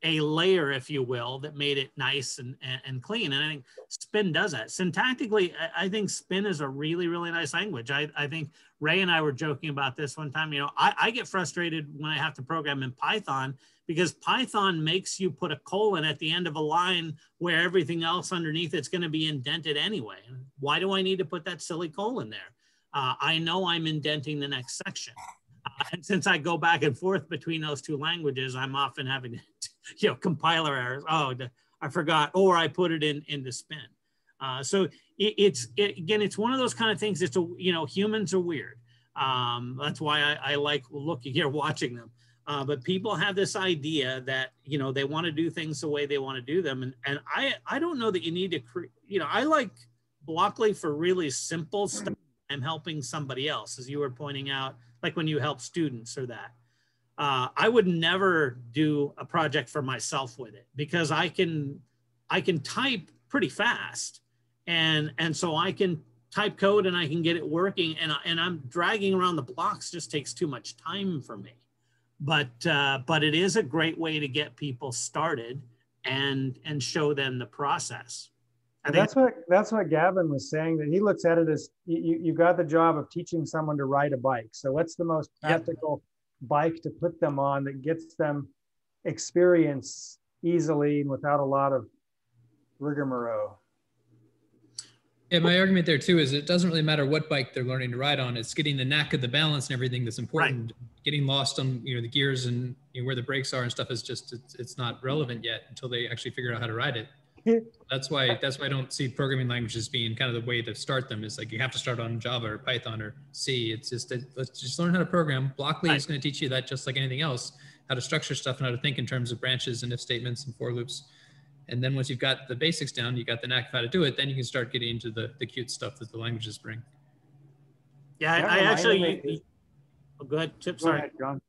J: a layer, if you will, that made it nice and clean. And I think Spin does that. Syntactically, I think Spin is a really, really nice language. I think Ray and I were joking about this one time. You know, I get frustrated when I have to program in Python, because Python makes you put a colon at the end of a line where everything else underneath it's going to be indented anyway. Why do I need to put that silly colon there? I know I'm indenting the next section. And since I go back and forth between those two languages, I'm often having, you know, compiler errors. Oh, I forgot, or I put it into Spin. So again, it's one of those kind of things. It's you know, humans are weird. That's why I like looking here, watching them. But people have this idea that, you know, they want to do things the way they want to do them. And I don't know that you need to, you know, I like Blockly for really simple stuff. I'm helping somebody else, as you were pointing out, like when you help students or that. I would never do a project for myself with it, because I can type pretty fast. And so I can type code and I can get it working, and I'm dragging around the blocks just takes too much time for me. But it is a great way to get people started and show them the process.
C: That's what Gavin was saying, that he looks at it as you got the job of teaching someone to ride a bike. So what's the most practical bike to put them on that gets them experience easily and without a lot of rigmarole?
I: Yeah, my argument there too is it doesn't really matter what bike they're learning to ride on. It's getting the knack of the balance and everything that's important. Right. Getting lost on, you know, the gears and, you know, where the brakes are and stuff is just, it's not relevant yet until they actually figure out how to ride it. That's why I don't see programming languages being kind of the way to start them. Is like you have to start on Java or Python or C. It's just let's just learn how to program. Blockly is going to teach you that, just like anything else, how to structure stuff and how to think in terms of branches and if statements and for loops. And then once you've got the basics down, you got the knack of how to do it, then you can start getting into the cute stuff that the languages bring.
J: Yeah, I actually. Oh, go ahead, Chip. Sorry,
C: go ahead, John.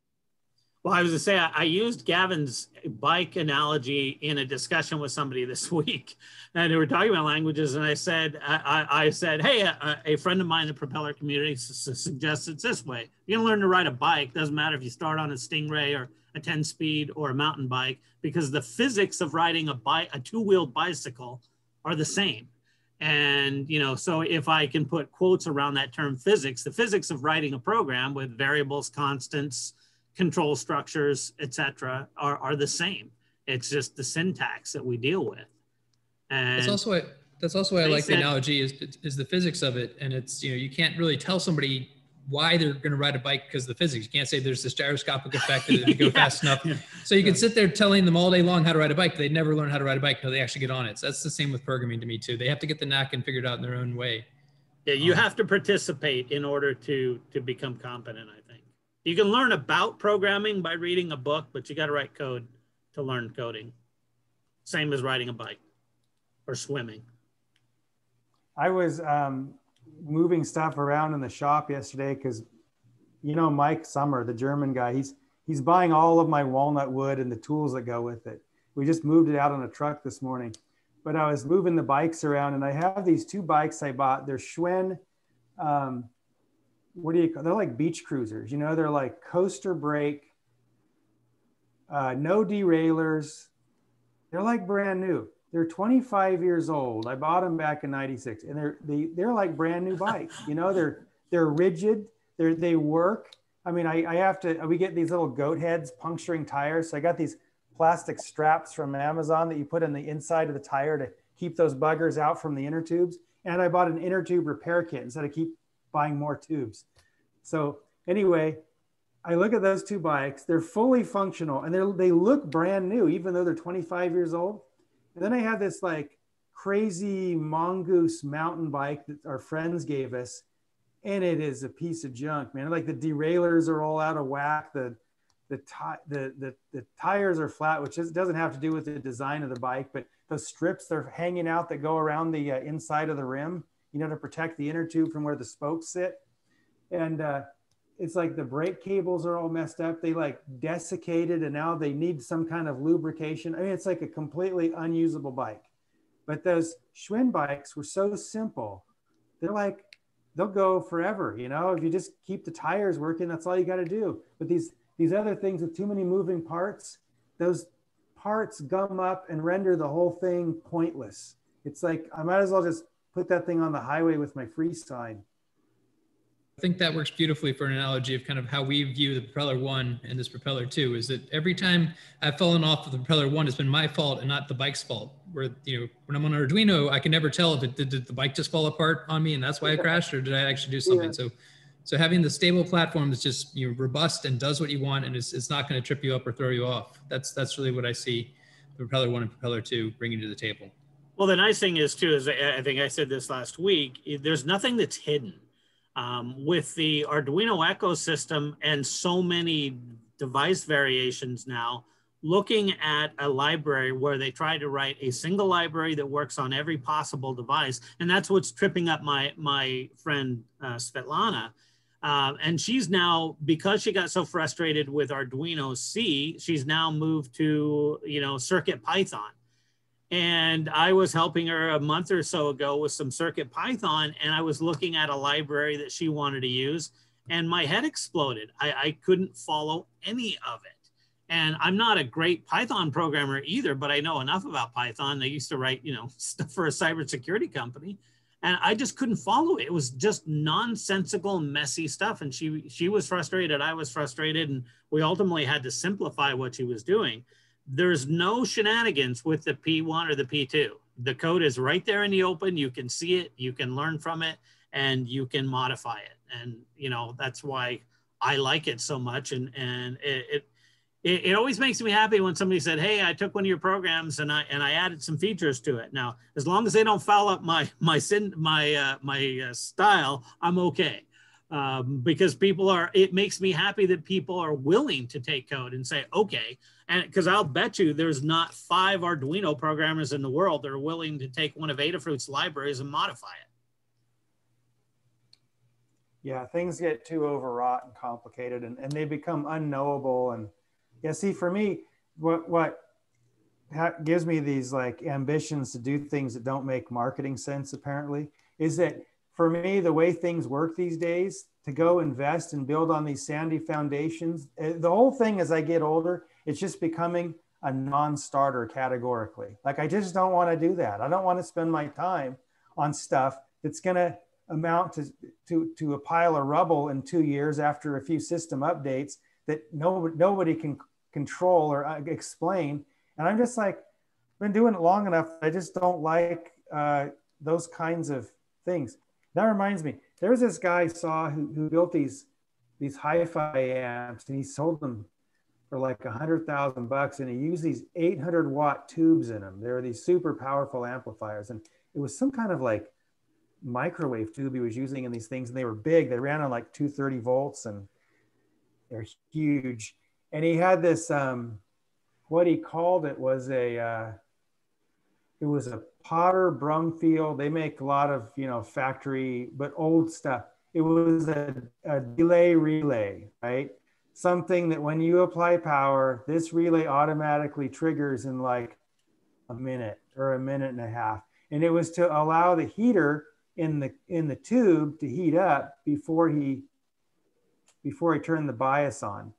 J: Well, I was going to say, I used Gavin's bike analogy in a discussion with somebody this week, and they were talking about languages, and I said, hey, a friend of mine in the Propeller community suggests it's this way. You're going to learn to ride a bike. Doesn't matter if you start on a Stingray or a 10-speed or a mountain bike, because the physics of riding a two-wheeled bicycle are the same. And, you know, so if I can put quotes around that term physics, the physics of writing a program with variables, constants, control structures, etc., are the same. It's just the syntax that we deal with. And
I: that's also why I like the analogy is the physics of it. And it's, you can't really tell somebody why they're going to ride a bike because of the physics. You can't say there's this gyroscopic effect that it go fast enough. So you can sit there telling them all day long how to ride a bike. They never learn how to ride a bike until they actually get on it. So that's the same with programming to me too. They have to get the knack and figure it out in their own way.
J: Yeah, you have to participate in order to become competent, I think. You can learn about programming by reading a book, but you got to write code to learn coding. Same as riding a bike or swimming.
C: I was moving stuff around in the shop yesterday because, Mike Sommer, the German guy, he's buying all of my walnut wood and the tools that go with it. We just moved it out on a truck this morning. But I was moving the bikes around, and I have these 2 bikes I bought. They're Schwinn, what do you call? They're like beach cruisers. They're like coaster brake, no derailleurs. They're like brand new. They're 25 years old. I bought them back in '96, and they're like brand new bikes. They're rigid. They work. I mean, we get these little goat heads puncturing tires. So I got these plastic straps from Amazon that you put in the inside of the tire to keep those buggers out from the inner tubes. And I bought an inner tube repair kit instead of keep buying more tubes. So anyway, I look at those 2 bikes. They're fully functional and they look brand new, even though they're 25 years old. And then I have this like crazy mongoose mountain bike that our friends gave us. And it is a piece of junk, man. Like the derailleurs are all out of whack. The tires are flat, which doesn't have to do with the design of the bike, but those strips, they're hanging out that go around the inside of the rim, to protect the inner tube from where the spokes sit. And it's like the brake cables are all messed up. They like desiccated and now they need some kind of lubrication. I mean, it's like a completely unusable bike. But those Schwinn bikes were so simple. They're like, they'll go forever, if you just keep the tires working, that's all you got to do. But these other things with too many moving parts, those parts gum up and render the whole thing pointless. It's like, I might as well just put that thing on the highway with my free sign.
I: I think that works beautifully for an analogy of kind of how we view the Propeller 1 and this Propeller 2 is that every time I've fallen off of the Propeller 1, it's been my fault and not the bike's fault. Where, when I'm on an Arduino, I can never tell if did the bike just fall apart on me and that's why I crashed, or did I actually do something? Yeah. So having the stable platform that's just robust and does what you want and it's not going to trip you up or throw you off. That's really what I see the Propeller 1 and Propeller 2 bringing to the table.
J: Well, the nice thing is too, is I think I said this last week, there's nothing that's hidden. With the Arduino ecosystem and so many device variations now, looking at a library where they try to write a single library that works on every possible device. And that's what's tripping up my friend Svetlana. And she's now, because she got so frustrated with Arduino C, she's now moved to, Circuit Python. And I was helping her a month or so ago with some Circuit Python, and I was looking at a library that she wanted to use, and my head exploded. I couldn't follow any of it. And I'm not a great Python programmer either, but I know enough about Python. I used to write, stuff for a cybersecurity company, and I just couldn't follow it. It was just nonsensical, messy stuff. And she was frustrated, I was frustrated, and we ultimately had to simplify what she was doing. There's no shenanigans with the P1 or the P2. The code is right there in the open. You can see it, you can learn from it, and you can modify it. And, that's why I like it so much. And it always makes me happy when somebody said, hey, I took one of your programs and I added some features to it. Now, as long as they don't foul up my style, I'm okay. Because it makes me happy that people are willing to take code and say, okay, and because I'll bet you there's not 5 Arduino programmers in the world that are willing to take one of Adafruit's libraries and modify it.
C: Yeah, things get too overwrought and complicated and they become unknowable. And yeah, see, for me, what gives me these like ambitions to do things that don't make marketing sense apparently is that for me, the way things work these days, to go invest and build on these sandy foundations, the whole thing as I get older, it's just becoming a non-starter categorically. Like, I just don't want to do that. I don't want to spend my time on stuff that's going to amount to a pile of rubble in 2 years after a few system updates that nobody can control or explain. And I'm just like, been doing it long enough. I just don't like those kinds of things. That reminds me, there was this guy I saw who built these hi-fi amps, and he sold them for like $100,000, and he used these 800-watt tubes in them. They were these super powerful amplifiers, and it was some kind of like microwave tube he was using in these things, and they were big. They ran on like 230 volts, and they're huge. And he had this, what he called it was it was a Potter Brumfield. They make a lot of, factory, but old stuff. It was a delay relay, right? Something that when you apply power, this relay automatically triggers in like a minute or a minute and a half. And it was to allow the heater in the tube to heat up before he turned the bias on.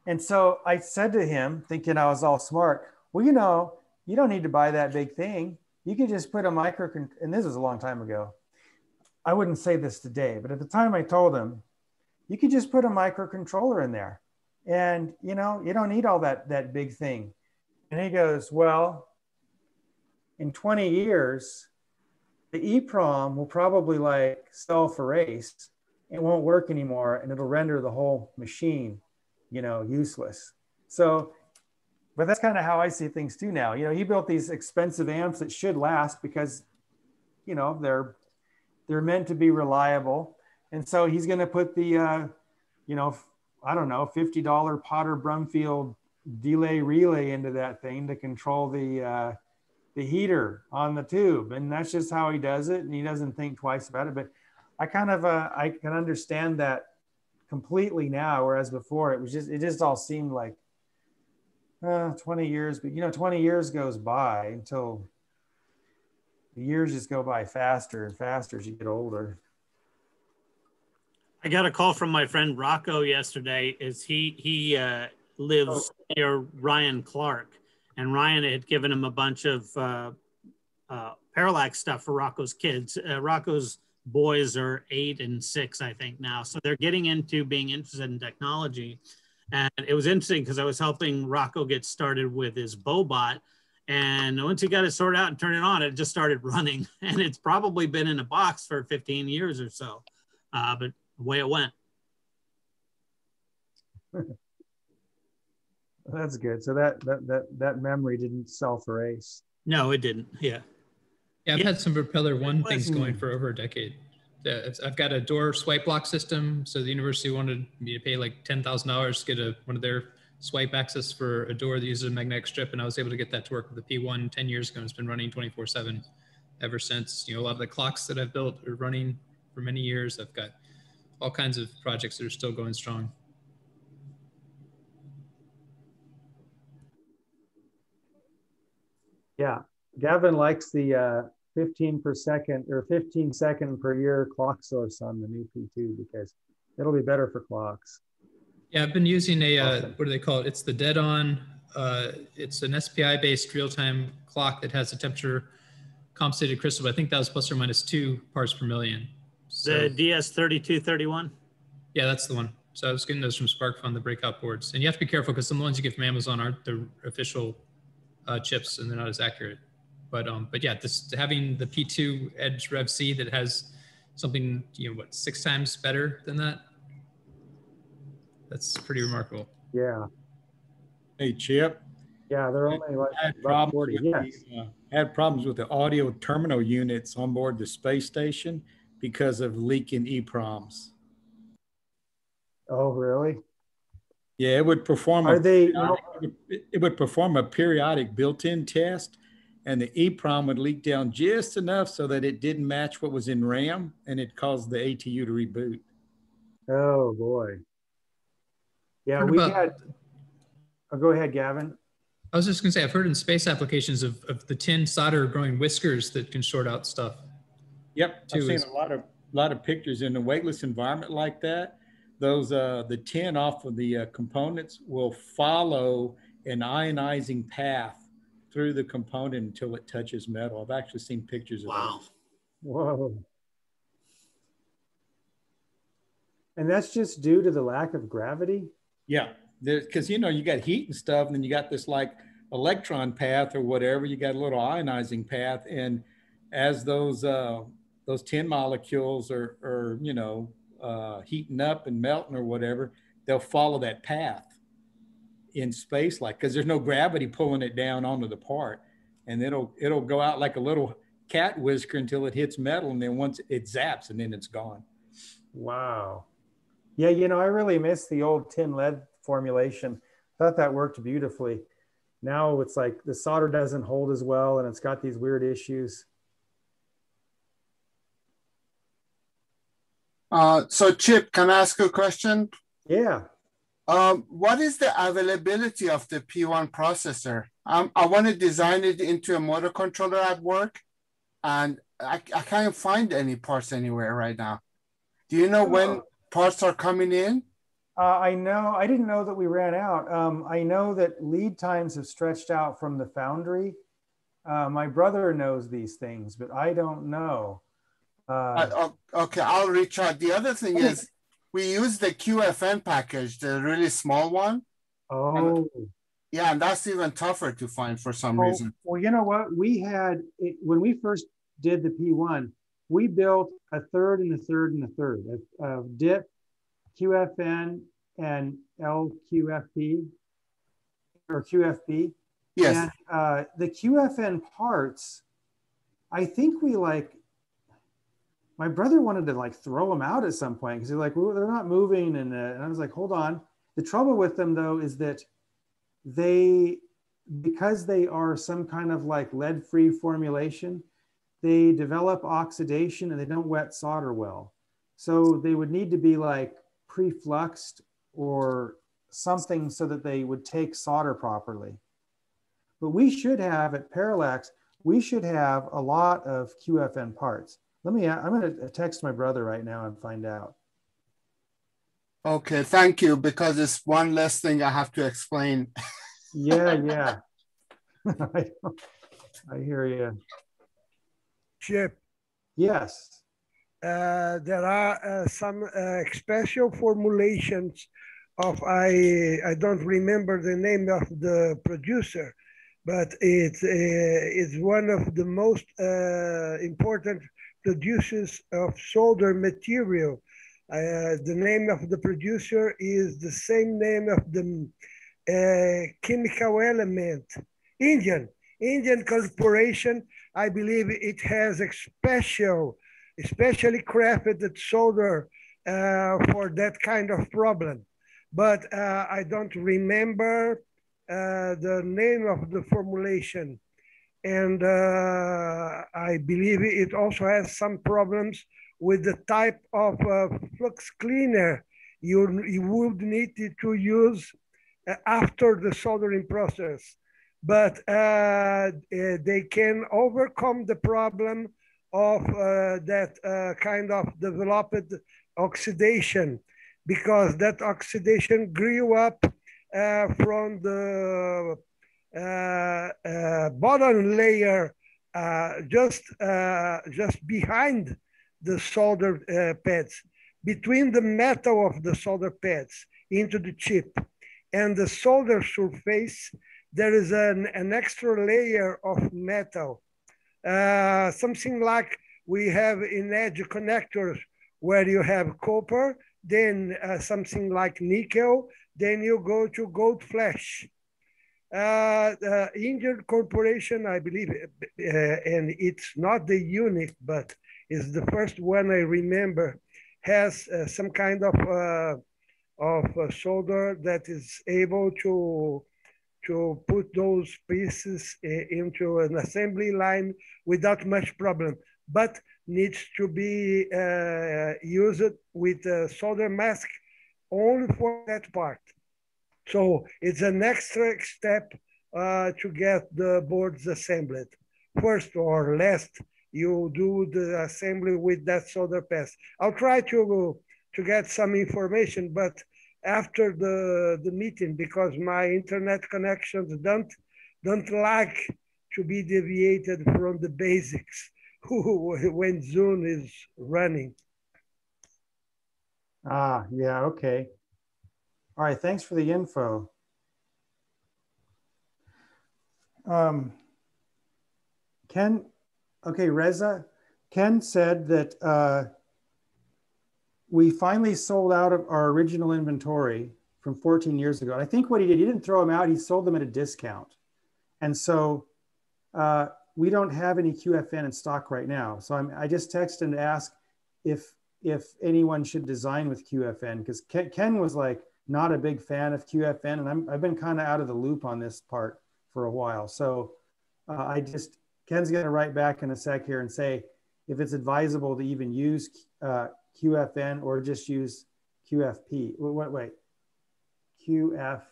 C: And so I said to him, thinking I was all smart, well, you don't need to buy that big thing. You could just put a and this was a long time ago. I wouldn't say this today, but at the time I told him, you could just put a microcontroller in there, and you don't need all that big thing. And he goes, well, in 20 years, the EEPROM will probably like self-erase. It won't work anymore, and it'll render the whole machine, useless. So, but that's kind of how I see things too now. He built these expensive amps that should last because, they're meant to be reliable. And so he's going to put the, I don't know, $50 Potter Brumfield delay relay into that thing to control the heater on the tube. And that's just how he does it. And he doesn't think twice about it. But I kind of, I can understand that completely now, whereas before it just all seemed like 20 years, but 20 years goes by until the years just go by faster and faster as you get older.
J: I got a call from my friend Rocco yesterday. He lives near Ryan Clark, and Ryan had given him a bunch of parallax stuff for Rocco's kids. Rocco's boys are 8 and 6, I think now. So they're getting into being interested in technology. And it was interesting because I was helping Rocco get started with his Bobot. And once he got it sorted out and turned it on, it just started running. And it's probably been in a box for 15 years or so. But away it went.
C: That's good. So that memory didn't self-erase.
J: No, it didn't. Yeah.
I: Yeah, I've had some Propeller 1 things going for over a decade. I've got a door swipe block system. So the university wanted me to pay like $10,000 to get one of their swipe access for a door that uses a magnetic strip. And I was able to get that to work with the P1 10 years ago. And it's been running 24/7 ever since. A lot of the clocks that I've built are running for many years. I've got all kinds of projects that are still going strong.
C: Yeah, Gavin likes the 15 per second or 15 second per year clock source on the new P2 because it'll be better for clocks.
I: Yeah, I've been using what do they call it? It's the dead on. It's an SPI based real-time clock that has a temperature compensated crystal. But I think that was plus or minus 2 parts per million. So,
J: the DS3231?
I: Yeah, that's the one. So I was getting those from SparkFun, the breakout boards. And you have to be careful because some of the ones you get from Amazon aren't the official chips and they're not as accurate. But yeah, having the P2 Edge Rev C that has something, 6 times better than that. That's pretty remarkable.
C: Yeah.
G: Hey, Chip.
C: Yeah, they're only like about 40. Yes.
G: Had problems with the audio terminal units on board the space station because of leaking EEPROMs.
C: Oh, really?
G: Yeah, it would perform. It would perform a periodic built-in test, and the EEPROM would leak down just enough so that it didn't match what was in RAM, and it caused the ATU to reboot.
C: Oh boy. Yeah, we had. Oh, go ahead, Gavin.
I: I was just going to say, I've heard in space applications of the tin solder growing whiskers that can short out stuff.
G: Yep, I've seen a lot of pictures in a weightless environment like that. Those the tin off of the components will follow an ionizing path through the component until it touches metal. I've actually seen pictures of that.
C: Whoa. And that's just due to the lack of gravity?
G: Yeah, because you know, you got heat and stuff, and then you got this like electron path or whatever, you got a little ionizing path. And as those tin molecules are you know, heating up and melting or whatever, they'll follow that path in space, like, because there's no gravity pulling it down onto the part, and it'll go out like a little cat whisker until it hits metal, and then once it zaps, and then it's gone.
C: Wow. Yeah, you know, I really miss the old tin lead formulation. I thought that worked beautifully. Now it's like the solder doesn't hold as well, and it's got these weird issues.
K: So Chip, can I ask a question?
C: Yeah.
K: What is the availability of the P1 processor? I want to design it into a motor controller at work, and I can't find any parts anywhere right now. Do you know when parts are coming in?
C: I know, I didn't know that we ran out. I know that lead times have stretched out from the foundry. My brother knows these things, but I don't know.
K: Okay, I'll reach out. The other thing is we use the QFN package, the really small one.
C: Oh.
K: Yeah, and that's even tougher to find for some reason.
C: Well, you know what? We had, when we first did the P1, we built a third and a third and a third of DIP, QFN, and LQFP, or QFB.
K: Yes.
C: And the QFN parts, I think we like, my brother wanted to like throw them out at some point because they're like, well, they're not moving. And I was like, hold on. The trouble with them though is that because they are some kind of like lead-free formulation, they develop oxidation and they don't wet solder well. So they would need to be like pre-fluxed or something so that they would take solder properly. But we should have at Parallax, we should have a lot of QFN parts. I'm going to text my brother right now and find out.
K: Okay, thank you, because it's one less thing I have to explain.
C: Yeah. I hear you.
M: Chip.
C: Yes.
M: There are some special formulations of, I don't remember the name of the producer, but it's one of the most important producers of solder material. The name of the producer is the same name of the chemical element. Indian corporation. I believe it has a especially crafted solder for that kind of problem. But I don't remember the name of the formulation. And I believe it also has some problems with the type of flux cleaner you would need to use after the soldering process. But they can overcome the problem of that kind of developed oxidation, because that oxidation grew up from the bottom layer, just behind the solder pads, between the metal of the solder pads into the chip and the solder surface. There is an extra layer of metal, something like we have in edge connectors, where you have copper, then something like nickel, then you go to gold flash. The Indian corporation, I believe, and it's not the unique, but it's the first one I remember, has some kind of solder that is able to put those pieces into an assembly line without much problem, but needs to be used with a solder mask only for that part. So it's an extra step to get the boards assembled. First or last, you do the assembly with that solder paste. I'll try to get some information, but after the meeting, because my internet connections don't like to be deviated from the basics when Zoom is running.
C: Ah, yeah, okay. All right, thanks for the info. Ken, okay, Reza, Ken said that we finally sold out of our original inventory from 14 years ago. And I think what he did, he didn't throw them out, he sold them at a discount. And so we don't have any QFN in stock right now. So I just texted him to ask if anyone should design with QFN, because Ken was like not a big fan of QFN, and I've been kind of out of the loop on this part for a while. So Ken's gonna write back in a sec here and say if it's advisable to even use QFN or just use QFP. Wait, QF,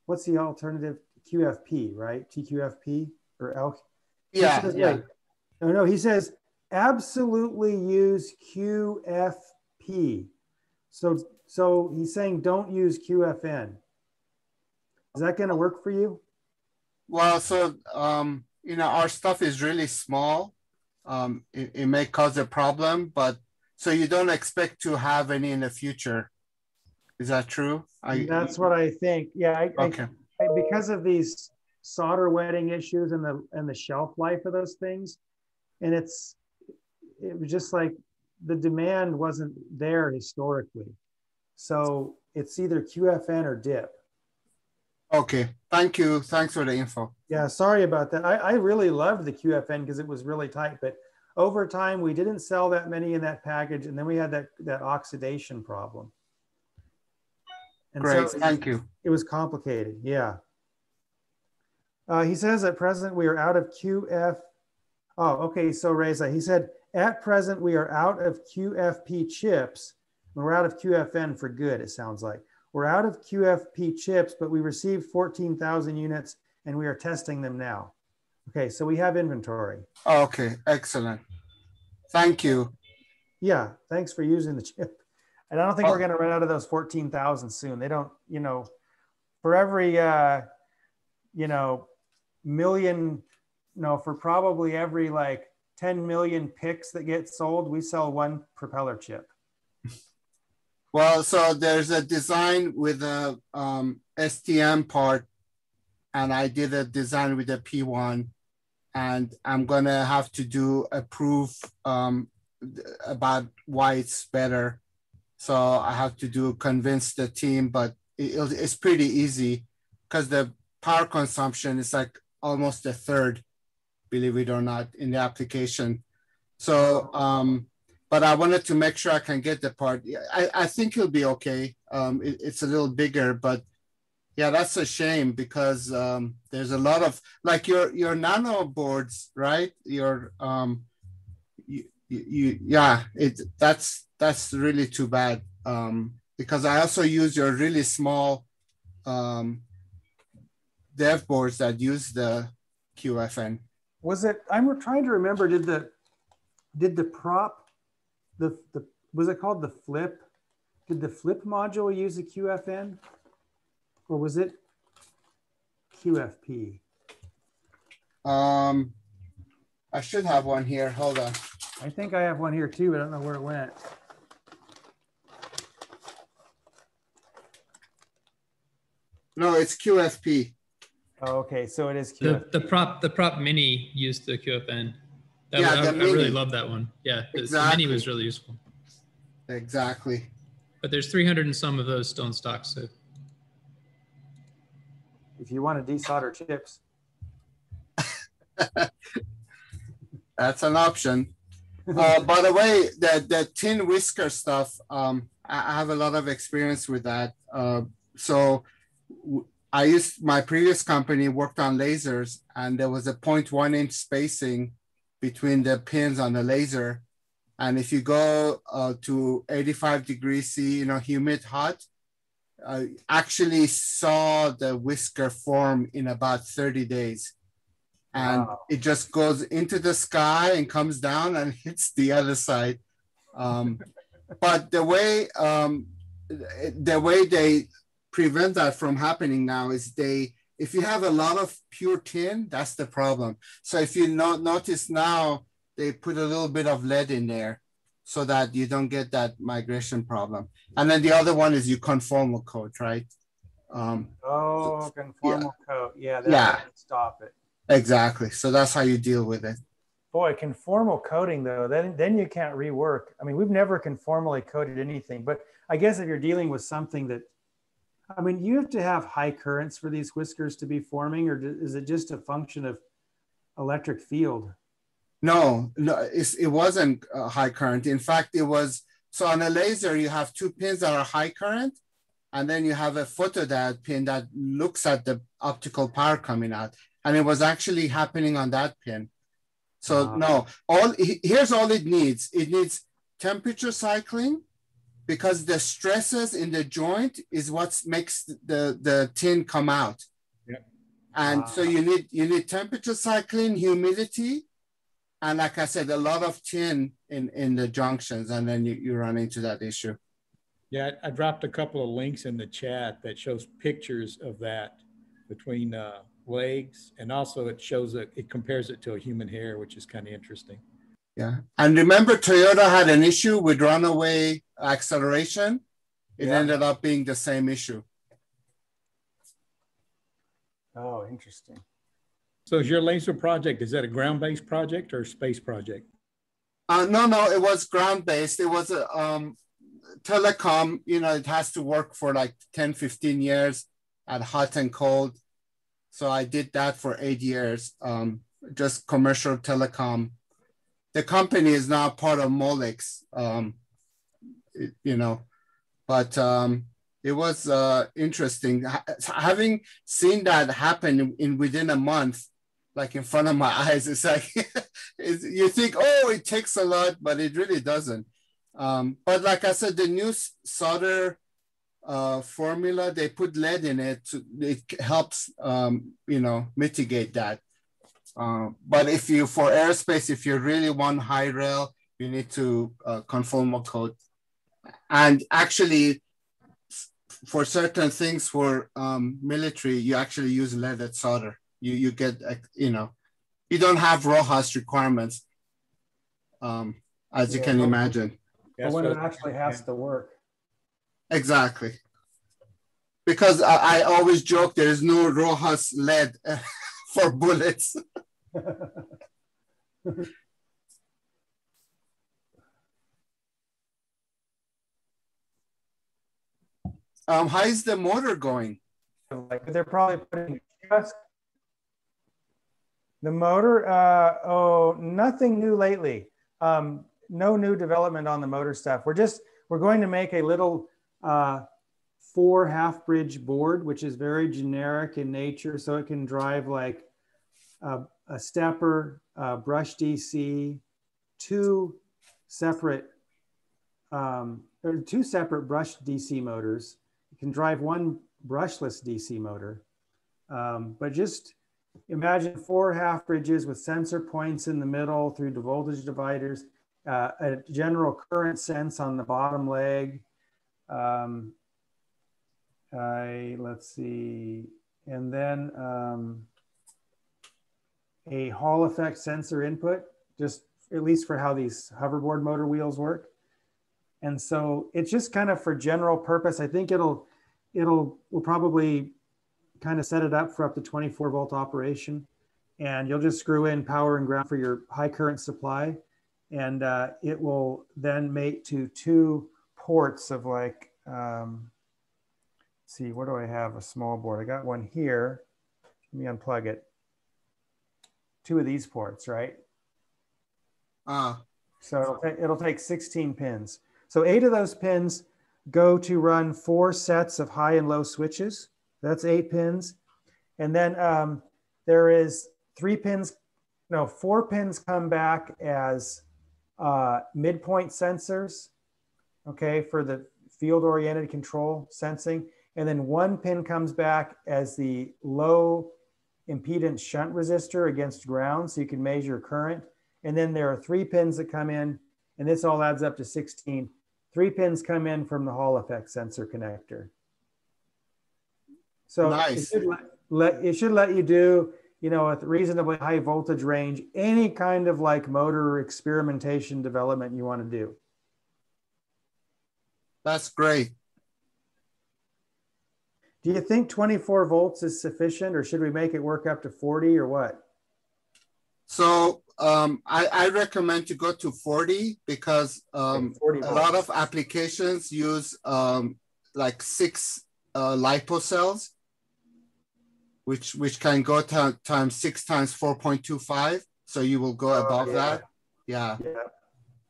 C: what's the alternative? QFP, right? TQFP or L?
K: Yeah,
C: says,
K: yeah.
C: No, he says absolutely use QFP. So he's saying don't use QFN. Is that going to work for you?
K: Well, so, you know, our stuff is really small. It may cause a problem, but so you don't expect to have any in the future. Is that true?
C: That's what I think. Yeah.
K: Okay.
C: Because of these solder wetting issues and the shelf life of those things, and it was just like the demand wasn't there historically. So it's either QFN or DIP.
K: Okay, thank you. Thanks for the info.
C: Yeah, sorry about that. I really loved the QFN because it was really tight, but over time we didn't sell that many in that package, and then we had that oxidation problem. And
K: great,
C: so
K: thank you.
C: It was complicated, yeah. He says at present we are out of QF. Oh, okay, so Reza, he said at present we are out of QFP chips. We're out of QFN for good, it sounds like. We're out of QFP chips, but we received 14,000 units and we are testing them now. Okay, so we have inventory.
K: Okay, excellent. Thank you.
C: Yeah, thanks for using the chip. And I don't think we're gonna run out of those 14,000 soon. They don't, you know, for every, you know, million, no, for probably every like 10 million picks that get sold, we sell one propeller chip.
K: Well, so there's a design with a STM part, and I did a design with a P1, and I'm gonna have to do a proof about why it's better. So I have to convince the team, but it's pretty easy because the power consumption is like almost a third, believe it or not, in the application. So, but I wanted to make sure I can get the part. I think it'll be okay. It's a little bigger, but yeah, that's a shame because there's a lot of, like your nano boards, right? That's really too bad because I also use your really small dev boards that use the QFN.
C: Was it, I'm trying to remember, did the prop, was it called the flip? Did the flip module use a QFN or was it QFP?
K: I should have one here, hold on.
C: I think I have one here too, but I don't know where it went.
K: No, it's QFP.
C: Oh, okay, so it is QFP.
I: The prop mini used the QFN. I really love that one. Yeah,
K: exactly.
I: The mini was really useful.
K: Exactly.
I: But there's 300 and some of those still in stock. So
C: if you want to desolder chips,
K: that's an option. By the way, the tin whisker stuff, I have a lot of experience with that. So I used, my previous company worked on lasers, and there was a 0.1 inch spacing between the pins on the laser. And if you go to 85 degrees C, you know, humid, hot, actually saw the whisker form in about 30 days. And wow. It just goes into the sky and comes down and hits the other side. But the way they prevent that from happening now is if you have a lot of pure tin, that's the problem. So if you notice now, they put a little bit of lead in there. so that you don't get that migration problem. And then the other one is you conformal code, right?
C: Conformal code. Yeah, that
K: yeah.
C: would stop it.
K: Exactly. So that's how you deal with it.
C: Boy, conformal coding though, then you can't rework. I mean, we've never conformally coded anything, but I guess if you're dealing with something that, I mean, you have to have high currents for these whiskers to be forming, or is it just a function of electric field?
K: No, it wasn't high current. In fact, it was, so on a laser, you have two pins that are high current, and then you have a photodiode pin that looks at the optical power coming out. And it was actually happening on that pin. So no, here's all it needs. It needs temperature cycling, because the stresses in the joint is what makes the tin come out.
G: Yep.
K: And so you need temperature cycling, humidity, and like I said, a lot of tin in the junctions, and then you run into that issue.
G: Yeah, I dropped a couple of links in the chat that shows pictures of that between legs, and also it shows it compares it to a human hair, which is kind of interesting.
K: Yeah, and remember Toyota had an issue with runaway acceleration. It ended up being the same issue.
C: Oh, interesting.
G: So is your laser project, is that a ground-based project or a space project?
K: No, it was ground-based. It was a telecom, you know, it has to work for like 10, 15 years at hot and cold. So I did that for 8 years, just commercial telecom. The company is now part of Molex, you know, but it was interesting. Having seen that happen within a month, like in front of my eyes, it's like, you think, oh, it takes a lot, but it really doesn't. But like I said, the new solder formula, they put lead in it. It helps, you know, mitigate that. But if you, for aerospace, if you really want high rail, you need to conformal code. And actually, for certain things for military, you actually use leaded solder. You get, you know, you don't have RoHS requirements, as you can imagine.
C: But when it actually has to work.
K: Exactly. Because I always joke there is no RoHS lead for bullets. How is the motor going?
C: Like they're probably putting just the motor. Nothing new lately. No new development on the motor stuff. We're going to make a little 4 half-bridge board, which is very generic in nature, so it can drive like a stepper, brush DC, two separate brush DC motors. You can drive one brushless DC motor, but just imagine 4 half bridges with sensor points in the middle through the voltage dividers, a general current sense on the bottom leg. Let's see, and then a Hall effect sensor input, just at least for how these hoverboard motor wheels work. And so it's just kind of for general purpose. I think we'll probably kind of set it up for up to 24 volt operation. And you'll just screw in power and ground for your high current supply. And it will then mate to 2 ports of like, let's see, where do I have a small board? I got one here. Let me unplug it. 2 of these ports, right? So it'll take 16 pins. So 8 of those pins go to run 4 sets of high and low switches. That's 8 pins. And then there is 4 pins come back as midpoint sensors, okay, for the field-oriented control sensing. And then 1 pin comes back as the low impedance shunt resistor against ground, so you can measure current. And then there are 3 pins that come in, and this all adds up to 16. 3 pins come in from the Hall effect sensor connector. So nice. It should let you do, you know, with reasonably high voltage range, any kind of like motor experimentation development you want to do.
K: That's great.
C: Do you think 24 volts is sufficient, or should we make it work up to 40 or what?
K: So I recommend to go to 40 because 40 a lot of applications use like 6 LiPo cells, which can go times 6 times 4.25. So you will go above that. Yeah.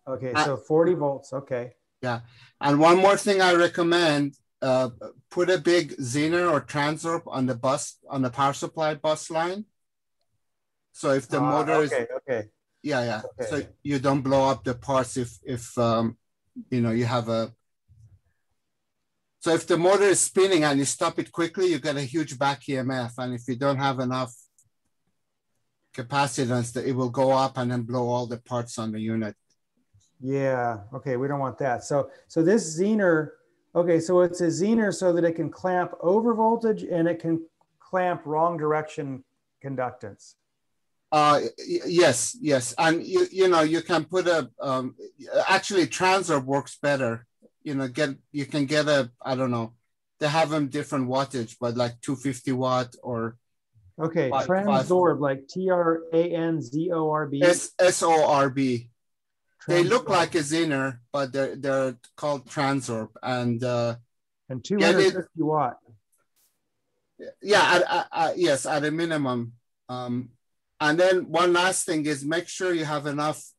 C: Okay, so 40 volts, okay.
K: Yeah, and one more thing I recommend, put a big Zener or Transwarp on the bus, on the power supply bus line. So if the motor is, yeah. Okay. So you don't blow up the parts if you know, you have a, so if the motor is spinning and you stop it quickly, you get a huge back EMF. And if you don't have enough capacitance, that it will go up and then blow all the parts on the unit.
C: Yeah, okay, we don't want that. So this Zener, okay, so it's a Zener so that it can clamp over voltage and it can clamp wrong direction conductance.
K: Yes. And you know, you can put a, actually Transwarp works better. You know, you can get a, I don't know, they have them different wattage, but like 250 watt or.
C: Okay, Transorb, like Tranzorb.
K: SORB. They look like a Zener, but they're called Transorb, and
C: 250 watt.
K: Yeah, yes, at a minimum. And then one last thing is make sure you have enough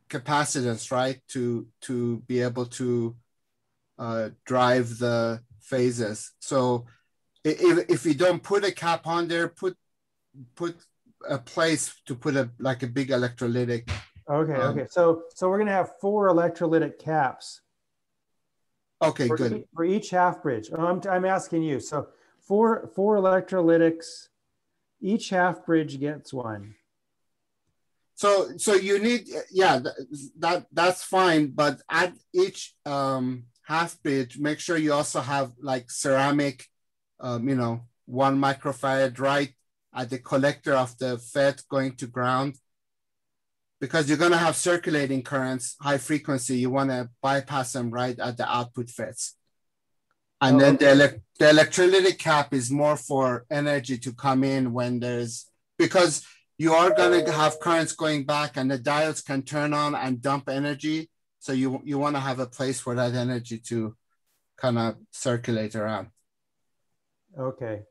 K: capacitance, right, to be able to drive the phases. So if you don't put a cap on there, put a place to put like a big electrolytic.
C: Okay. So we're gonna have 4 electrolytic caps.
K: Okay, good.
C: For each half bridge. I'm asking you. So four electrolytics. Each half bridge gets 1.
K: So you need, yeah, that's fine. But at each half bridge, make sure you also have like ceramic, you know, 1 microfarad right at the collector of the FET going to ground. Because you're going to have circulating currents, high frequency, you want to bypass them right at the output FETs. And then the electrolytic cap is more for energy to come in when there's, because you are going to have currents going back and the diodes can turn on and dump energy. So you want to have a place for that energy to kind of circulate around.
C: Okay,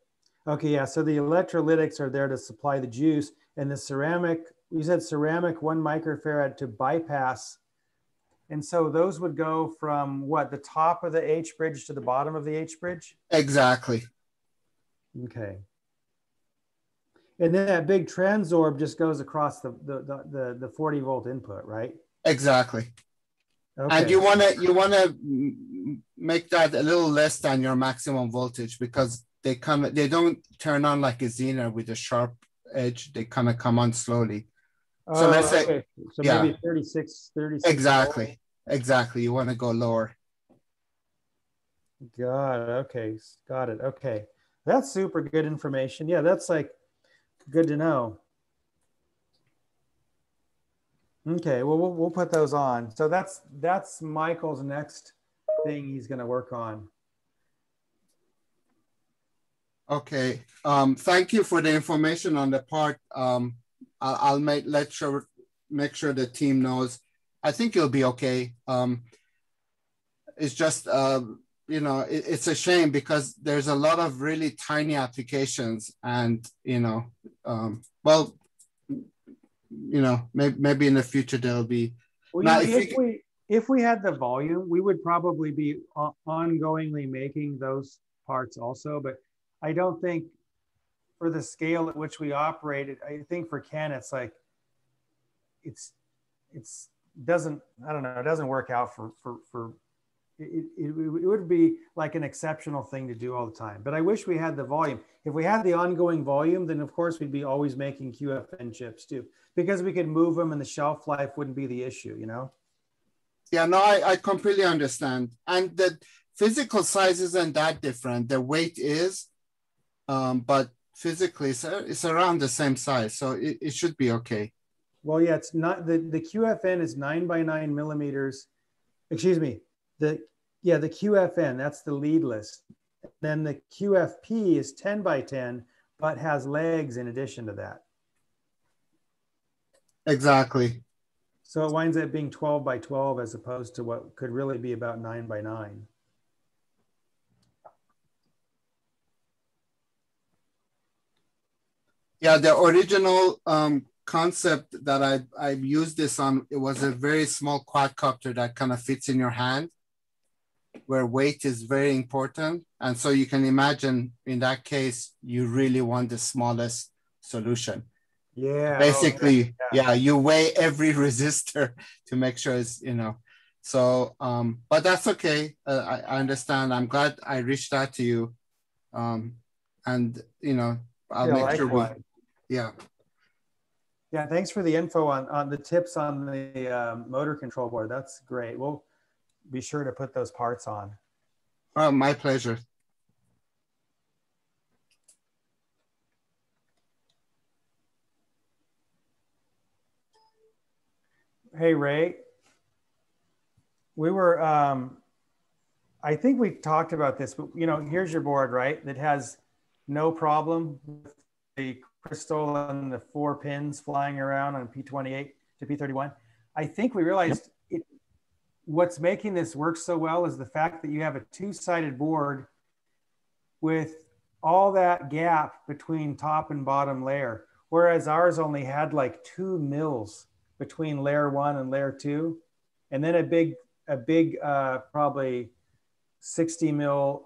C: yeah, so the electrolytics are there to supply the juice, and the ceramic, you said ceramic 1 microfarad to bypass. And so those would go from what, the top of the H bridge to the bottom of the H bridge?
K: Exactly.
C: Okay. And then that big Transorb just goes across the 40 volt input, right?
K: Exactly.
C: Okay.
K: And you wanna make that a little less than your maximum voltage, because they don't turn on like a Zener with a sharp edge. They kind of come on slowly. So let's say,
C: so maybe 36.
K: Exactly. You want to go lower.
C: Got it. Okay. That's super good information. Yeah, that's like good to know. Okay, well, we'll put those on. So that's Michael's next thing he's going to work on.
K: Okay. Thank you for the information on the part. I'll make sure the team knows. I think it'll be okay. It's just you know, it's a shame because there's a lot of really tiny applications, and you know, well, you know, maybe in the future there'll be.
C: Well, now, if we had the volume, we would probably be ongoingly making those parts also. But I don't think for the scale at which we operate it, I think for Ken, it's like it doesn't work out for it would be like an exceptional thing to do all the time. But I wish we had the volume. If we had the ongoing volume, then of course we'd be always making QFN chips too, because we could move them and the shelf life wouldn't be the issue, you know?
K: Yeah, no, I completely understand. And the physical size isn't that different. The weight is, but physically it's around the same size. So it should be okay.
C: Well, yeah, it's not, the QFN is 9 by 9 millimeters. Excuse me. Yeah, the QFN, that's the lead list. Then the QFP is 10 by 10, but has legs in addition to that.
K: Exactly.
C: So it winds up being 12 by 12 as opposed to what could really be about 9 by 9.
K: Yeah, the original concept that I used this on, it was a very small quadcopter that kind of fits in your hand, where weight is very important. And so you can imagine in that case, you really want the smallest solution.
C: Yeah.
K: Basically, yeah, you weigh every resistor to make sure it's, you know, so, but that's okay. I understand. I'm glad I reached out to you. And, you know, I'll make sure we, yeah.
C: Yeah, thanks for the info on the tips on the motor control board. That's great. We'll be sure to put those parts on.
K: Oh, my pleasure.
C: Hey, Ray. We were, I think we talked about this, but you know, here's your board, right? That has no problem with the crystal and the 4 pins flying around on P28 to P31. I think we realized what's making this work so well is the fact that you have a 2-sided board with all that gap between top and bottom layer, whereas ours only had like 2 mils between layer 1 and layer 2, and then a big probably 60 mil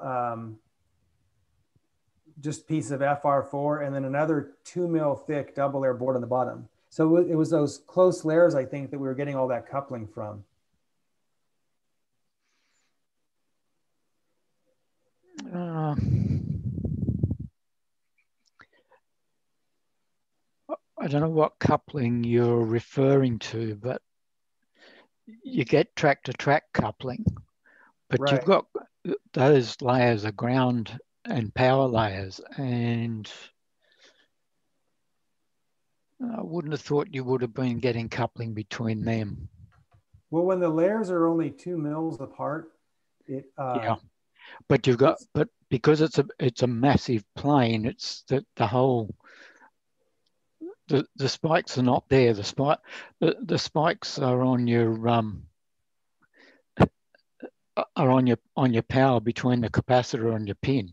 C: just piece of FR4, and then another 2 mil thick double layer board on the bottom. So it was those close layers, I think, that we were getting all that coupling from.
N: I don't know what coupling you're referring to, but you get track-to-track coupling, but
C: right.
N: You've got those layers are ground and power layers, and I wouldn't have thought you would have been getting coupling between them.
C: Well, when the layers are only 2 mils apart, it
N: yeah. But you've got, but because it's a massive plane, it's the whole. The spikes are not there. The spikes are on your on your power between the capacitor and your pin.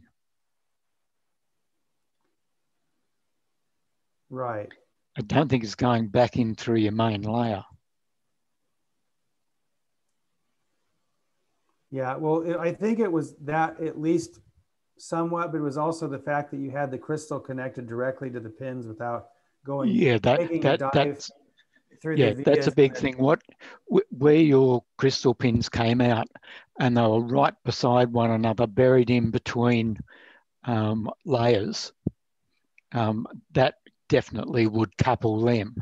C: Right.
N: I don't think it's going back in through your main layer.
C: Yeah, well, I think it was that at least somewhat, but it was also the fact that you had the crystal connected directly to the pins without going.
N: Yeah, that's a big thing. Where your crystal pins came out, and they were right beside one another, buried in between layers. That definitely would couple them.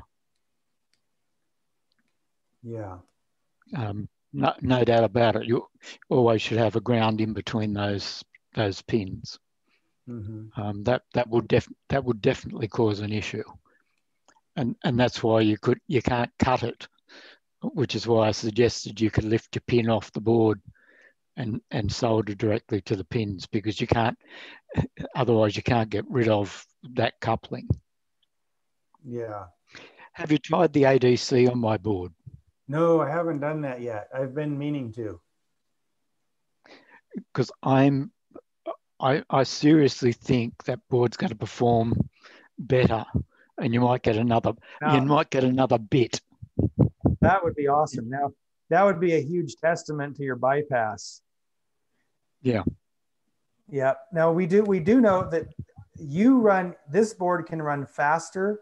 C: Yeah.
N: No doubt about it. You always should have a ground in between those pins.
C: Mm-hmm.
N: That would definitely cause an issue, and that's why you can't cut it, which is why I suggested you could lift your pin off the board and solder directly to the pins, because you can't, otherwise you can't get rid of that coupling.
C: Yeah. Have
N: you tried the ADC on my board?
C: No, I haven't done that yet. I've been meaning to.
N: Because I seriously think that board's going to perform better, and you might get another bit.
C: That would be awesome. Now, that would be a huge testament to your bypass.
N: Yeah.
C: Yeah. Now we do know that this board can run faster.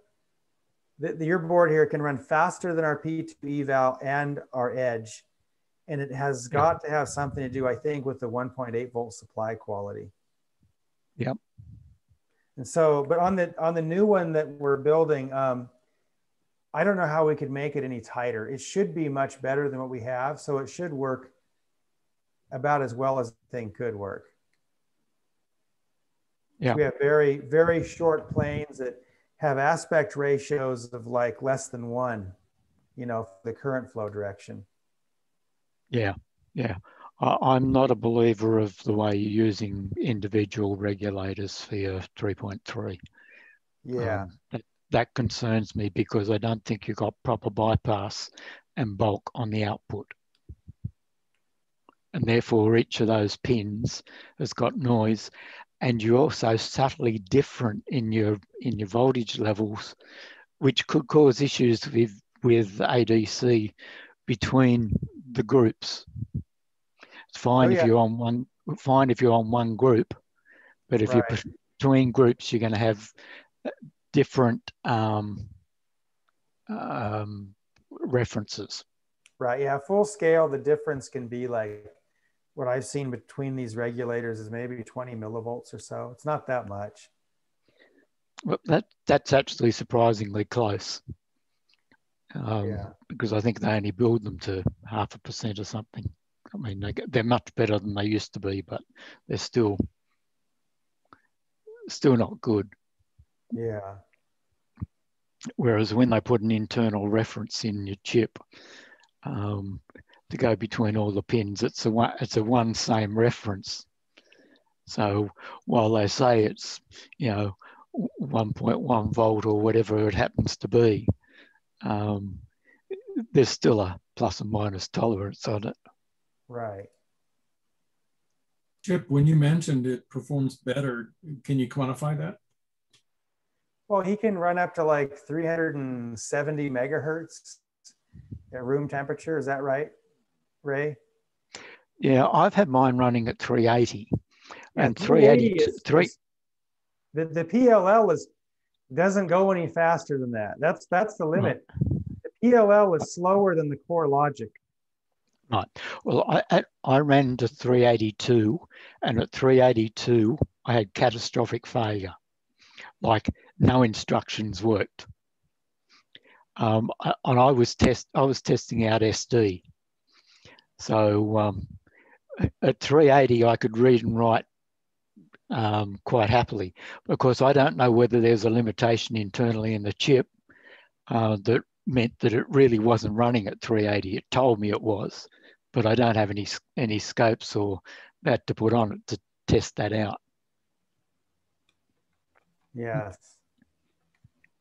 C: Your board here can run faster than our P2 eval and our edge. And it has got to have something to do, I think, with the 1.8 volt supply quality.
N: Yep.
C: And so, but on the new one that we're building, I don't know how we could make it any tighter. It should be much better than what we have. So it should work about as well as the thing could work.
N: Yeah.
C: We have very, very short planes that have aspect ratios of like less than 1, for the current flow direction.
N: Yeah. Yeah. I'm not a believer of the way you're using individual regulators for your 3.3.
C: Yeah.
N: That concerns me because I don't think you've got proper bypass and bulk on the output. And therefore each of those pins has got noise, and you're also subtly different in your voltage levels, which could cause issues with ADC between the groups. It's fine if you're on one group, but if you're between groups, you're going to have different references.
C: Right. Yeah. Full scale, the difference can be like what I've seen between these regulators is maybe 20 millivolts or so. It's not that much.
N: Well, that's actually surprisingly close.
C: Yeah.
N: Because I think they only build them to 0.5% or something. I mean, they're much better than they used to be, but they're still not good.
C: Yeah.
N: Whereas when they put an internal reference in your chip to go between all the pins, it's a one same reference. So while they say it's 1.1 volt or whatever it happens to be, there's still a plus and minus tolerance on it.
C: Right.
B: Chip, when you mentioned it performs better, can you quantify that?
C: Well, he can run up to like 370 megahertz at room temperature. Is that right, Ray?
N: Yeah, I've had mine running at 380.
C: Yeah,
N: and 380.
C: The PLL doesn't go any faster than that. That's the limit. Right. The PLL is slower than the core logic.
N: Right. Well, I ran to 382, and at 382, I had catastrophic failure. Like no instructions worked. And I was testing out SD. So at 380, I could read and write quite happily. Of course, I don't know whether there's a limitation internally in the chip that meant that it really wasn't running at 380. It told me it was, but I don't have any scopes or that to put on it to test that out.
C: Yes.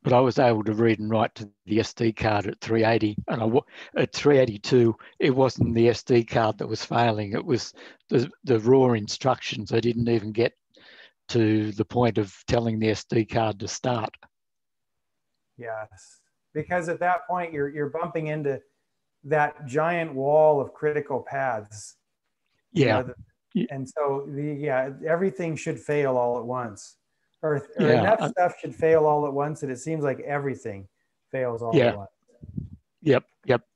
N: But I was able to read and write to the SD card at 380, and at 382, it wasn't the SD card that was failing. It was the raw instructions. I didn't even get to the point of telling the SD card to start.
C: Yes, because at that point you're bumping into that giant wall of critical paths.
N: Yeah.
C: And so everything should fail all at once. Or enough stuff should fail all at once, and it seems like everything fails all at once.
N: Yep,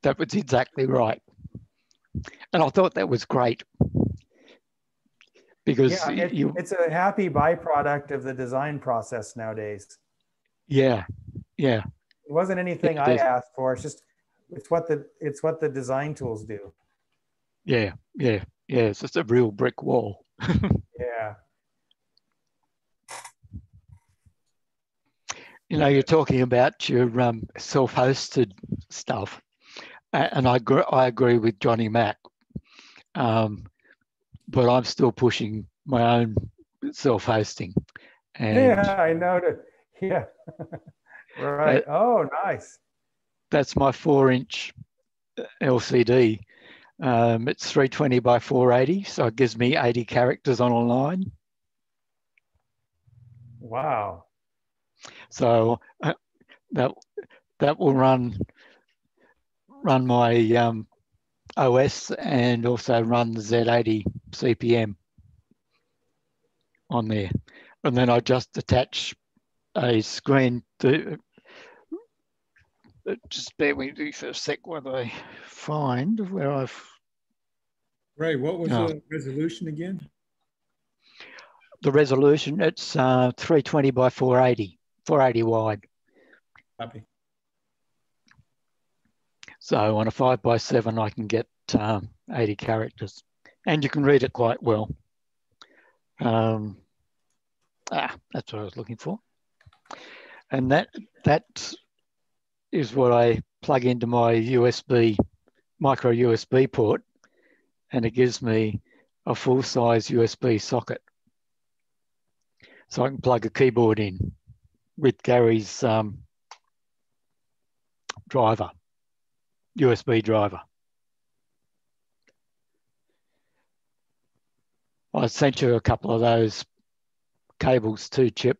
N: that was exactly right. And I thought that was great. Because
C: it's a happy byproduct of the design process nowadays.
N: Yeah.
C: It wasn't anything I asked for. It's what the design tools do.
N: Yeah. It's just a real brick wall.
C: Yeah.
N: You're talking about your self-hosted stuff, and I agree with Johnny Mac, but I'm still pushing my own self-hosting.
C: Yeah, I noticed. Yeah, right. Oh, nice.
N: That's my 4-inch LCD. It's 320 by 480, so it gives me 80 characters on a line.
C: Wow.
N: So that will run my OS and also run the Z80 CPM on there. And then I just attach a screen to, just bear with me for a sec while I find where I've...
G: Ray, what was the resolution again?
N: The resolution, it's 320 by 480, 480 wide.
G: Copy.
N: So on a 5x7, I can get 80 characters, and you can read it quite well. That's what I was looking for. And that is what I plug into my micro USB port, and it gives me a full-size USB socket. So I can plug a keyboard in with Gary's driver, USB driver. I sent you a couple of those cables too, Chip.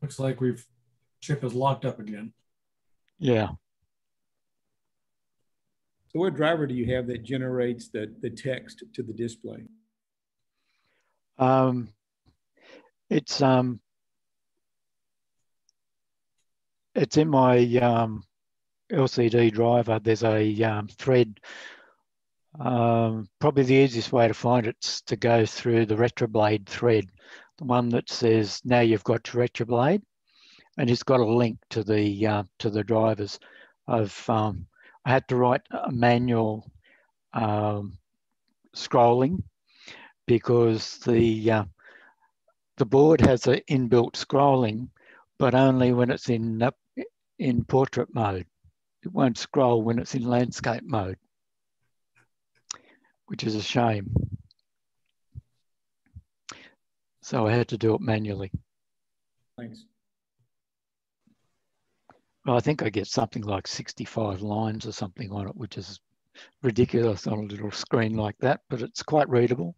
B: Looks like Chip is locked up again.
N: Yeah.
G: So what driver do you have that generates the text to the display?
N: It's in my LCD driver. There's a thread. Probably the easiest way to find it's to go through the retroblade thread, the one that says now you've got your retroblade, and it's got a link to the drivers. I had to write a manual scrolling because the board has an inbuilt scrolling, but only when it's in portrait mode. It won't scroll when it's in landscape mode, which is a shame. So I had to do it manually.
G: Thanks.
N: Well, I think I get something like 65 lines or something on it, which is ridiculous on a little screen like that, but it's quite readable.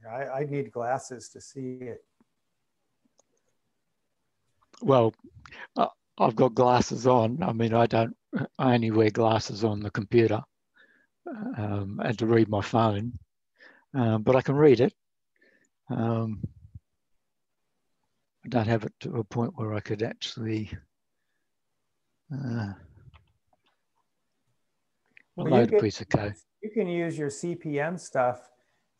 C: I need glasses to see it.
N: Well, I've got glasses on. I mean, I only wear glasses on the computer and to read my phone, but I can read it. I don't have it to a point where I could actually load a piece of code.
C: You can use your CPM stuff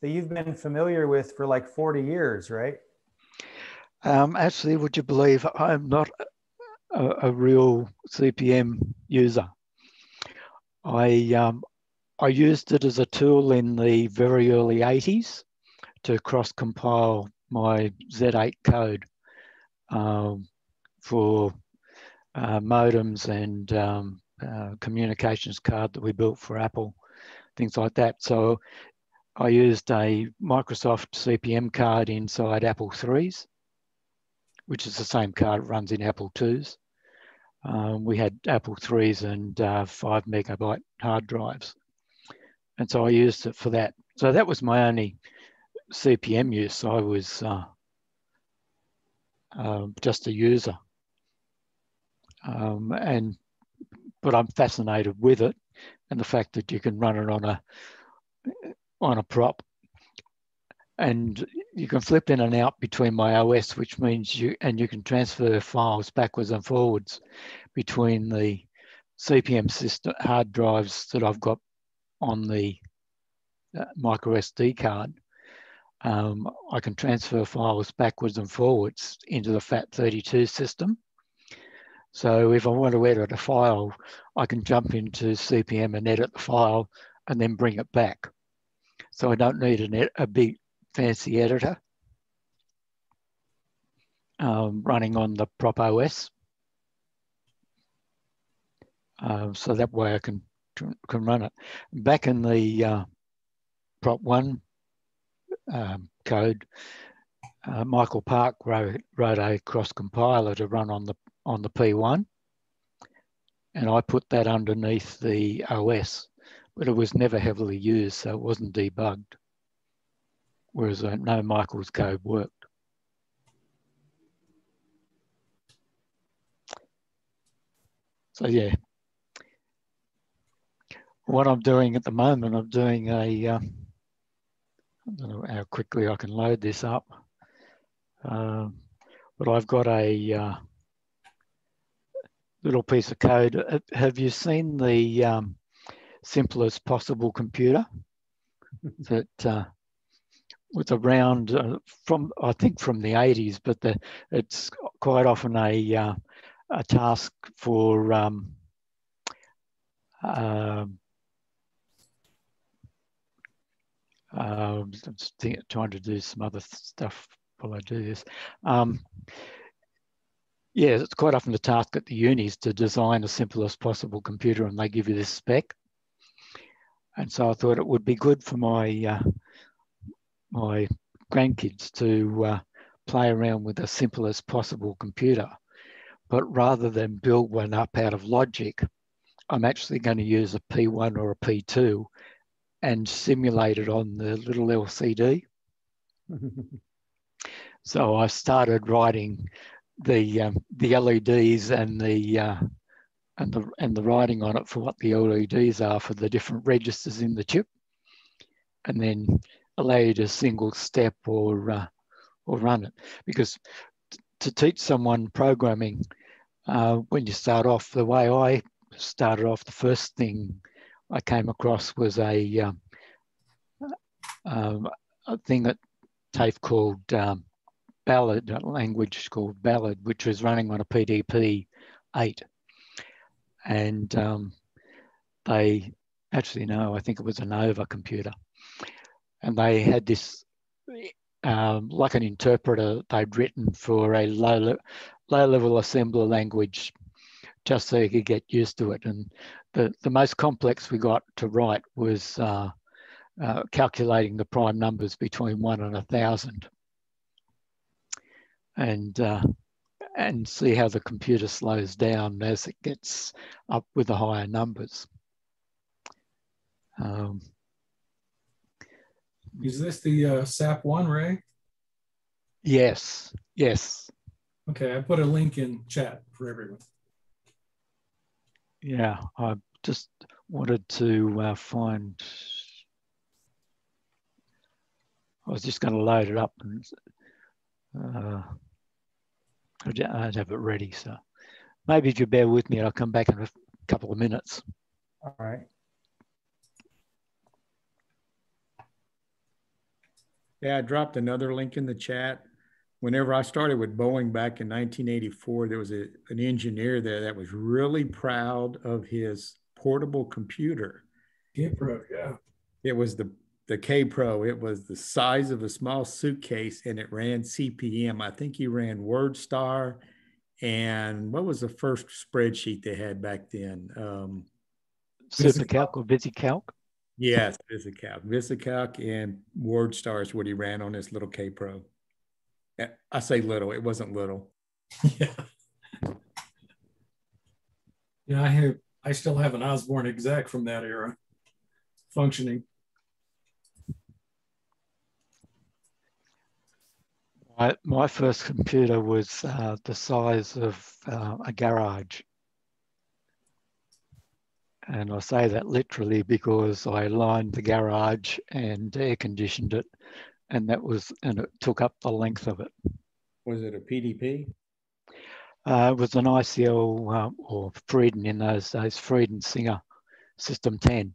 C: that you've been familiar with for like 40 years, right?
N: Actually, would you believe I'm not a real CPM user? I used it as a tool in the very early 80s to cross-compile my Z8 code for modems and communications card that we built for Apple, things like that. So I used a Microsoft CPM card inside Apple III's, which is the same card that runs in Apple II's. We had Apple III's and 5 megabyte hard drives. And so I used it for that. So that was my only CPM use. I was just a user. But I'm fascinated with it and the fact that you can run it on a prop. And you can flip in and out between my OS, which means you can transfer files backwards and forwards between the CPM system hard drives that I've got on the micro SD card. I can transfer files backwards and forwards into the FAT32 system. So if I want to edit a file, I can jump into CPM and edit the file and then bring it back. So I don't need a big fancy editor running on the prop OS. So that way I can run it. Back in the prop 1 code, Michael Park wrote a cross compiler to run on the P1, and I put that underneath the OS, but it was never heavily used, so it wasn't debugged. Whereas I know Michael's code worked. So yeah, what I'm doing at the moment, I'm doing a, I don't know how quickly I can load this up, but I've got a little piece of code. Have you seen the simplest possible computer that was around I think from the 80s, but it's quite often a task for I'm trying to do some other stuff while I do this. yeah, it's quite often the task at the unis to design the simplest possible computer, and they give you this spec. And so I thought it would be good for my my grandkids to play around with the simplest possible computer. But rather than build one up out of logic, I'm actually going to use a P1 or a P2 and simulate it on the little LCD. So I started writing the LEDs and the writing on it for what the LEDs are for the different registers in the chip, and then allow you to single step or run it. Because to teach someone programming, when you start off, the way I started off, the first thing I came across was a thing that TAFE called Ballad, a language called Ballad, which was running on a PDP 8. And they actually, no, I think it was a Nova computer. And they had this, like an interpreter they'd written for a low-level assembler language, just so you could get used to it. And the most complex we got to write was calculating the prime numbers between 1 and 1,000. And see how the computer slows down as it gets up with the higher numbers.
B: Is this the SAP one, Ray?
N: Yes, yes.
B: Okay, I put a link in chat for everyone.
N: Yeah, I just wanted to find, I was just going to load it up and I don't have it ready, so maybe if you bear with me, I'll come back in a couple of minutes.
C: All right.
G: Yeah, I dropped another link in the chat. Whenever I started with Boeing back in 1984, there was an engineer there that was really proud of his portable computer.
B: K-Pro, yeah.
G: It was the K-Pro. It was the size of a small suitcase, and it ran CP/M. I think he ran WordStar, and what was the first spreadsheet they had back then?
N: VisiCalc or VisiCalc?
G: Yes, VisiCalc. VisiCalc and WordStar is what he ran on his little K-Pro. I say little, it wasn't little.
B: Yeah. Yeah, I still have an Osborne exec from that era functioning.
N: My first computer was the size of a garage. And I say that literally because I lined the garage and air conditioned it, and it took up the length of it.
G: Was it a PDP?
N: It was an ICL or Frieden in those days, Frieden Singer System 10.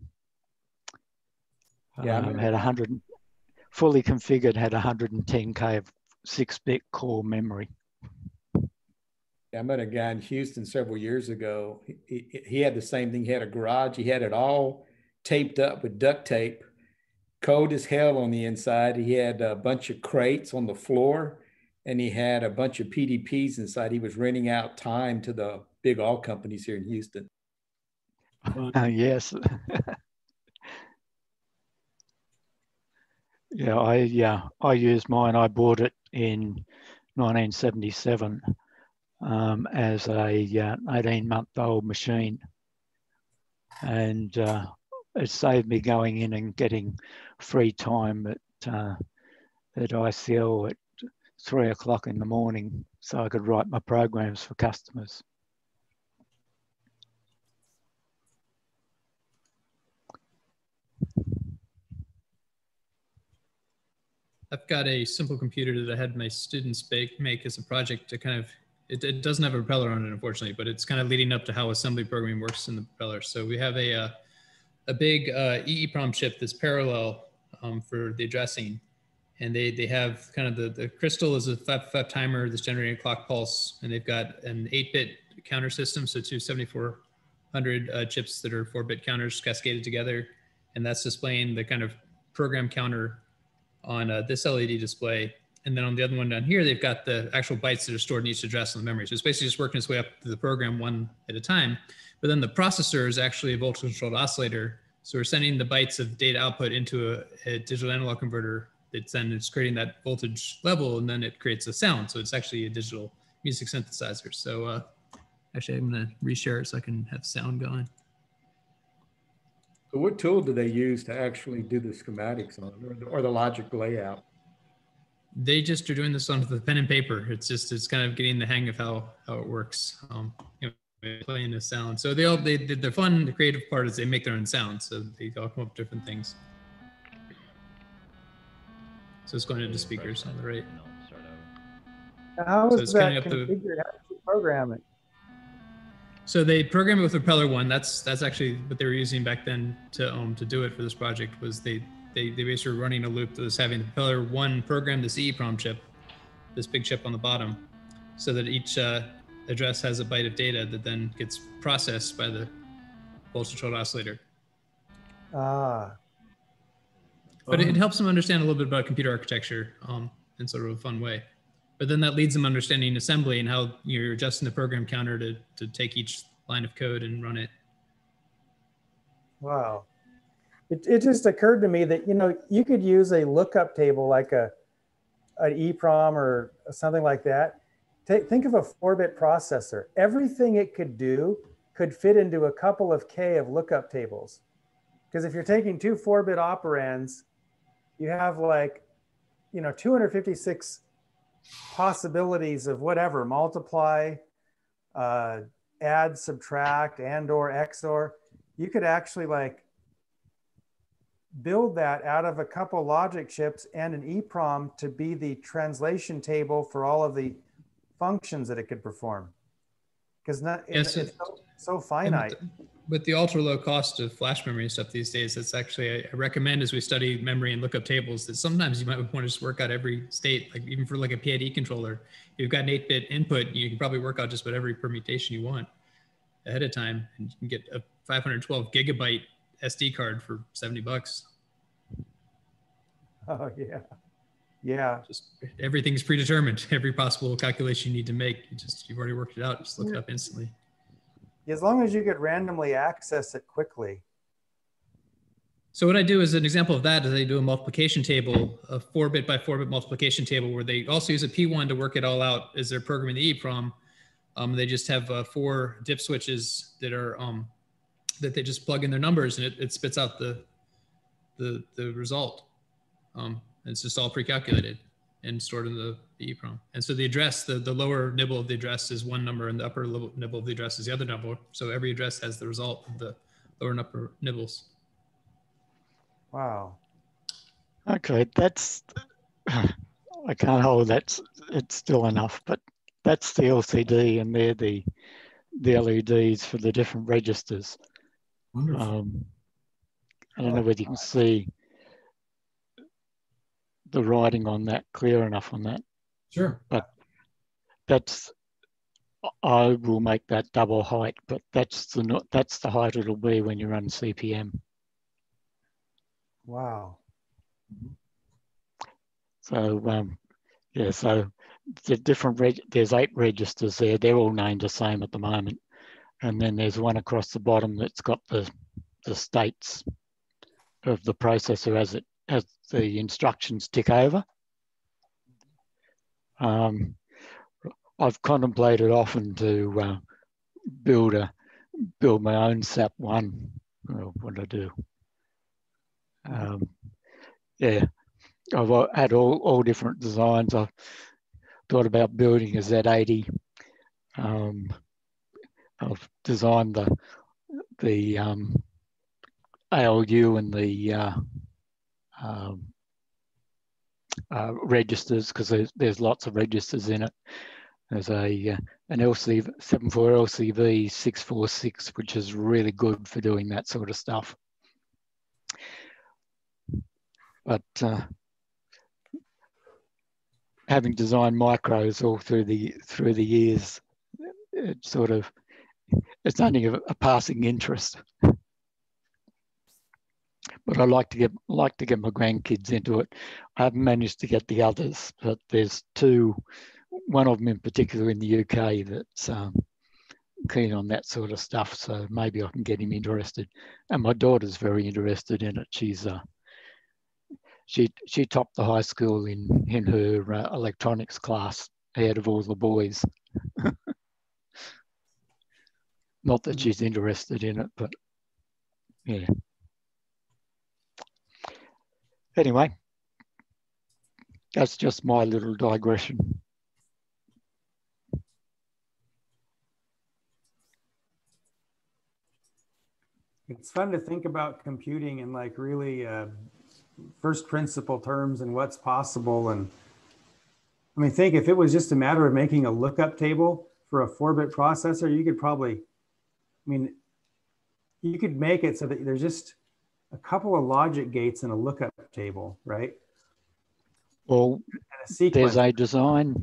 G: Yeah,
N: had 100, fully configured, had 110K of 6-bit core memory.
G: I met a guy in Houston several years ago. He had the same thing. He had a garage. He had it all taped up with duct tape, cold as hell on the inside. He had a bunch of crates on the floor, and he had a bunch of PDPs inside. He was renting out time to the big oil companies here in Houston.
N: Yes. Yeah, I used mine. I bought it in 1977 as a 18-month-old machine, and it saved me going in and getting free time at ICL at 3 o'clock in the morning, so I could write my programs for customers.
I: I've got a simple computer that I had my students make as a project to kind of, it doesn't have a propeller on it, unfortunately, but it's kind of leading up to how assembly programming works in the propeller. So we have a big EEPROM chip that's parallel for the addressing. And they have kind of the crystal is a 5 timer that's generating a clock pulse. And they've got an 8-bit counter system. So two 7400 chips that are 4-bit counters cascaded together. And that's displaying the kind of program counter on this LED display. and then on the other one down here, they've got the actual bytes that are stored in each address in the memory. So it's basically just working its way up to the program one at a time. But then the processor is actually a voltage controlled oscillator. So we're sending the bytes of data output into a digital analog converter. It's creating that voltage level, and then it creates a sound. So it's actually a digital music synthesizer. So actually, I'm going to reshare it so I can have sound going.
O: So what tool do they use to actually do the schematics on, or the logic layout?
I: They just are doing this on the pen and paper. It's kind of getting the hang of how it works. Playing the sound. So they did the fun, the creative part is they make their own sounds. So they all come up with different things. So it's going into speakers on the right.
C: How is that configured? How did you program it?
I: So they programmed it with Propeller 1. That's actually what they were using back then to do it for this project. Was they basically were running a loop that was having the Propeller 1 program this EEPROM chip, this big chip on the bottom, so that each address has a byte of data that then gets processed by the voltage controlled oscillator.
C: Ah.
I: But it helps them understand a little bit about computer architecture in sort of a fun way. But then that leads them understanding assembly and how you're adjusting the program counter to take each line of code and run it.
C: Wow. It just occurred to me that, you know, you could use a lookup table like an EEPROM or something like that. Think of a 4-bit processor. Everything it could do could fit into a couple of K of lookup tables. Because if you're taking 2 4-bit operands, you have like, you know, 256 possibilities of whatever, multiply, add, subtract, and or XOR. You could actually like build that out of a couple logic chips and an EEPROM to be the translation table for all of the functions that it could perform, because it's so finite.
I: With the ultra low cost of flash memory and stuff these days, it's actually, I recommend as we study memory and lookup tables that sometimes you might want to just work out every state, like even for like a PID controller, you've got an 8-bit input, you can probably work out just about every permutation you want ahead of time, and you can get a 512 gigabyte SD card for $70.
C: Oh yeah. Yeah.
I: Just everything's predetermined. Every possible calculation you need to make, you've already worked it out. Just look it up instantly.
C: As long as you could randomly access it quickly.
I: So what I do as an example of that is I do a multiplication table, a 4-bit by 4-bit multiplication table, where they also use a P1 to work it all out as they're programming the EEPROM. They just have 4 dip switches that are that they just plug in their numbers, and it spits out the result. It's just all pre-calculated and stored in the EEPROM. And so the address, the lower nibble of the address is one number, and the upper nibble of the address is the other number. So every address has the result of the lower and upper nibbles.
C: Wow.
N: Okay, that's, I can't hold that, it's still enough, but that's the LCD, and they're the LEDs for the different registers.
B: Wonderful.
N: I don't know whether you can see the writing on that clear enough on that.
B: Sure.
N: But that's, I will make that double height, but that's the height it'll be when you run CPM.
C: Wow.
N: So yeah, so the different there's 8 registers there. They're all named the same at the moment, and then there's one across the bottom that's got the states of the processor as the instructions tick over. I've contemplated often to build my own SAP1. What do I do? Yeah, I've had all different designs. I've thought about building a Z80. I've designed the ALU and the registers, because there's lots of registers in it. There's an LCV 74 LCV 646, which is really good for doing that sort of stuff. But having designed micros all through the years, it's only a passing interest. but I like to get my grandkids into it. I haven't managed to get the others, but there's two, one of them in particular in the UK that's keen on that sort of stuff. So maybe I can get him interested. And my daughter's very interested in it. She's she topped the high school in her electronics class ahead of all the boys. Not that she's interested in it, but yeah. Anyway, that's just my little digression.
C: It's fun to think about computing in like really first principle terms and what's possible. And I mean, think if it was just a matter of making a lookup table for a 4-bit processor, you could probably, I mean, you could make it so that there's just a couple of logic gates in a lookup table, right?
N: Well, there's a design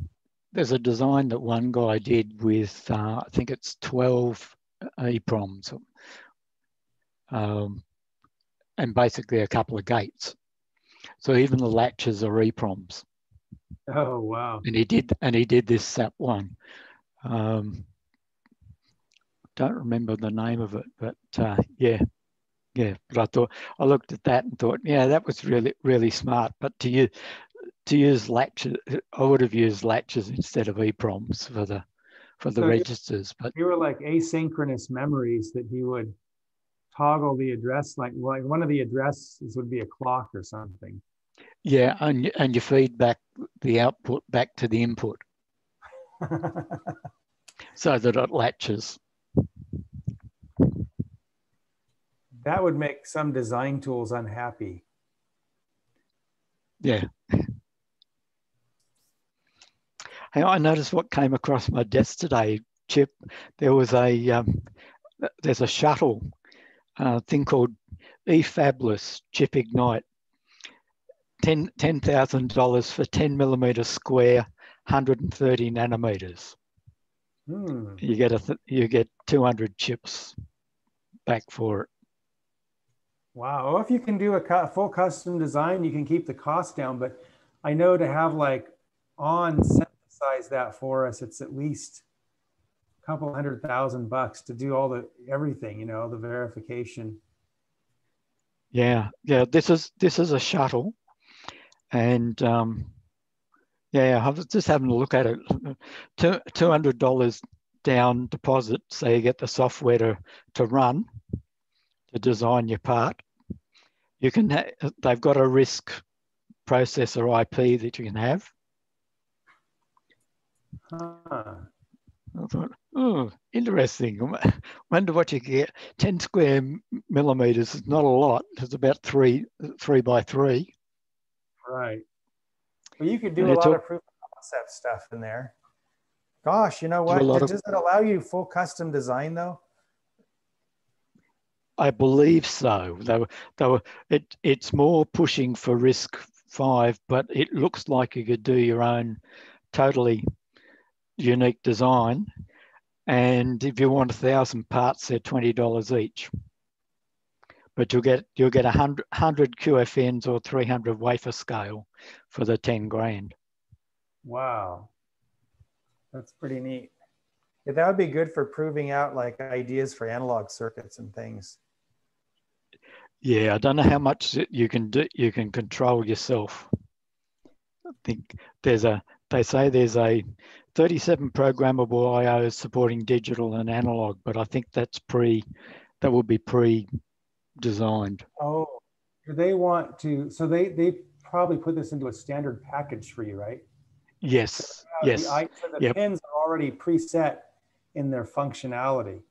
N: that one guy did with, I think it's 12 EEPROMs, and basically a couple of gates. So even the latches are EEPROMs.
C: Oh, wow.
N: And he did this SAP one. Don't remember the name of it, but yeah. But I looked at that and thought, yeah, that was really smart. But to use latches, I would have used latches instead of EEPROMs for the registers. But
C: you were like asynchronous memories that he would toggle the address, like one of the addresses would be a clock or something.
N: Yeah, and you feed back the output back to the input so that it latches.
C: That would make some design tools unhappy.
N: Yeah. Hey, I noticed what came across my desk today, Chip. There was there's a shuttle thing called eFabless Chip Ignite. $10,000 for 10 millimeter square, 130 nanometers. You get 200 chips back for it.
C: Wow. Well, if you can do a full custom design, you can keep the cost down. But I know to have like On synthesize that for us, it's at least a couple $100,000 to do all everything, you know, the verification.
N: Yeah. This is a shuttle. And yeah, I was just having a look at it. $200 down deposit, so you get the software to run, to design your part. You can they've got a RISC processor IP that you can have. I thought, oh, interesting. Wonder what you get. 10 square millimeters is not a lot. It's about 3 by 3.
C: Right. Well, you could do a lot of proof of concept stuff in there. Gosh, you know what? Does it allow you full custom design though?
N: I believe so. It's more pushing for RISC-V, but it looks like you could do your own totally unique design. And if you want 1,000 parts, they're $20 each. But you'll get 100 QFNs or 300 wafer scale for the 10 grand.
C: Wow, that's pretty neat. Yeah, that would be good for proving out like ideas for analog circuits and things.
N: Yeah, I don't know how much you can do. You can control yourself. I think they say there's a 37 programmable IOs supporting digital and analog, but I think that would be pre-designed.
C: Oh, do they want to? So they probably put this into a standard package for you, right?
N: Yes. Yes.
C: The pins are already preset in their functionality.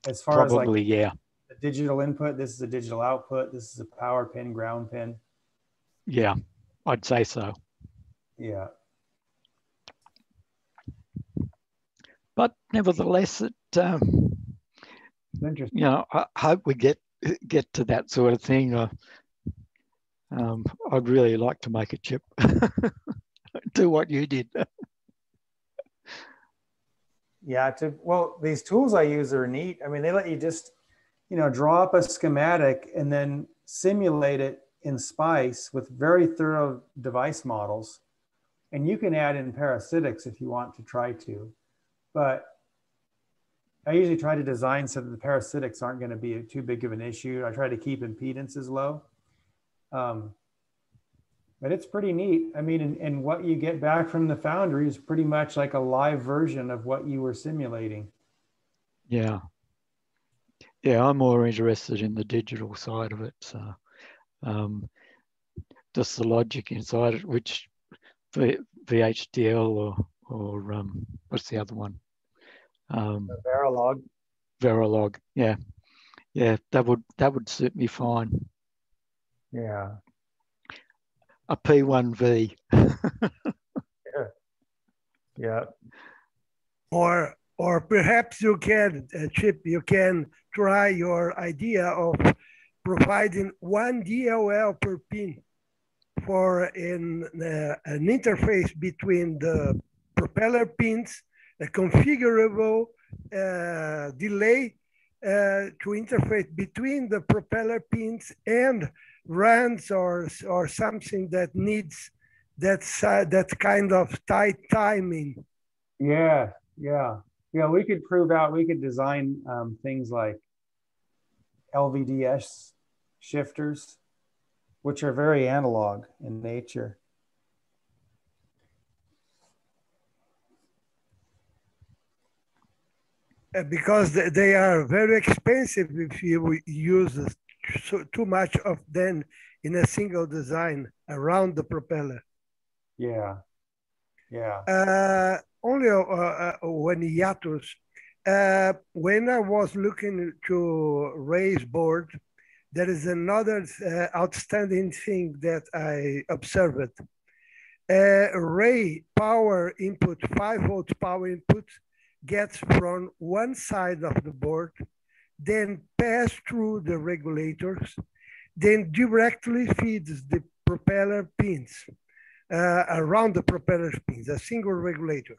C: As far as like the digital input, this is a digital output. This is a power pin, ground pin.
N: Yeah, I'd say so.
C: Yeah.
N: But nevertheless,
C: interesting.
N: You know, I hope we get to that sort of thing. I'd really like to make a chip. Do what you did.
C: Yeah. Well, these tools I use are neat. I mean, they let you just, you know, draw up a schematic and then simulate it in SPICE with very thorough device models. And you can add in parasitics if you want to try to. But I usually try to design so that the parasitics aren't going to be too big of an issue. I try to keep impedances low. But it's pretty neat. I mean, and what you get back from the foundry is pretty much like a live version of what you were simulating.
N: Yeah. Yeah, I'm more interested in the digital side of it. So just the logic inside it, which VHDL or what's the other one?
C: Verilog.
N: Verilog. Yeah. Yeah, that would suit me fine.
C: Yeah.
N: A P1V.
C: Yeah. Yeah.
M: Or perhaps you can, Chip, you can try your idea of providing one DLL per pin for an interface between the propeller pins, a configurable delay to interface between the propeller pins and runs or something that needs that kind of tight timing.
C: Yeah, yeah. Yeah, we could we could design things like LVDS shifters, which are very analog in nature.
M: Because they are very expensive if you use too much of them in a single design around the propeller.
C: Yeah, yeah.
M: Only one hiatus. When I was looking to raise board, there is another outstanding thing that I observed. Ray power input, 5-volt power input, gets from one side of the board, then pass through the regulators, then directly feeds the propeller pins around the propeller pins, a single regulator.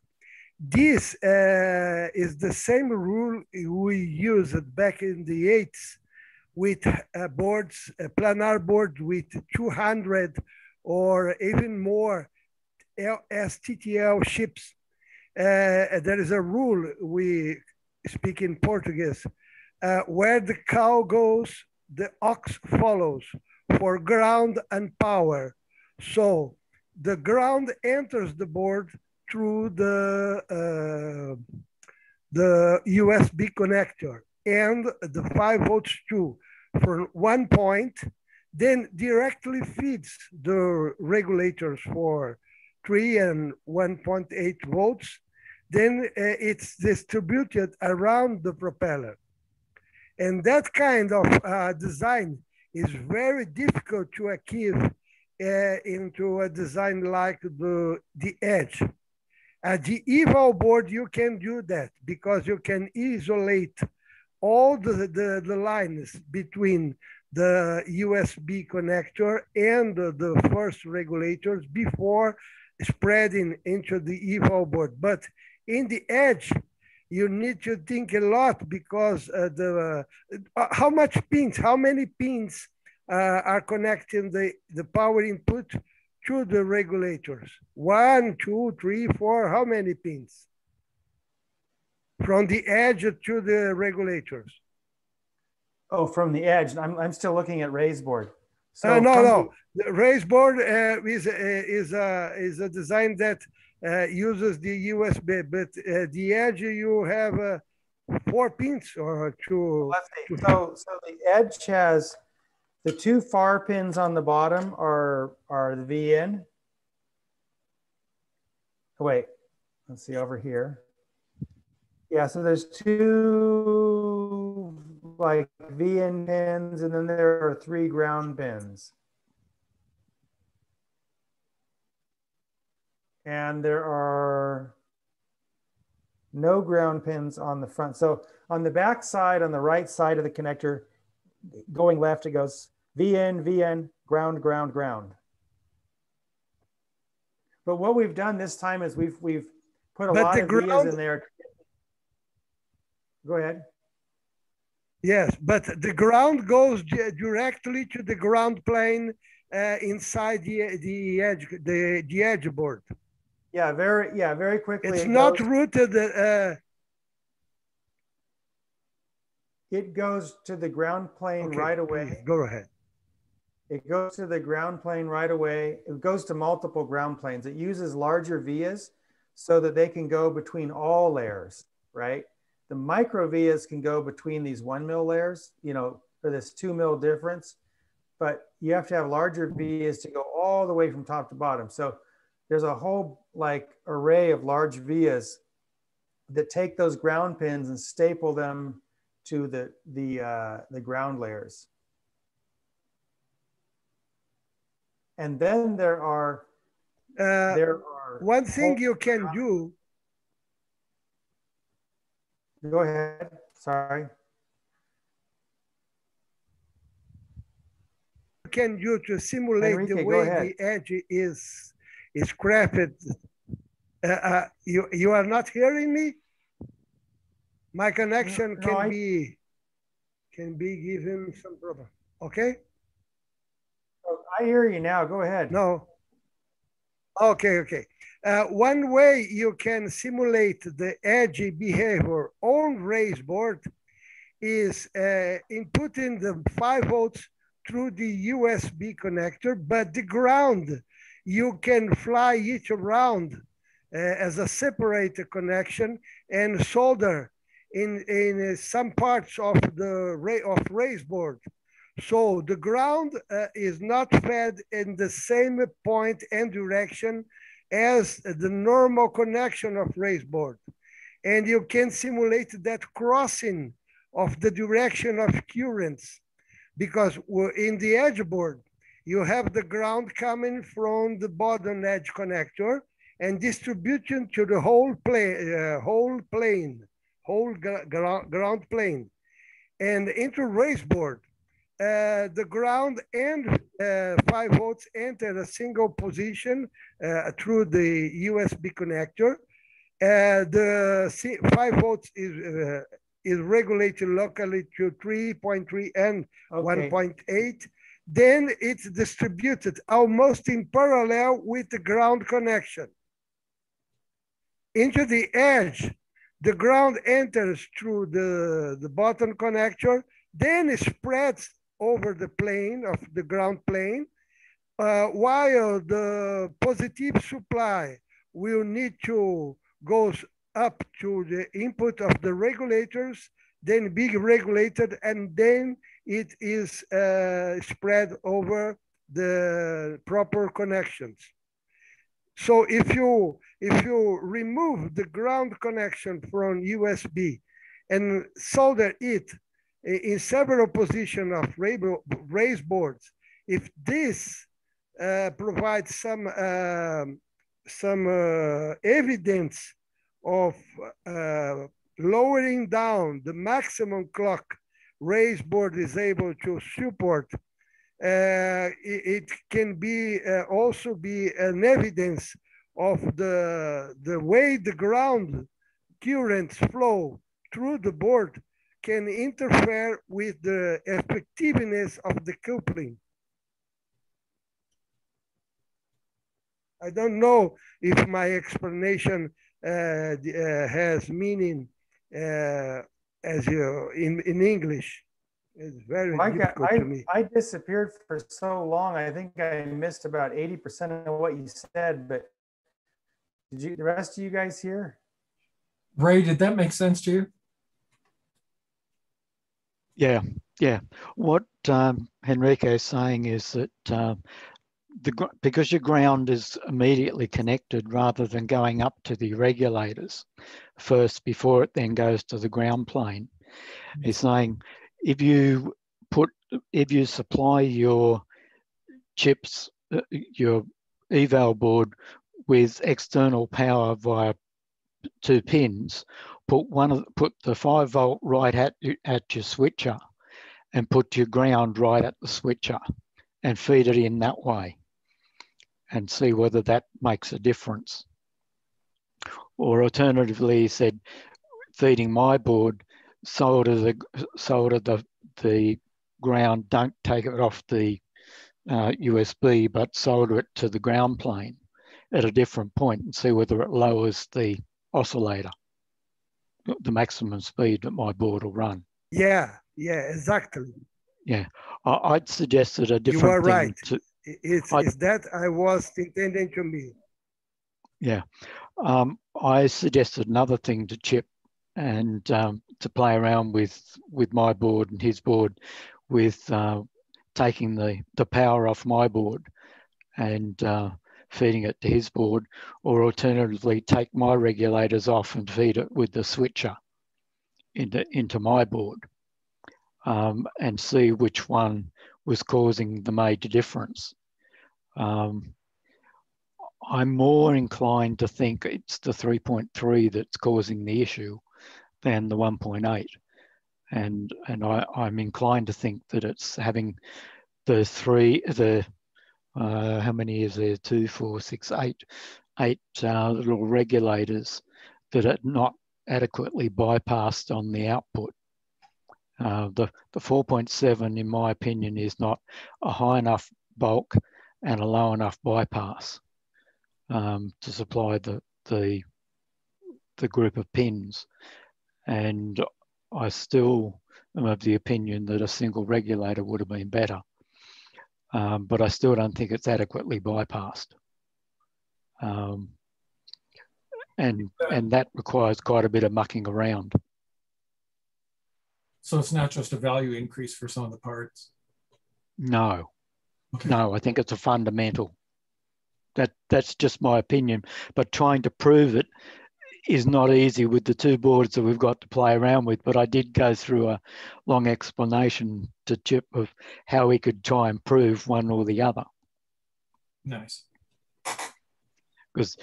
M: This is the same rule we used back in the 80s with boards, planar board with 200 or even more STTL chips. There is a rule we speak in Portuguese, where the cow goes, the ox follows for ground and power. So the ground enters the board through the USB connector and the 5 volts too from one point, then directly feeds the regulators for 3 and 1.8 volts. Then it's distributed around the propeller. And that kind of design is very difficult to achieve into a design like the edge. At the eval board, you can do that because you can isolate all the lines between the USB connector and the first regulators before spreading into the eval board. But in the edge, you need to think a lot because how many pins are connecting the power input to the regulators? 1, 2, 3, 4, how many pins? From the edge to the regulators.
C: Oh, from the edge. I'm still looking at raised board.
M: So no. The raised board is a design that uses the USB, but the edge you have 4 pins or 2.
C: So the edge has the 2 far pins on the bottom are the VN. Oh, wait, let's see over here. Yeah, so there's 2 like VN pins, and then there are 3 ground pins. And there are no ground pins on the front. So on the back side, on the right side of the connector, going left, it goes VN, VN, ground, ground, ground. But what we've done this time is we've put a lot of vias in there. Go ahead.
M: Yes, but the ground goes directly to the ground plane inside the edge board.
C: Yeah, very quickly.
M: It's not routed.
C: It goes to the ground plane right away.
M: Please, go ahead.
C: It goes to the ground plane right away. It goes to multiple ground planes. It uses larger vias so that they can go between all layers, right? The micro vias can go between these 1 mil layers, you know, for this 2 mil difference, but you have to have larger vias to go all the way from top to bottom. So there's a whole like array of large vias that take those ground pins and staple them to the ground layers. And then there are
M: one thing you can do.
C: Go ahead. Sorry.
M: You can do to simulate
C: Enrique,
M: the way the edge is crafted. You are not hearing me? My connection can be given some problem. Okay.
C: I hear you now. Go ahead.
M: No. Okay. One way you can simulate the edge behavior on race board is inputting the 5 volts through the USB connector, but the ground, you can fly it around as a separated connection and solder in some parts of the race board. So the ground is not fed in the same point and direction as the normal connection of race board. And you can simulate that crossing of the direction of currents, because in the edge board, you have the ground coming from the bottom edge connector and distribution to the whole ground plane. And into race board, the ground and 5 volts enter a single position through the USB connector. The 5 volts is regulated locally to 3.3 and 1.8. Then it's distributed almost in parallel with the ground connection. Into the edge, the ground enters through the bottom connector, then it spreads over the plane of the ground plane, while the positive supply will need to go up to the input of the regulators, then be regulated, and then it is spread over the proper connections. So if you remove the ground connection from USB and solder it in several positions of race boards, if this provides some evidence of lowering down the maximum clock race board is able to support, it can be also be an evidence of the way the ground currents flow through the board can interfere with the effectiveness of the coupling. I don't know if my explanation has meaning as you in English. It's very difficult to me.
C: I disappeared for so long. I think I missed about 80% of what you said, but did the rest of you guys hear?
B: Ray, did that make sense to you?
N: Yeah. What Henrique is saying is that because your ground is immediately connected rather than going up to the regulators first before it then goes to the ground plane, he's saying if you supply your chips, your eval board with external power via 2 pins, put the 5 volt right at your switcher and put your ground right at the switcher and feed it in that way and see whether that makes a difference. Or alternatively, he said, feeding my board solder the ground, don't take it off the USB, but solder it to the ground plane at a different point and see whether it lowers the oscillator, the maximum speed that my board will run.
M: Yeah, exactly.
N: Yeah, I'd suggested a different
M: You are
N: thing.
M: right. It's that I was intending to mean.
N: Yeah, I suggested another thing to Chip and to play around with my board and his board with taking the power off my board and feeding it to his board, or alternatively take my regulators off and feed it with the switcher into my board, and see which one was causing the major difference. I'm more inclined to think it's the 3.3 that's causing the issue than the 1.8. And I'm inclined to think that it's having how many is there? 2, 4, 6, 8 little regulators that are not adequately bypassed on the output. The 4.7, in my opinion, is not a high enough bulk and a low enough bypass to supply the group of pins. And I still am of the opinion that a single regulator would have been better. But I still don't think it's adequately bypassed. And that requires quite a bit of mucking around.
B: So it's not just a value increase for some of the parts?
N: No,
B: okay.
N: No, I think it's a fundamental. That's just my opinion, but trying to prove it is not easy with the two boards that we've got to play around with. But I did go through a long explanation to Chip of how he could try and prove one or the other.
B: Nice.
N: Because,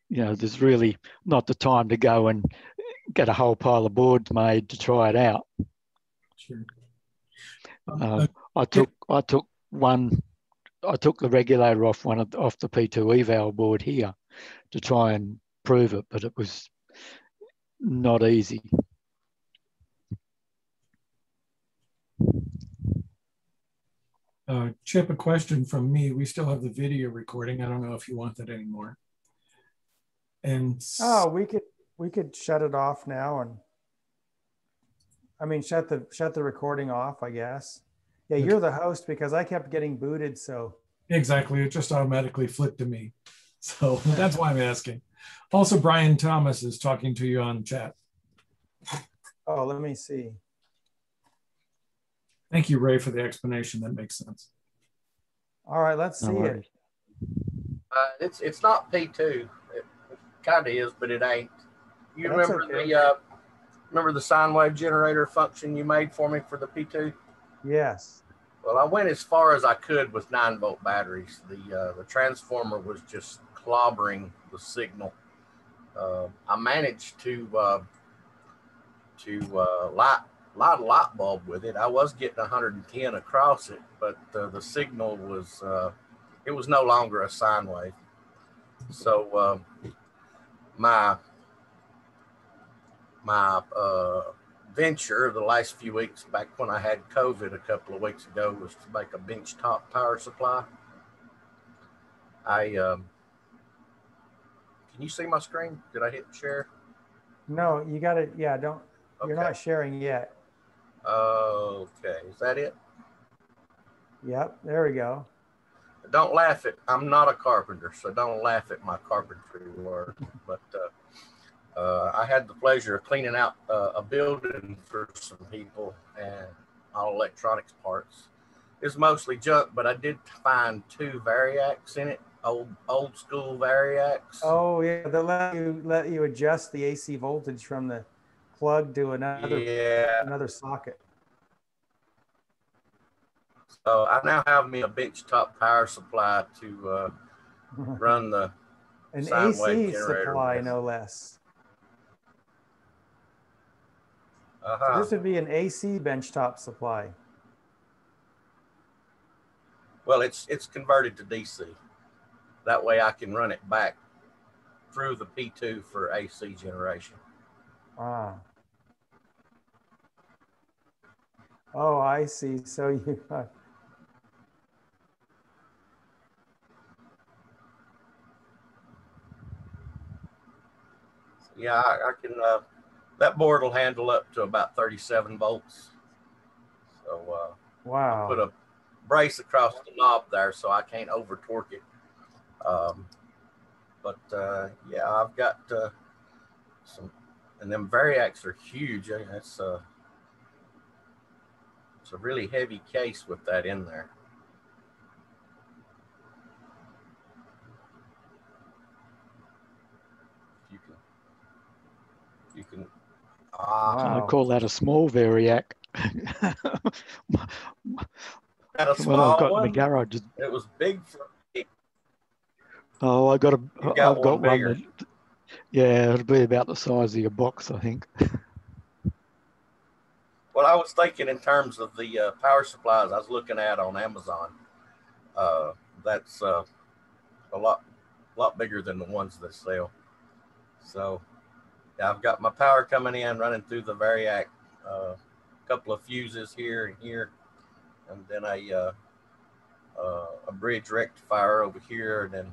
N: you know, there's really not the time to go and get a whole pile of boards made to try it out.
B: Sure.
N: I took the regulator off off the P2 eval board here to try and prove it, but it was not easy.
B: Chip, a question from me. We still have the video recording. I don't know if you want that anymore. And
C: we could shut it off now, and I mean shut the recording off, I guess. Yeah, you're the host because I kept getting booted, so.
B: Exactly, it just automatically flipped to me. So that's why I'm asking. Also, Brian Thomas is talking to you on chat.
C: Oh, let me see.
B: Thank you, Ray, for the explanation. That makes sense.
C: All right, let's see it.
H: It's not P2. It kind of is, but it ain't. You remember the sine wave generator function you made for me for the P2?
C: Yes.
H: Well, I went as far as I could with 9-volt batteries. The transformer was just clobbering the signal. I managed to light a light bulb with it. I was getting 110 across it, but the signal was it was no longer a sine wave. So my venture the last few weeks, back when I had COVID a couple of weeks ago, was to make a benchtop power supply. Can you see my screen? Did I hit share?
C: No, you got it. Yeah, don't. Okay. You're not sharing yet.
H: Okay, is that it?
C: Yep, there we go.
H: Don't laugh at. I'm not a carpenter, so don't laugh at my carpentry work. But I had the pleasure of cleaning out a building for some people and all electronics parts. It's mostly junk, but I did find 2 variacs in it, old school variacs.
C: Oh yeah, they'll let you adjust the AC voltage from the plug to another socket.
H: So I now have me a benchtop power supply to run the
C: an
H: sine wave
C: AC
H: generator
C: supply,
H: with.
C: no less.
H: Uh-huh.
C: So this would be an AC benchtop supply.
H: Well, it's converted to DC. That way I can run it back through the P2 for AC generation.
C: Ah. Oh, I see. So you.
H: Yeah, I can. That board will handle up to about 37 volts. So
C: wow.
H: I put a brace across the knob there, so I can't over torque it. Yeah, I've got some, and them variacs are huge. It's a really heavy case with that in there. You can.
N: I call that a small variac.
H: Got a small
N: I've got
H: one.
N: in the garage.
H: It was big for me.
N: Oh, I've got one
H: bigger.
N: that, yeah, it'll be about the size of your box, I think.
H: Well, I was thinking in terms of the power supplies I was looking at on Amazon. That's a lot bigger than the ones that sell. So yeah, I've got my power coming in, running through the variac, a couple of fuses here and here, and then a bridge rectifier over here, and then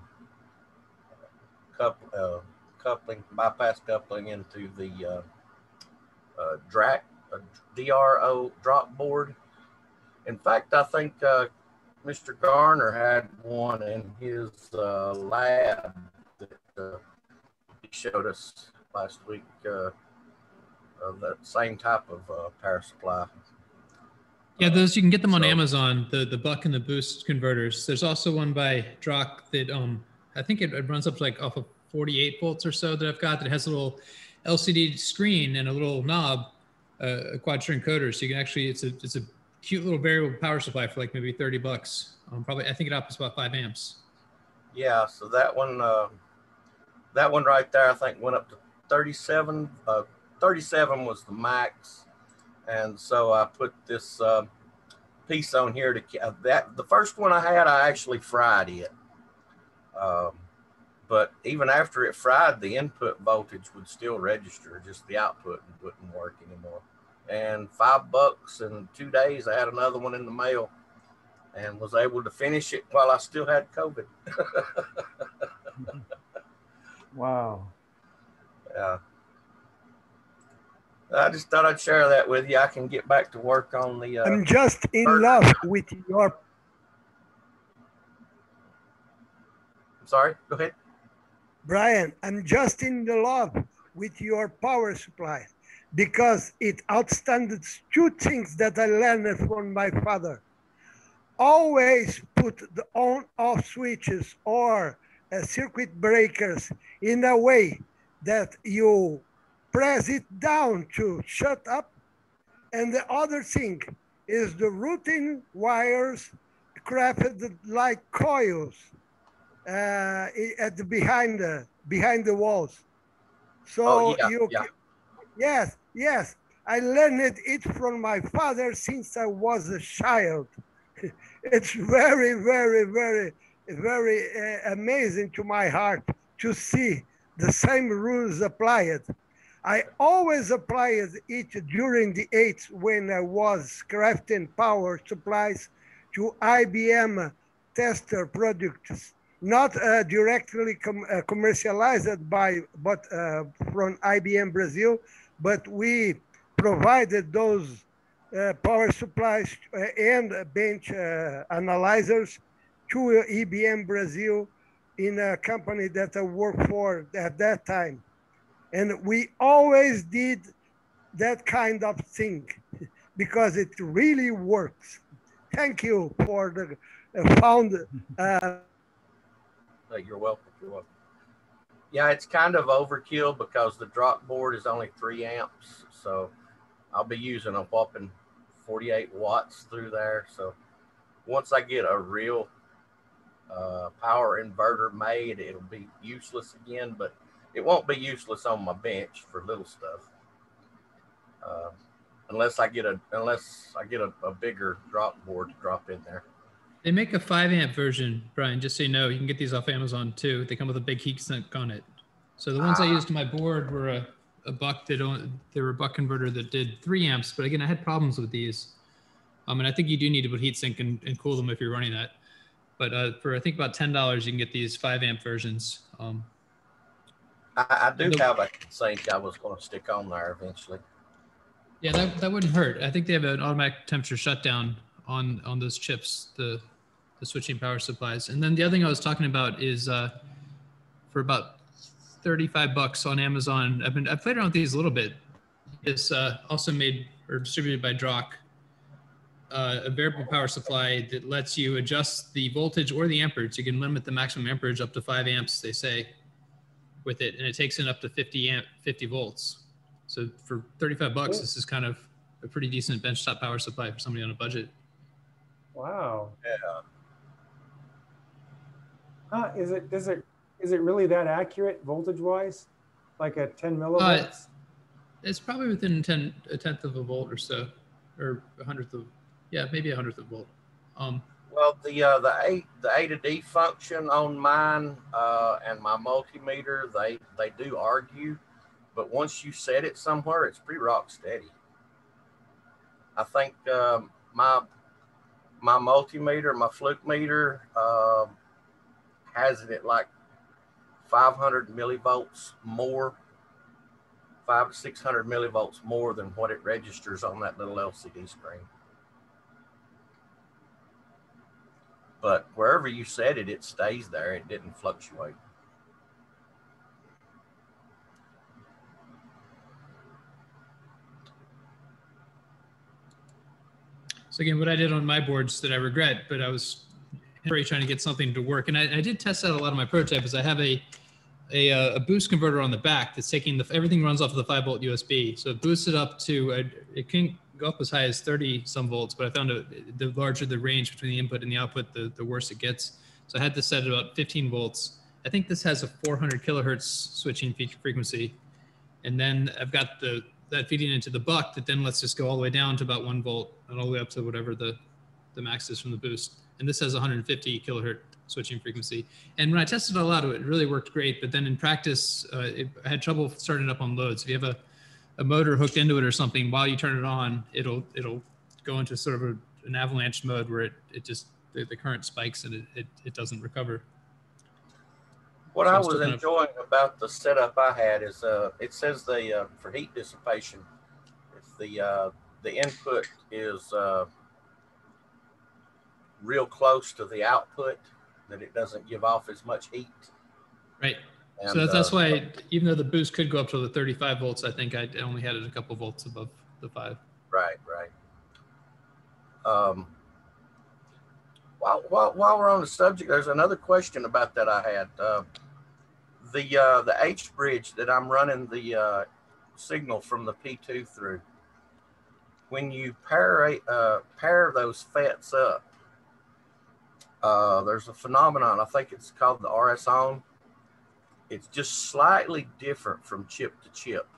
H: coupling, bypass coupling into the DRO drop board. In fact, I think Mr. Garner had one in his lab that he showed us last week, that same type of power supply.
I: Yeah, those you can get them on Amazon, the buck and the boost converters. There's also one by Drock that I think it runs up to like off of 48 volts or so that I've got, that has a little LCD screen and a little knob, a quad string encoder. So you can actually, it's a cute little variable power supply for like maybe 30 bucks. Probably, I think it outputs about 5 amps.
H: Yeah, so that one right there, I think went up to 37. 37 was the max. And so I put this piece on here to the first one I had, I actually fried it. But even after it fried, the input voltage would still register, just the output wouldn't work anymore. And $5 in 2 days, I had another one in the mail and was able to finish it while I still had COVID.
C: Wow.
H: Yeah. I just thought I'd share that with you. I can get back to work on the.
M: I'm just in love with your.
H: I'm sorry. Go ahead.
M: Brian, I'm just in love with your power supply because it outstanded 2 things that I learned from my father. Always put the on-off switches or circuit breakers in a way that you press it down to shut up. And the other thing is the routing wires crafted like coils behind the walls. So yes, I learned it from my father since I was a child. It's very, very, very, very amazing to my heart to see the same rules applied. I always applied it during the 80s when I was crafting power supplies to IBM tester products, not directly commercialized but from IBM Brazil, but we provided those power supplies and bench analyzers to IBM Brazil in a company that I worked for at that time. And we always did that kind of thing because it really works. Thank you for the found.
H: You're welcome. You're welcome. Yeah, it's kind of overkill because the drop board is only 3 amps. So I'll be using a whopping 48 watts through there. So once I get a real power inverter made, it'll be useless again, but it won't be useless on my bench for little stuff. Unless I get a bigger drop board to drop in there.
I: They make a 5 amp version, Brian, just so you know. You can get these off Amazon too. They come with a big heat sink on it. So the ones I used on my board were a buck they were a buck converter that did 3 amps, but again, I had problems with these. And I think you do need to put heatsink and cool them if you're running that. But for I think about $10, you can get these 5 amp versions.
H: I do have a sink I was going to stick on there eventually.
I: Yeah, that wouldn't hurt. I think they have an automatic temperature shutdown on those chips, the switching power supplies. And then the other thing I was talking about is for about $35 on Amazon. I've played around with these a little bit. It's also made or distributed by Drock, a variable power supply that lets you adjust the voltage or the amperage. You can limit the maximum amperage up to 5 amps, they say, with it, and it takes in up to 50 volts. So for $35, this is kind of a pretty decent benchtop power supply for somebody on a budget.
C: Wow.
H: Yeah.
C: Is it really that accurate voltage wise? Like a 10 millivolts?
I: It's probably within a tenth of a volt or so, or a hundredth of, yeah, maybe a hundredth of a volt.
H: Well, the A to D function on mine and my multimeter, they do argue, but once you set it somewhere, it's pretty rock steady. I think my multimeter, my fluke meter, has it at like 500 millivolts more, 500 to 600 millivolts more than what it registers on that little LCD screen. But wherever you set it, it stays there. It didn't fluctuate.
I: So again, what I did on my boards that I regret, but I was really trying to get something to work. And I did test out a lot of my prototypes. I have a boost converter on the back that's taking everything runs off of the 5-volt USB. So it boosts it up to, it can go up as high as 30 some volts, but I found the larger the range between the input and the output, the worse it gets. So I had to set it about 15 volts. I think this has a 400 kilohertz switching frequency. And then I've got that feeding into the buck that then lets us go all the way down to about 1 volt and all the way up to whatever the max is from the boost. And this has 150 kilohertz switching frequency. And when I tested it all out, it really worked great. But then in practice, I had trouble starting it up on loads. If you have a motor hooked into it or something, while you turn it on, it'll go into sort of an avalanche mode where it just, the current spikes and it doesn't recover.
H: What I was enjoying about the setup I had is it says for heat dissipation, if the input is real close to the output, that it doesn't give off as much heat.
I: Right.
H: And,
I: so that's why, even though the boost could go up to the 35 volts, I think I only had it a couple volts above the 5.
H: Right, right. While we're on the subject, there's another question about that I had. The H bridge that I'm running the signal from the P2 through, when you pair those FETs up, there's a phenomenon, I think it's called the RS on. It's just slightly different from chip to chip.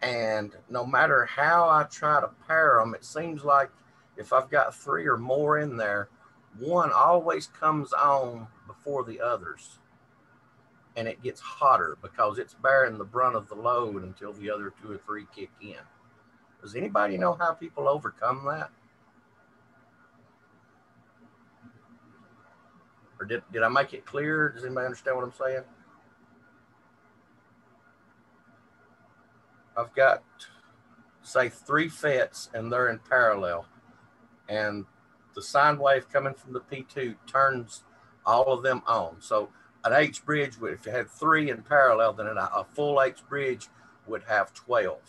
H: And no matter how I try to pair them, it seems like if I've got 3 or more in there, one always comes on before the others. And it gets hotter because it's bearing the brunt of the load until the other 2 or 3 kick in. Does anybody know how people overcome that? Or did I make it clear? Does anybody understand what I'm saying? I've got, say, 3 FETs and they're in parallel. And the sine wave coming from the P2 turns all of them on. So an H bridge, if you had 3 in parallel, then a full H bridge would have 12.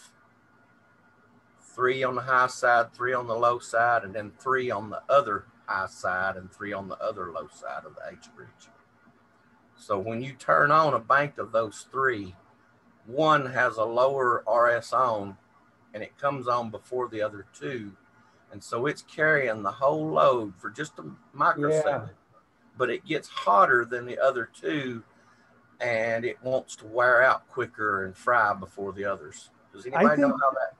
H: 3 on the high side, 3 on the low side, and then 3 on the other high side and 3 on the other low side of the H bridge. So when you turn on a bank of those 3, one has a lower RS on and it comes on before the other 2. And so it's carrying the whole load for just a microsecond, but it gets hotter than the other 2 and it wants to wear out quicker and fry before the others. Does anybody know how that?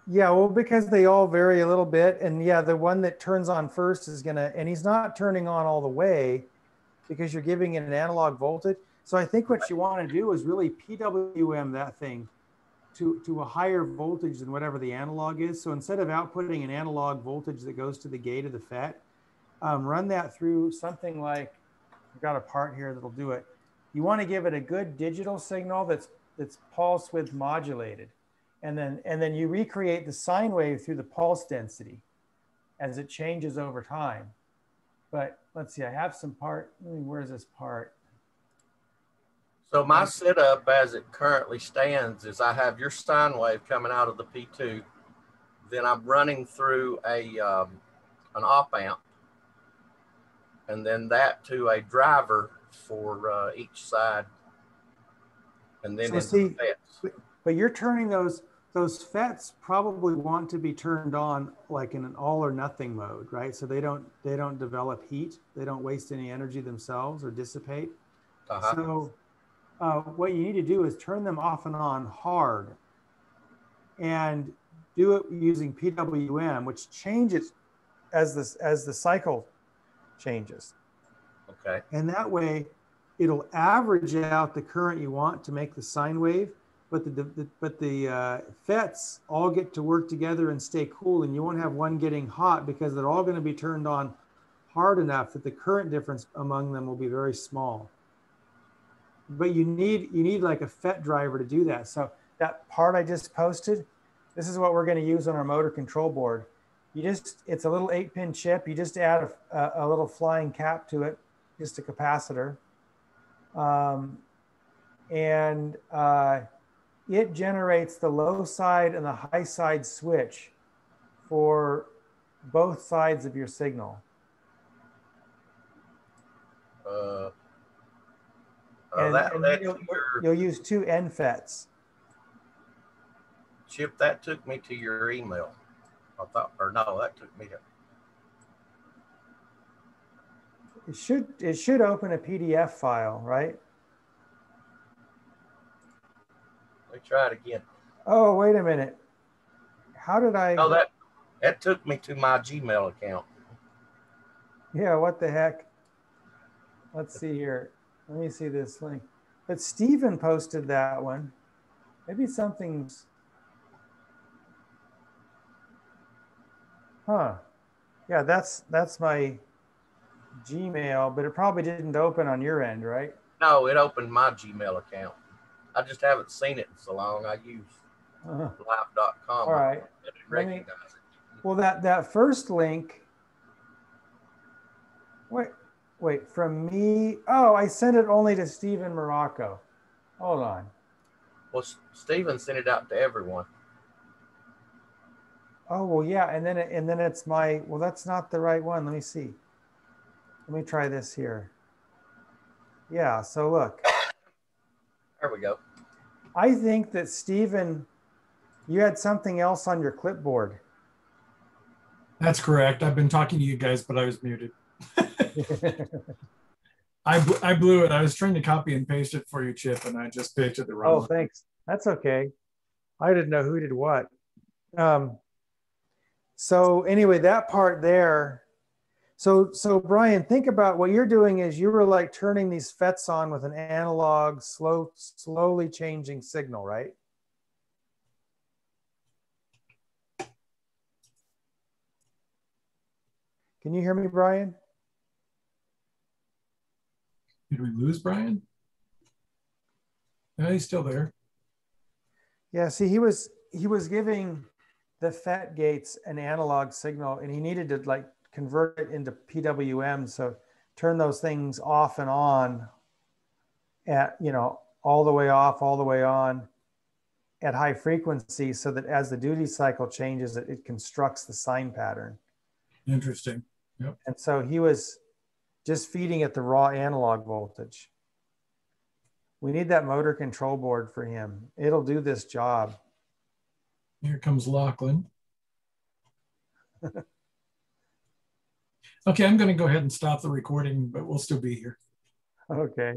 C: Yeah, well, because they all vary a little bit. And yeah, the one that turns on first is gonna, and he's not turning on all the way because you're giving it an analog voltage. So I think what you want to do is really PWM that thing to a higher voltage than whatever the analog is. So instead of outputting an analog voltage that goes to the gate of the FET, run that through something like, I've got a part here that'll do it. You want to give it a good digital signal that's pulse width modulated. And then you recreate the sine wave through the pulse density as it changes over time. But let's see, I have some part. Where's this part?
H: So my setup as it currently stands is I have your sine wave coming out of the P2. Then I'm running through an op amp, and then that to a driver for each side. And then
C: so see, but you're turning those FETs probably want to be turned on like in an all or nothing mode, right? So they don't develop heat, they don't waste any energy themselves or dissipate. So what you need to do is turn them off and on hard, and do it using PWM, which changes as the cycle changes.
H: Okay.
C: And that way, it'll average out the current you want to make the sine wave, but the FETs all get to work together and stay cool, and you won't have one getting hot because they're all going to be turned on hard enough that the current difference among them will be very small. But you need like a FET driver to do that. So that part I just posted, this is what we're going to use on our motor control board. It's a little 8-pin chip. You just add a little flying cap to it, just a capacitor. It generates the low side and the high side switch for both sides of your signal. You'll use 2 NFETs.
H: Chip, that took me to your email. I thought, or no, that took me to.
C: It should open a PDF file, right?
H: Let me try it again.
C: Oh, wait a minute. How did I?
H: Oh, that took me to my Gmail account.
C: Yeah, what the heck? Let's see here. Let me see this link. But Stephen posted that one. Maybe something's. Huh. Yeah, that's my Gmail, but it probably didn't open on your end, right?
H: No, it opened my Gmail account. I just haven't seen it in so long. I use live.com.
C: All right. Well, that first link. Wait, from me. Oh, I sent it only to Stephen Morocco. Hold on.
H: Well, Stephen sent it out to everyone.
C: Oh, well, yeah. And then it's my, well, that's not the right one. Let me see. Let me try this here. Yeah. So look.
H: There we go.
C: I think that Stephen, you had something else on your clipboard.
B: That's correct. I've been talking to you guys, but I was muted. I blew it. I was trying to copy and paste it for you, Chip, and I just pasted the wrong.
C: Oh, thanks. That's okay. I didn't know who did what. So anyway, that part there. So Bryan, think about what you're doing is you were like turning these FETs on with an analog, slowly changing signal, right? Can you hear me, Bryan?
B: Did we lose Bryan? No, he's still there.
C: Yeah, see, he was giving the FET gates an analog signal, and he needed to like convert it into PWM. So turn those things off and on at, all the way off, all the way on at high frequency, so that as the duty cycle changes, it constructs the sine pattern.
B: Interesting. Yep.
C: And so he was just feeding it the raw analog voltage. We need that motor control board for him. It'll do this job.
B: Here comes Lachlan. Okay, I'm going to go ahead and stop the recording, but we'll still be here.
C: Okay.